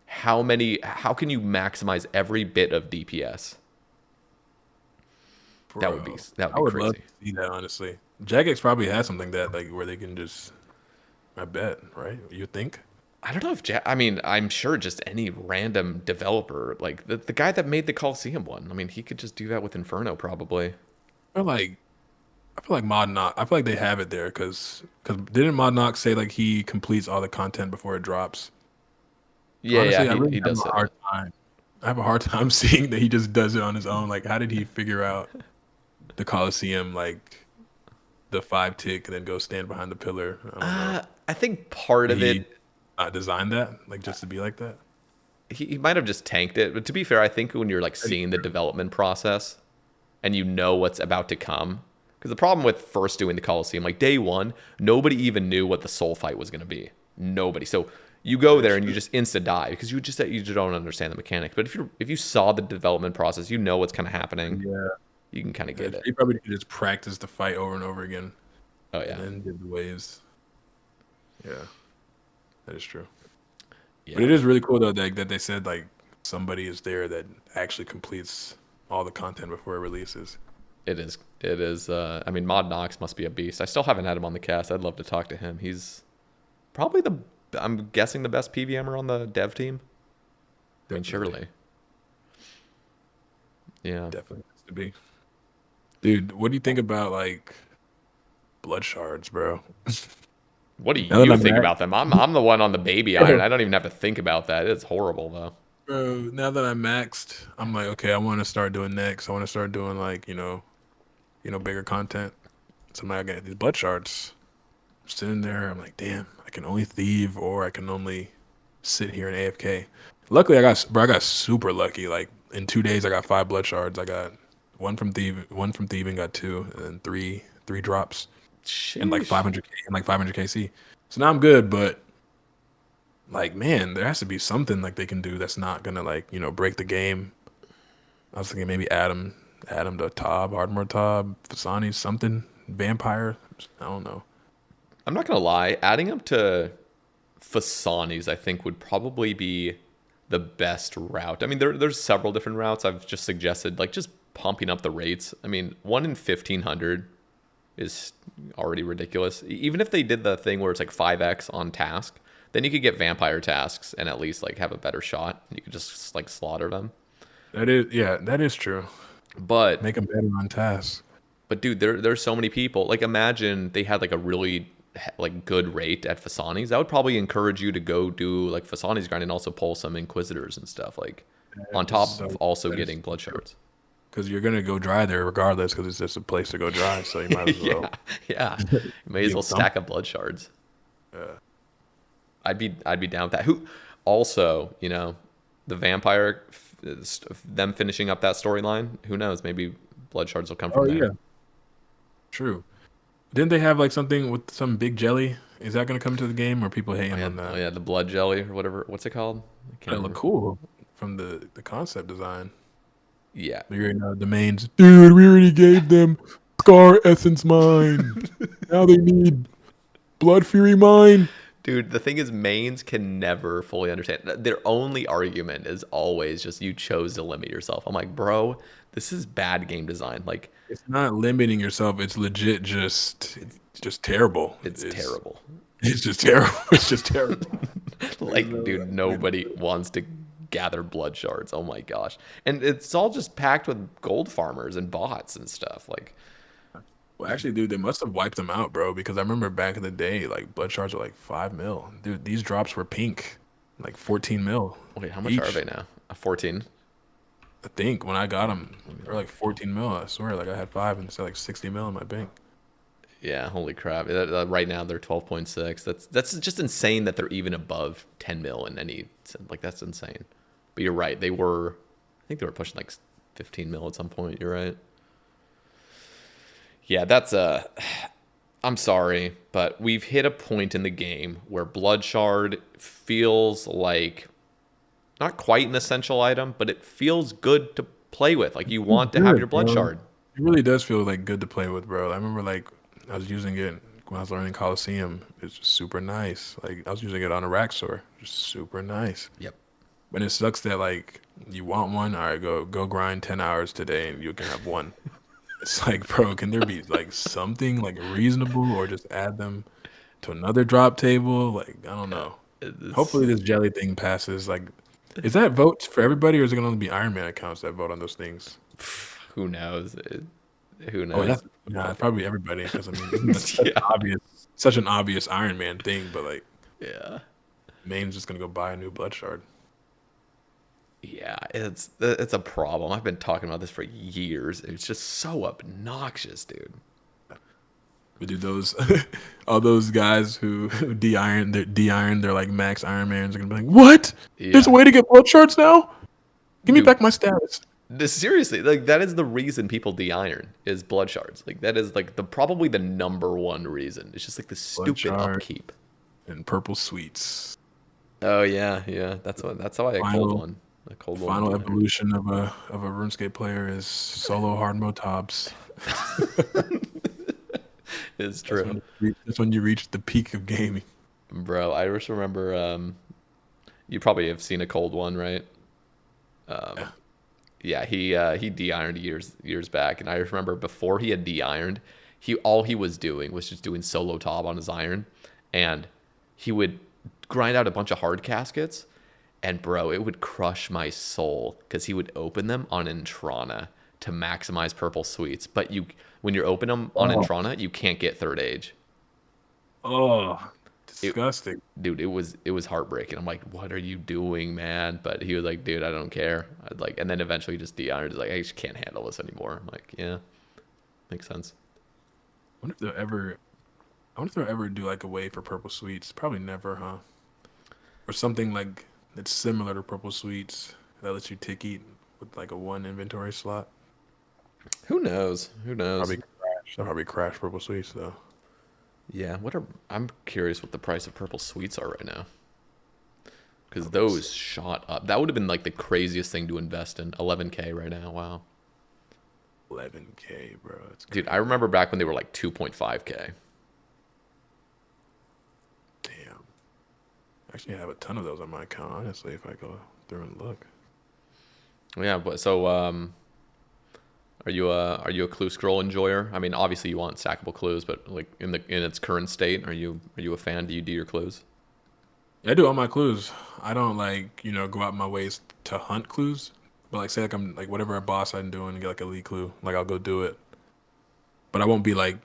[SPEAKER 1] how can you maximize every bit of DPS? That would be
[SPEAKER 2] Bro,
[SPEAKER 1] that would
[SPEAKER 2] I
[SPEAKER 1] be
[SPEAKER 2] would love
[SPEAKER 1] crazy.
[SPEAKER 2] to see that. Honestly, Jagex probably has something that like where they can just. I bet, right? You think?
[SPEAKER 1] I don't know if I mean, I'm sure just any random developer, like the guy that made the Coliseum one. I mean, he could just do that with Inferno probably.
[SPEAKER 2] Or like, I feel like Mod Knock. I feel like they have it there because didn't Mod Knock say like he completes all the content before it drops?
[SPEAKER 1] Yeah, yeah,
[SPEAKER 2] Honestly, I
[SPEAKER 1] he
[SPEAKER 2] really
[SPEAKER 1] he
[SPEAKER 2] have
[SPEAKER 1] does
[SPEAKER 2] a
[SPEAKER 1] say
[SPEAKER 2] hard
[SPEAKER 1] that.
[SPEAKER 2] time. I have a hard time seeing that he just does it on his own. Like, how did he figure out the Coliseum, like the 5 tick, and then go stand behind the pillar? I don't know.
[SPEAKER 1] I think part
[SPEAKER 2] Did
[SPEAKER 1] of
[SPEAKER 2] he
[SPEAKER 1] it
[SPEAKER 2] not design that, like just to be like that?
[SPEAKER 1] he might have just tanked it. But to be fair, I think when you're like
[SPEAKER 2] Pretty
[SPEAKER 1] seeing the
[SPEAKER 2] true.
[SPEAKER 1] development process and you know what's about to come, because the problem with first doing the Coliseum, like day one, nobody even knew what the soul fight was going to be. Nobody. So you go
[SPEAKER 2] Very
[SPEAKER 1] there and you
[SPEAKER 2] true.
[SPEAKER 1] just insta die because you just don't understand the mechanics. But if you saw the development process, you know what's kind of happening.
[SPEAKER 2] Yeah,
[SPEAKER 1] You can kind of get it.
[SPEAKER 2] he probably could just practice the fight over and over again,
[SPEAKER 1] Oh
[SPEAKER 2] and
[SPEAKER 1] yeah,
[SPEAKER 2] then did the waves. Yeah, that is true. But
[SPEAKER 1] yeah.
[SPEAKER 2] it is really cool though that they said like somebody is there that actually completes all the content before it releases.
[SPEAKER 1] It is. It is. I mean, Mod Knox must be a beast. I still haven't had him on the cast. I'd love to talk to him. probably I'm guessing the best PVMer on the dev team. I mean,
[SPEAKER 2] Definitely.
[SPEAKER 1] surely. Yeah.
[SPEAKER 2] Definitely has to be. Dude, what do you think about like blood shards, bro?
[SPEAKER 1] What do
[SPEAKER 2] Now that
[SPEAKER 1] you
[SPEAKER 2] I'm
[SPEAKER 1] think
[SPEAKER 2] back,
[SPEAKER 1] about them? I'm the one on the baby iron. I don't even have to think about that. It's horrible though.
[SPEAKER 2] bro, now that I'm maxed, I'm like, okay, I want to start doing next. I want to start doing like, bigger content. So I'm like, I got these blood shards. I'm sitting there, I'm like, damn, I can only thieve or I can only sit here and AFK. Luckily, I got super lucky. Like in 2 days, I got 5 blood shards. I got one from thieving, got two, and then three drops, and like
[SPEAKER 1] Sheesh.
[SPEAKER 2] 500k and like 500 KC. So now I'm good, but like, man, there has to be something like they can do that's not gonna like break the game. I was thinking maybe add him to Tob, Ardmore Tob, Fasani, something, Vampire. I don't know.
[SPEAKER 1] I'm not gonna lie. Adding them to Fasani's, I think, would probably be the best route. I mean, there's several different routes. I've just suggested, like, just pumping up the rates. I mean, 1 in 1,500 is already ridiculous. Even if they did the thing where it's like 5x on task, then you could get vampire tasks and at least like have a better shot. You could just like slaughter them.
[SPEAKER 2] That is true.
[SPEAKER 1] But
[SPEAKER 2] Make them better on task.
[SPEAKER 1] dude, there's so many people. Like, imagine they had like a really like good rate at Fasani's. That would probably encourage you to go do like Fasani's grind and also pull some Inquisitors and stuff, like on top of also getting blood shards.
[SPEAKER 2] Because you're gonna go dry there regardless, because it's just a place to go dry. So you might as well
[SPEAKER 1] Yeah. You may as well
[SPEAKER 2] get some.
[SPEAKER 1] stack up blood shards.
[SPEAKER 2] Uh,
[SPEAKER 1] I'd be down with that. Who also, the vampire, them finishing up that storyline. Who knows? Maybe blood shards will come
[SPEAKER 2] oh
[SPEAKER 1] from there.
[SPEAKER 2] yeah, true. Didn't they have like something with some big jelly? Is that gonna come to the game, or people
[SPEAKER 1] Oh
[SPEAKER 2] hating
[SPEAKER 1] yeah,
[SPEAKER 2] on
[SPEAKER 1] oh
[SPEAKER 2] that?
[SPEAKER 1] yeah, the blood jelly or whatever. What's it called? I can't
[SPEAKER 2] It look
[SPEAKER 1] remember.
[SPEAKER 2] cool from the concept design.
[SPEAKER 1] Yeah,
[SPEAKER 2] You're the mains, dude. We already gave them Scar Essence Mine. Now they need Blood Fury Mine.
[SPEAKER 1] dude. The thing is, mains can never fully understand. Their only argument is always just you chose to limit yourself. I'm like, bro, this is bad game design. Like,
[SPEAKER 2] It's not limiting yourself. It's legit just terrible.
[SPEAKER 1] it's terrible.
[SPEAKER 2] It's just terrible. It's just terrible. There's
[SPEAKER 1] Like,
[SPEAKER 2] no
[SPEAKER 1] dude,
[SPEAKER 2] way to do
[SPEAKER 1] nobody
[SPEAKER 2] it.
[SPEAKER 1] wants to gather blood shards. Oh my gosh. And it's all just packed with gold farmers and bots and stuff. Like,
[SPEAKER 2] Well, actually, dude, they must have wiped them out, bro. Because I remember back in the day, like blood shards were like 5 mil. Dude, these drops were pink, like 14 mil
[SPEAKER 1] wait, how much are
[SPEAKER 2] each.
[SPEAKER 1] they now? A 14?
[SPEAKER 2] I think when I got them, they were like 14 mil. I swear, like I had five and it's like 60 mil in my bank.
[SPEAKER 1] Yeah, holy crap. Right now they're 12.6. That's just insane that they're even above 10 mil in any, like, that's insane. But you're right. I think they were pushing like 15 mil at some point. You're right. Yeah, I'm sorry, but we've hit a point in the game where Blood Shard feels like not quite an essential item, but it feels good to play with. Like, you want to have your
[SPEAKER 2] Good,
[SPEAKER 1] Blood
[SPEAKER 2] bro.
[SPEAKER 1] Shard.
[SPEAKER 2] It really does feel like good to play with, bro. I remember like I was using it when I was learning Coliseum. It's just super nice. Like I was using it on a Raxor, just super nice.
[SPEAKER 1] Yep.
[SPEAKER 2] But it sucks that like you want one, all right, go grind 10 hours today and you can have one. It's like, bro, can there be like something like reasonable or just add them to another drop table? Like I don't know.
[SPEAKER 1] It's,
[SPEAKER 2] Hopefully this jelly thing passes. Like, is that votes for everybody or is it gonna only be Ironman accounts that vote on those things?
[SPEAKER 1] who knows? Who
[SPEAKER 2] Oh,
[SPEAKER 1] knows?
[SPEAKER 2] that's yeah, probably everybody. Because I mean, isn't that
[SPEAKER 1] Yeah.
[SPEAKER 2] such an obvious Iron Man thing? But like,
[SPEAKER 1] Yeah.
[SPEAKER 2] Maine's just gonna go buy a new blood shard.
[SPEAKER 1] Yeah, it's a problem. I've been talking about this for years. It's just so obnoxious, dude.
[SPEAKER 2] But dude, those all those guys who de-iron their like max Iron Mans are gonna be like, what? There's a
[SPEAKER 1] Yeah.
[SPEAKER 2] way to get blood shards now? Give me
[SPEAKER 1] Dude,
[SPEAKER 2] back my status.
[SPEAKER 1] seriously, like, that is the reason people de-iron is blood shards. Like, that is like the probably the number one reason. It's just like the
[SPEAKER 2] Blood
[SPEAKER 1] stupid
[SPEAKER 2] shard
[SPEAKER 1] upkeep.
[SPEAKER 2] and purple sweets.
[SPEAKER 1] Oh yeah, yeah. That's how I cold
[SPEAKER 2] Final
[SPEAKER 1] one. A cold one
[SPEAKER 2] final
[SPEAKER 1] de-iron.
[SPEAKER 2] evolution of a RuneScape player is solo hard mode tops.
[SPEAKER 1] It's true.
[SPEAKER 2] That's when you reach the peak of gaming.
[SPEAKER 1] Bro, I just remember you probably have seen a cold one, right?
[SPEAKER 2] Yeah.
[SPEAKER 1] Yeah, he de-ironed years back, and I just remember before he had de-ironed, all he was doing was just doing solo top on his iron, and he would grind out a bunch of hard caskets, and bro, it would crush my soul because he would open them on Intrana to maximize purple sweets. But when you're open them on
[SPEAKER 2] Oh,
[SPEAKER 1] Intrana, you can't get third age.
[SPEAKER 2] oh,
[SPEAKER 1] It,
[SPEAKER 2] disgusting.
[SPEAKER 1] dude, it was heartbreaking. I'm like, what are you doing, man? But he was like, dude, I don't care. I'd like, and then eventually just de-honored. Like, I just can't handle this anymore. I'm like, yeah, makes sense.
[SPEAKER 2] I wonder if they'll ever. I wonder if they'll ever do like a way for purple sweets. Probably never, huh? Or something like that's similar to purple sweets that lets you tick eat with like a one inventory slot.
[SPEAKER 1] Who knows? Who knows?
[SPEAKER 2] Probably crash. They'll probably crash purple sweets though.
[SPEAKER 1] Yeah, I'm curious what the price of purple sweets are right now because
[SPEAKER 2] Probably
[SPEAKER 1] those shot up. That would have been like the craziest thing to invest in. 11K right now. Wow.
[SPEAKER 2] 11K, bro. That's
[SPEAKER 1] Dude,
[SPEAKER 2] crazy.
[SPEAKER 1] I remember back when they were like 2.5K.
[SPEAKER 2] Damn. Actually, I have a ton of those on my account. Honestly, if I go through and look.
[SPEAKER 1] Yeah, but so are you a clue scroll enjoyer? I mean, obviously you want stackable clues, but like in its current state, are you a fan? Do you do your clues?
[SPEAKER 2] Yeah, I do all my clues. I don't like go out my ways to hunt clues, but like say like I'm like whatever a boss I'm doing and get like a lead clue, like I'll go do it. But I won't be like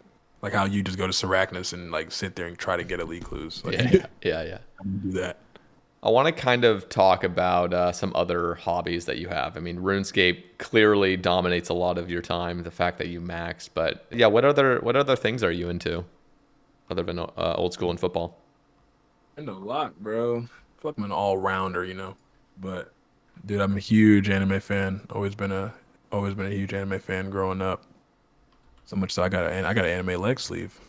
[SPEAKER 2] how you just go to Seracnus and like sit there and try to get elite clues. Like
[SPEAKER 1] Yeah,
[SPEAKER 2] I
[SPEAKER 1] yeah, yeah, yeah.
[SPEAKER 2] don't do that.
[SPEAKER 1] I want to kind of talk about some other hobbies that you have. I mean, RuneScape clearly dominates a lot of your time. The fact that you max, but yeah, what other things are you into other than old school and football?
[SPEAKER 2] I know a lot, bro. I feel like I'm an all rounder. But dude, I'm a huge anime fan. Always been a huge anime fan growing up. So much so I got an anime leg sleeve.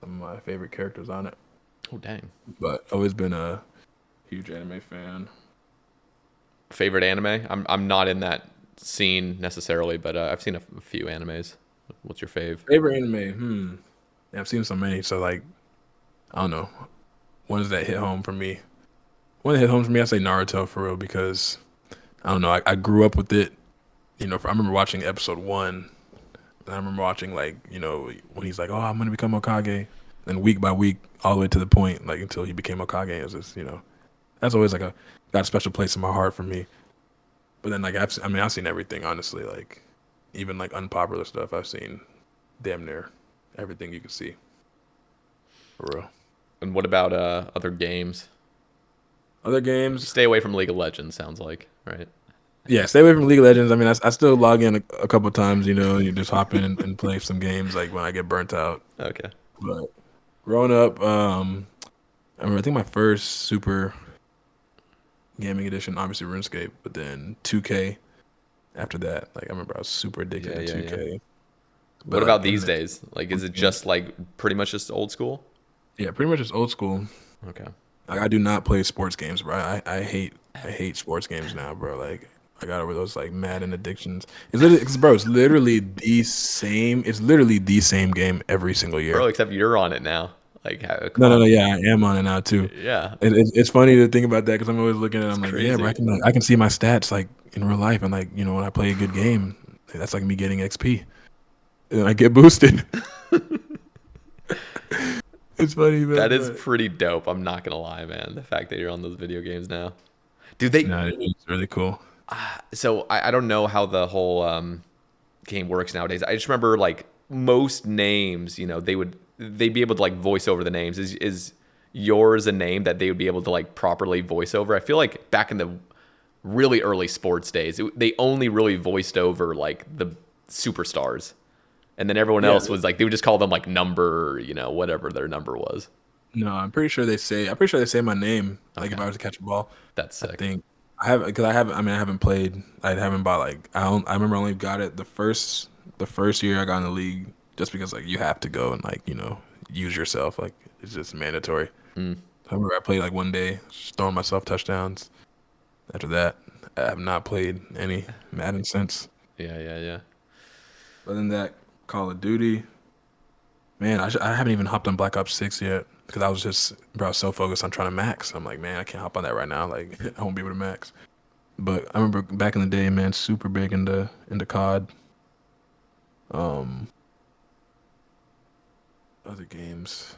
[SPEAKER 2] Some of my favorite characters on it.
[SPEAKER 1] Oh dang!
[SPEAKER 2] But always been a huge anime fan.
[SPEAKER 1] Favorite anime? I'm not in that scene necessarily, but I've seen a few animes. What's your fave?
[SPEAKER 2] Favorite anime? Yeah, I've seen so many. So like, I don't know. Ones that hit home for me. One that hit home for me, I say Naruto for real because I don't know. I grew up with it. I remember watching episode one. And I remember watching when he's like, "Oh, I'm gonna become Hokage," and week by week, all the way to the point like until he became Hokage. It was just. That's always got a special place in my heart for me. But then I've seen everything honestly. Like even like unpopular stuff, I've seen damn near everything you can see for real.
[SPEAKER 1] And what about other games?
[SPEAKER 2] Other games,
[SPEAKER 1] Stay away from League of Legends. Sounds like right.
[SPEAKER 2] yeah, stay away from League of Legends. I mean, I still log in a couple times. You just hop in and play some games like when I get burnt out.
[SPEAKER 1] Okay.
[SPEAKER 2] But growing up, I remember I think my first super gaming edition, obviously RuneScape, but then 2K after that. Like I remember I was super addicted
[SPEAKER 1] Yeah,
[SPEAKER 2] to
[SPEAKER 1] yeah, yeah.
[SPEAKER 2] 2K.
[SPEAKER 1] What
[SPEAKER 2] But
[SPEAKER 1] about
[SPEAKER 2] like in
[SPEAKER 1] these
[SPEAKER 2] the
[SPEAKER 1] days? Like, is it
[SPEAKER 2] games,
[SPEAKER 1] just like pretty much just old school?
[SPEAKER 2] yeah, pretty much just old school.
[SPEAKER 1] Okay.
[SPEAKER 2] Like I do not play sports games, bro. I hate sports games now, bro. Like I got over those like Madden addictions. It's literally the same. It's literally the same game every single
[SPEAKER 1] Bro,
[SPEAKER 2] year.
[SPEAKER 1] except you're on it now. Like, come
[SPEAKER 2] No, no,
[SPEAKER 1] on.
[SPEAKER 2] no. Yeah, I am on it now too.
[SPEAKER 1] Yeah,
[SPEAKER 2] It's funny to think about that because I'm always looking at it.
[SPEAKER 1] it's
[SPEAKER 2] I'm like, yeah, bro.
[SPEAKER 1] crazy.
[SPEAKER 2] I can see my stats like in real life, and like when I play a good game, that's like me getting XP, and I get boosted. It's funny,
[SPEAKER 1] That
[SPEAKER 2] man.
[SPEAKER 1] is
[SPEAKER 2] But
[SPEAKER 1] pretty dope. I'm not gonna lie, man. The fact that you're on those video games now, dude. They
[SPEAKER 2] no, it's really cool.
[SPEAKER 1] so I don't know how the whole game works nowadays. I just remember like most names, they'd be able to like voice over the names. Is yours a name that they would be able to like properly voice over? I feel like back in the really early sports days, they only really voiced over like the superstars, and then everyone
[SPEAKER 2] Yeah,
[SPEAKER 1] else was like they would just call them like number, whatever their number was.
[SPEAKER 2] no, I'm pretty sure they say. I'm pretty sure they say my name. Like if
[SPEAKER 1] Okay,
[SPEAKER 2] I was to catch a ball,
[SPEAKER 1] that's
[SPEAKER 2] I
[SPEAKER 1] sick.
[SPEAKER 2] think I have because I haven't. I mean, I haven't played. I haven't bought like I don't. I remember I only got it the first year I got in the league just because like you have to go and like use yourself. Like it's just mandatory.
[SPEAKER 1] Mm.
[SPEAKER 2] I remember I played like one day, just throwing myself touchdowns. After that, I have not played any Madden since.
[SPEAKER 1] Yeah, yeah, yeah.
[SPEAKER 2] Other than that, Call of Duty. Man, I haven't even hopped on Black Ops 6 yet because I was just, bro, so focused on trying to max. I'm like, man, I can't hop on that right now. Like, I won't be able to max. But I remember back in the day, man, super big into COD. Um, Other games.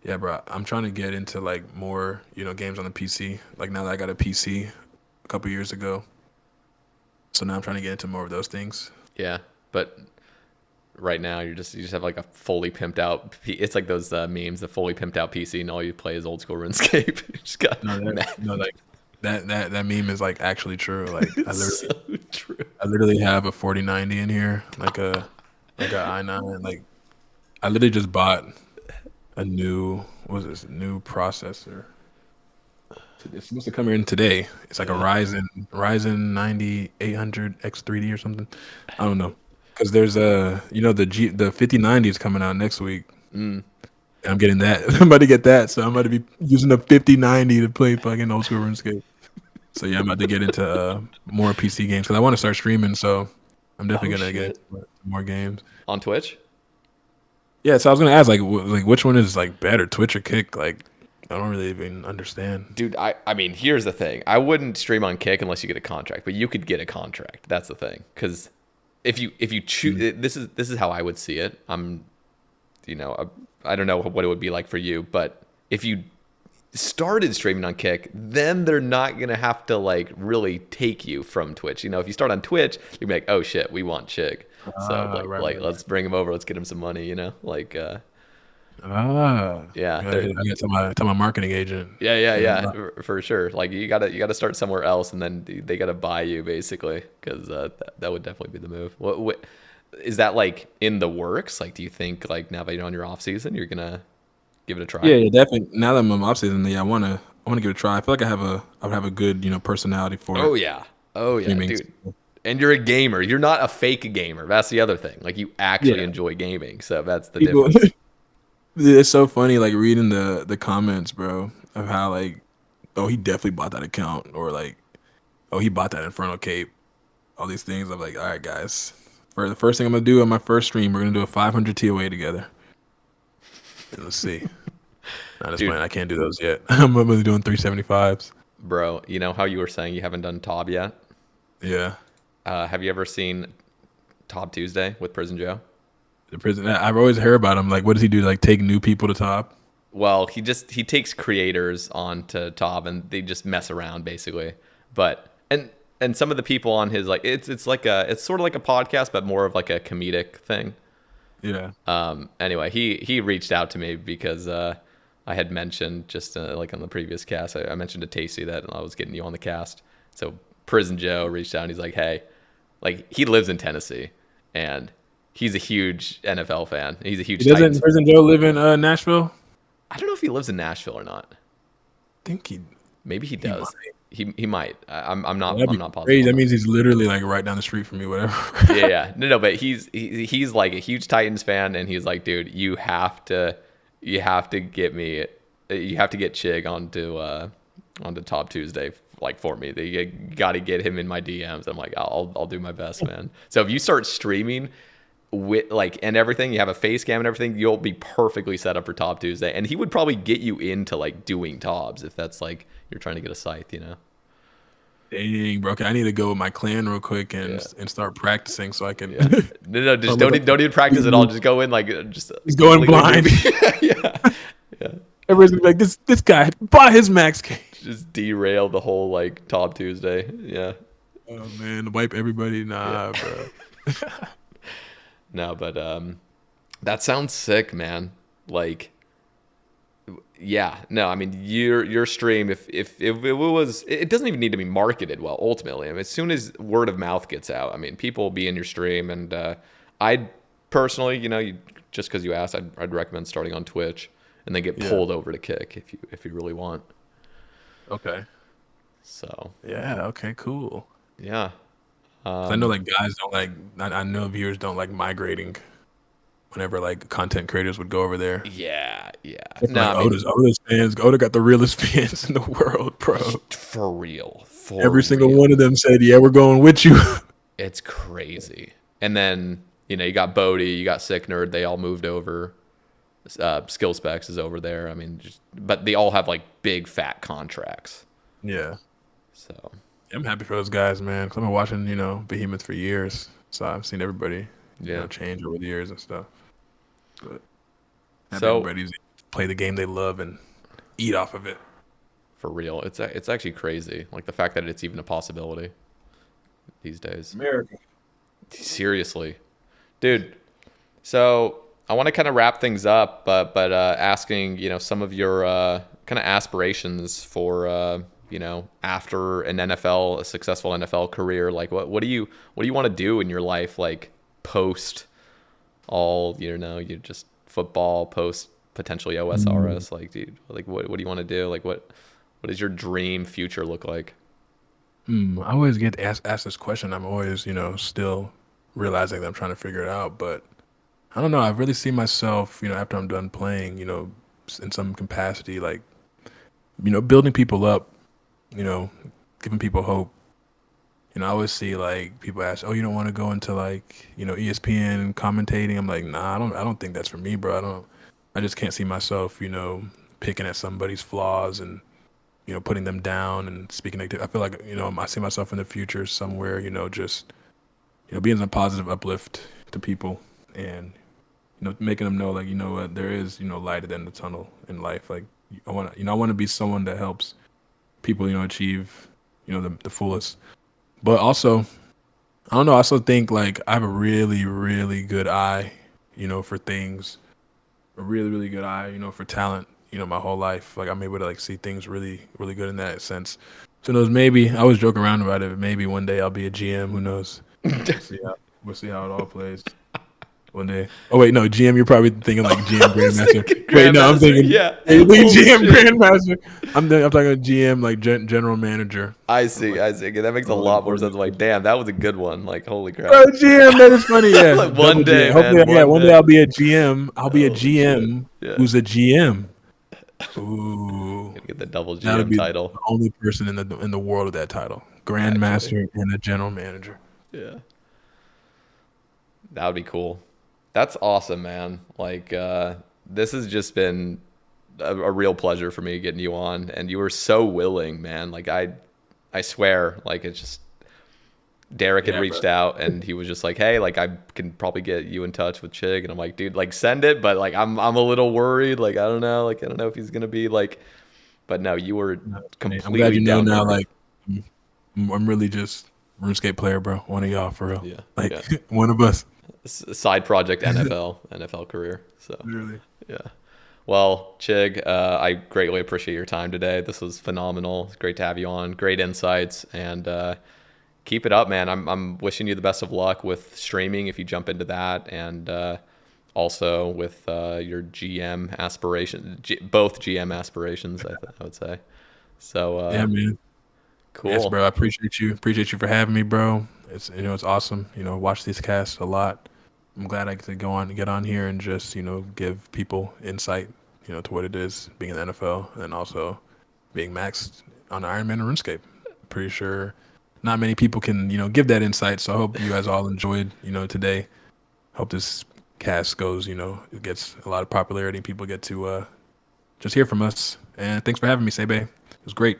[SPEAKER 2] Yeah, bro. I'm trying to get into like more, games on the PC. Like now that I got a PC a couple years ago, so now I'm trying to get into more of those things.
[SPEAKER 1] Yeah, but right now you just have like a fully pimped out. It's like those memes, the fully pimped out PC, and all you play is old school RuneScape. You just got
[SPEAKER 2] No,
[SPEAKER 1] mad.
[SPEAKER 2] like that meme is like actually true. Like
[SPEAKER 1] It's so true.
[SPEAKER 2] I literally have a 4090 in here, like a i9. Like I literally just bought a new what was this new processor. It's supposed to come in today. It's like a
[SPEAKER 1] Yeah.
[SPEAKER 2] Ryzen 9800 X3D or something. I don't know. Because there's the 5090 is coming out next week.
[SPEAKER 1] Mm.
[SPEAKER 2] And I'm getting that. I'm about to get that, so I'm about to be using the 5090 to play fucking old school RuneScape. So yeah, I'm about to get into more PC games because I want to start streaming. So I'm definitely
[SPEAKER 1] Oh
[SPEAKER 2] gonna get
[SPEAKER 1] shit.
[SPEAKER 2] into more games.
[SPEAKER 1] On Twitch?
[SPEAKER 2] Yeah, so I was gonna ask like which one is like better, Twitch or Kick? Like I don't really even understand.
[SPEAKER 1] Dude, I mean, here's the thing. I wouldn't stream on Kick unless you get a contract, but you could get a contract. That's the thing. Because if you choose, this is how I would see it. I don't know what it would be like for you, but if you started streaming on Kick, then they're not gonna have to like really take you from Twitch. If you start on Twitch, you'd be like, oh shit, we want Chig, so
[SPEAKER 2] Right.
[SPEAKER 1] let's bring him over, let's get him some money. Yeah,
[SPEAKER 2] I got to tell my marketing agent.
[SPEAKER 1] yeah, for sure. Like you gotta start somewhere else, and then they gotta buy you basically, because that would definitely be the move. What is that like in the works? Like, do you think like now that you're on your off season, you're gonna give it a try?
[SPEAKER 2] Yeah, definitely. Now that I'm in off season, yeah, I wanna give it a try. I feel like I would have a good personality for it.
[SPEAKER 1] Oh yeah,
[SPEAKER 2] Streaming.
[SPEAKER 1] dude. And you're a gamer. You're not a fake gamer. That's the other thing. Like you actually
[SPEAKER 2] Yeah,
[SPEAKER 1] enjoy gaming, so that's the
[SPEAKER 2] people.
[SPEAKER 1] difference.
[SPEAKER 2] It's so funny, like reading the comments, bro, of how like, oh, he definitely bought that account, or like, oh, he bought that Inferno cape. All these things. I'm like, all right, guys. For the first thing I'm gonna do on my first stream, we're gonna do a 500 TOA together. And let's see. Not just playing.
[SPEAKER 1] Dude,
[SPEAKER 2] I can't do those yet. I'm only doing 375s.
[SPEAKER 1] bro, you know how you were saying you haven't done Tob yet?
[SPEAKER 2] Yeah.
[SPEAKER 1] Have you ever seen Tob Tuesday with Prison Joe?
[SPEAKER 2] The prison. I've always heard about him. Like, what does he do? Like, take new people to top?
[SPEAKER 1] Well, he takes creators onto Tob and they just mess around basically. But and some of the people on his like it's sort of like a podcast but more of like a comedic thing.
[SPEAKER 2] Yeah.
[SPEAKER 1] Anyway, he reached out to me because I had mentioned just like on the previous cast, I mentioned to Tasty that I was getting you on the cast. So Prison Joe reached out and he's like, hey, like he lives in Tennessee and he's a huge NFL fan. He's a huge Titans
[SPEAKER 2] Doesn't
[SPEAKER 1] fan.
[SPEAKER 2] Prison Joe live in Nashville?
[SPEAKER 1] I don't know if he lives in Nashville or not.
[SPEAKER 2] I think
[SPEAKER 1] Maybe he
[SPEAKER 2] he might.
[SPEAKER 1] does. He might. I'm not
[SPEAKER 2] That'd be
[SPEAKER 1] positive
[SPEAKER 2] crazy.
[SPEAKER 1] on
[SPEAKER 2] That
[SPEAKER 1] that.
[SPEAKER 2] means he's literally like right down the street from me. Whatever.
[SPEAKER 1] Yeah. No, but he's like a huge Titans fan, and he's like, dude, you have to get me, you have to get Chig onto Top Tuesday like for me. You got to get him in my DMs. I'm like, I'll do my best, man. So if you start streaming with like and everything, you have a face cam and everything, you'll be perfectly set up for Top Tuesday, and he would probably get you into like doing Tobs if that's like you're trying to get a scythe.
[SPEAKER 2] Dang, bro. Okay, I need to go with my clan real quick
[SPEAKER 1] Yeah.
[SPEAKER 2] and start practicing so I can.
[SPEAKER 1] Yeah. No, just
[SPEAKER 2] I'm like,
[SPEAKER 1] don't even practice at all. Just go in like just
[SPEAKER 2] he's going blind.
[SPEAKER 1] yeah. Yeah.
[SPEAKER 2] Everybody's gonna be like, this guy bought his max cage.
[SPEAKER 1] Just derail the whole like Top Tuesday. Yeah.
[SPEAKER 2] Oh man, wipe everybody. Nah,
[SPEAKER 1] Yeah.
[SPEAKER 2] bro.
[SPEAKER 1] No, but that sounds sick, man. Like yeah, no, I mean your stream if it was it doesn't even need to be marketed well ultimately. I mean as soon as word of mouth gets out, I mean people will be in your stream and I'd personally, just because you asked, I'd recommend starting on Twitch and then get pulled over to Kick if you really want.
[SPEAKER 2] Okay.
[SPEAKER 1] So
[SPEAKER 2] Yeah. Okay. Cool.
[SPEAKER 1] yeah.
[SPEAKER 2] 'Cause I know like guys don't like. I know viewers don't like migrating. Whenever like content creators would go over there.
[SPEAKER 1] Yeah.
[SPEAKER 2] It's
[SPEAKER 1] No,
[SPEAKER 2] like
[SPEAKER 1] I mean
[SPEAKER 2] Oda's fans. Oda got the realest fans in the world, bro.
[SPEAKER 1] for real.
[SPEAKER 2] Every single one of them said, "Yeah, we're going with you."
[SPEAKER 1] It's crazy. And then, you got Bodie, you got Sick Nerd, they all moved over. Skill Specs is over there. I mean, but they all have like big fat contracts.
[SPEAKER 2] Yeah.
[SPEAKER 1] So,
[SPEAKER 2] I'm happy for those guys, man. Cause I've been watching, Behemoth for years, so I've seen everybody,
[SPEAKER 1] yeah.
[SPEAKER 2] change over the years and stuff. But happy
[SPEAKER 1] So,
[SPEAKER 2] everybody's play the game they love and eat off of it.
[SPEAKER 1] For real. It's actually crazy. Like the fact that it's even a possibility these days.
[SPEAKER 2] America.
[SPEAKER 1] Seriously. Dude, so I want to kind of wrap things up, but asking, some of your kind of aspirations for after a successful NFL career. Like what do you want to do in your life, like post all, you just football, post potentially OSRS, like dude, like what do you want to do? Like what does your dream future look like?
[SPEAKER 2] I always get asked this question. I'm always, still realizing that I'm trying to figure it out. But I don't know. I really see myself, after I'm done playing, in some capacity, like, building people up, you know, giving people hope. I always see like people ask, "Oh, you don't want to go into like, ESPN commentating?" I'm like, "Nah, I don't think that's for me, bro. I just can't see myself, picking at somebody's flaws and putting them down and speaking negative. I feel like, I see myself in the future somewhere, just, being a positive uplift to people and, making them know like, what, there is, light at the end of the tunnel in life. Like I want to be someone that helps people, achieve, the fullest. But also, I don't know, I also think like I have a really, really good eye, for things, a really, really good eye, for talent, my whole life. Like I'm able to like see things really, really good in that sense. So who knows, maybe I always joke around about it, but maybe one day I'll be a GM. Who knows? We'll see how it all plays. One day. Oh wait, no, GM. You're probably thinking like GM
[SPEAKER 1] I was
[SPEAKER 2] Grandmaster.
[SPEAKER 1] thinking
[SPEAKER 2] Wait, no, I'm
[SPEAKER 1] Grandmaster.
[SPEAKER 2] thinking
[SPEAKER 1] Yeah.
[SPEAKER 2] hey,
[SPEAKER 1] Holy
[SPEAKER 2] GM
[SPEAKER 1] shit.
[SPEAKER 2] Grandmaster. I'm talking GM like general manager.
[SPEAKER 1] I
[SPEAKER 2] I'm
[SPEAKER 1] see.
[SPEAKER 2] like,
[SPEAKER 1] I see. Okay, that makes a
[SPEAKER 2] all these
[SPEAKER 1] lot more sense. I'm like,
[SPEAKER 2] organizations.
[SPEAKER 1] damn, that was a good one. Like, holy crap.
[SPEAKER 2] Oh, GM, that is funny. Yeah,
[SPEAKER 1] Like
[SPEAKER 2] double
[SPEAKER 1] one day,
[SPEAKER 2] GM. Hopefully,
[SPEAKER 1] man.
[SPEAKER 2] yeah,
[SPEAKER 1] One
[SPEAKER 2] one day
[SPEAKER 1] day.
[SPEAKER 2] I'll be a GM. I'll be a
[SPEAKER 1] Holy shit.
[SPEAKER 2] GM
[SPEAKER 1] Yeah.
[SPEAKER 2] who's a GM. Ooh,
[SPEAKER 1] Gonna get the double
[SPEAKER 2] that'll
[SPEAKER 1] GM
[SPEAKER 2] be the
[SPEAKER 1] title.
[SPEAKER 2] only person in the world of that title,
[SPEAKER 1] Actually.
[SPEAKER 2] Grandmaster and a general manager.
[SPEAKER 1] Yeah. That would be cool. That's awesome, man. Like, this has just been a real pleasure for me getting you on, and you were so willing, man. Like, I swear, like, it's just Derek had
[SPEAKER 2] Yeah, bro.
[SPEAKER 1] reached out, and he was just like, "Hey, like, I can probably get you in touch with Chig," and I'm like, "Dude, like, send it," but like, I'm a little worried. Like, I don't know if he's gonna be like, but no, you were
[SPEAKER 2] No, hey, I'm glad
[SPEAKER 1] completely
[SPEAKER 2] you know
[SPEAKER 1] down to
[SPEAKER 2] now.
[SPEAKER 1] earth.
[SPEAKER 2] Like, I'm really just RuneScape player, bro. One of y'all for real.
[SPEAKER 1] Yeah,
[SPEAKER 2] Like
[SPEAKER 1] yeah.
[SPEAKER 2] one of us.
[SPEAKER 1] Side project NFL career. So
[SPEAKER 2] Literally.
[SPEAKER 1] yeah. Well, Chig, I greatly appreciate your time today. This was phenomenal. It's great to have you on. Great insights, and keep it up, man. I'm wishing you the best of luck with streaming if you jump into that, and also with your GM aspirations, both GM aspirations, I would say. So
[SPEAKER 2] Yeah, man. Yes,
[SPEAKER 1] cool.
[SPEAKER 2] bro. I appreciate you. Appreciate you for having me, bro. It's it's awesome. Watch these casts a lot. I'm glad I get to get on here and just give people insight, to what it is being in the NFL and also being maxed on Ironman and RuneScape. Pretty sure not many people can give that insight. So I hope you guys all enjoyed today. Hope this cast goes it gets a lot of popularity. People get to just hear from us. And thanks for having me, Sae Bae. It was great.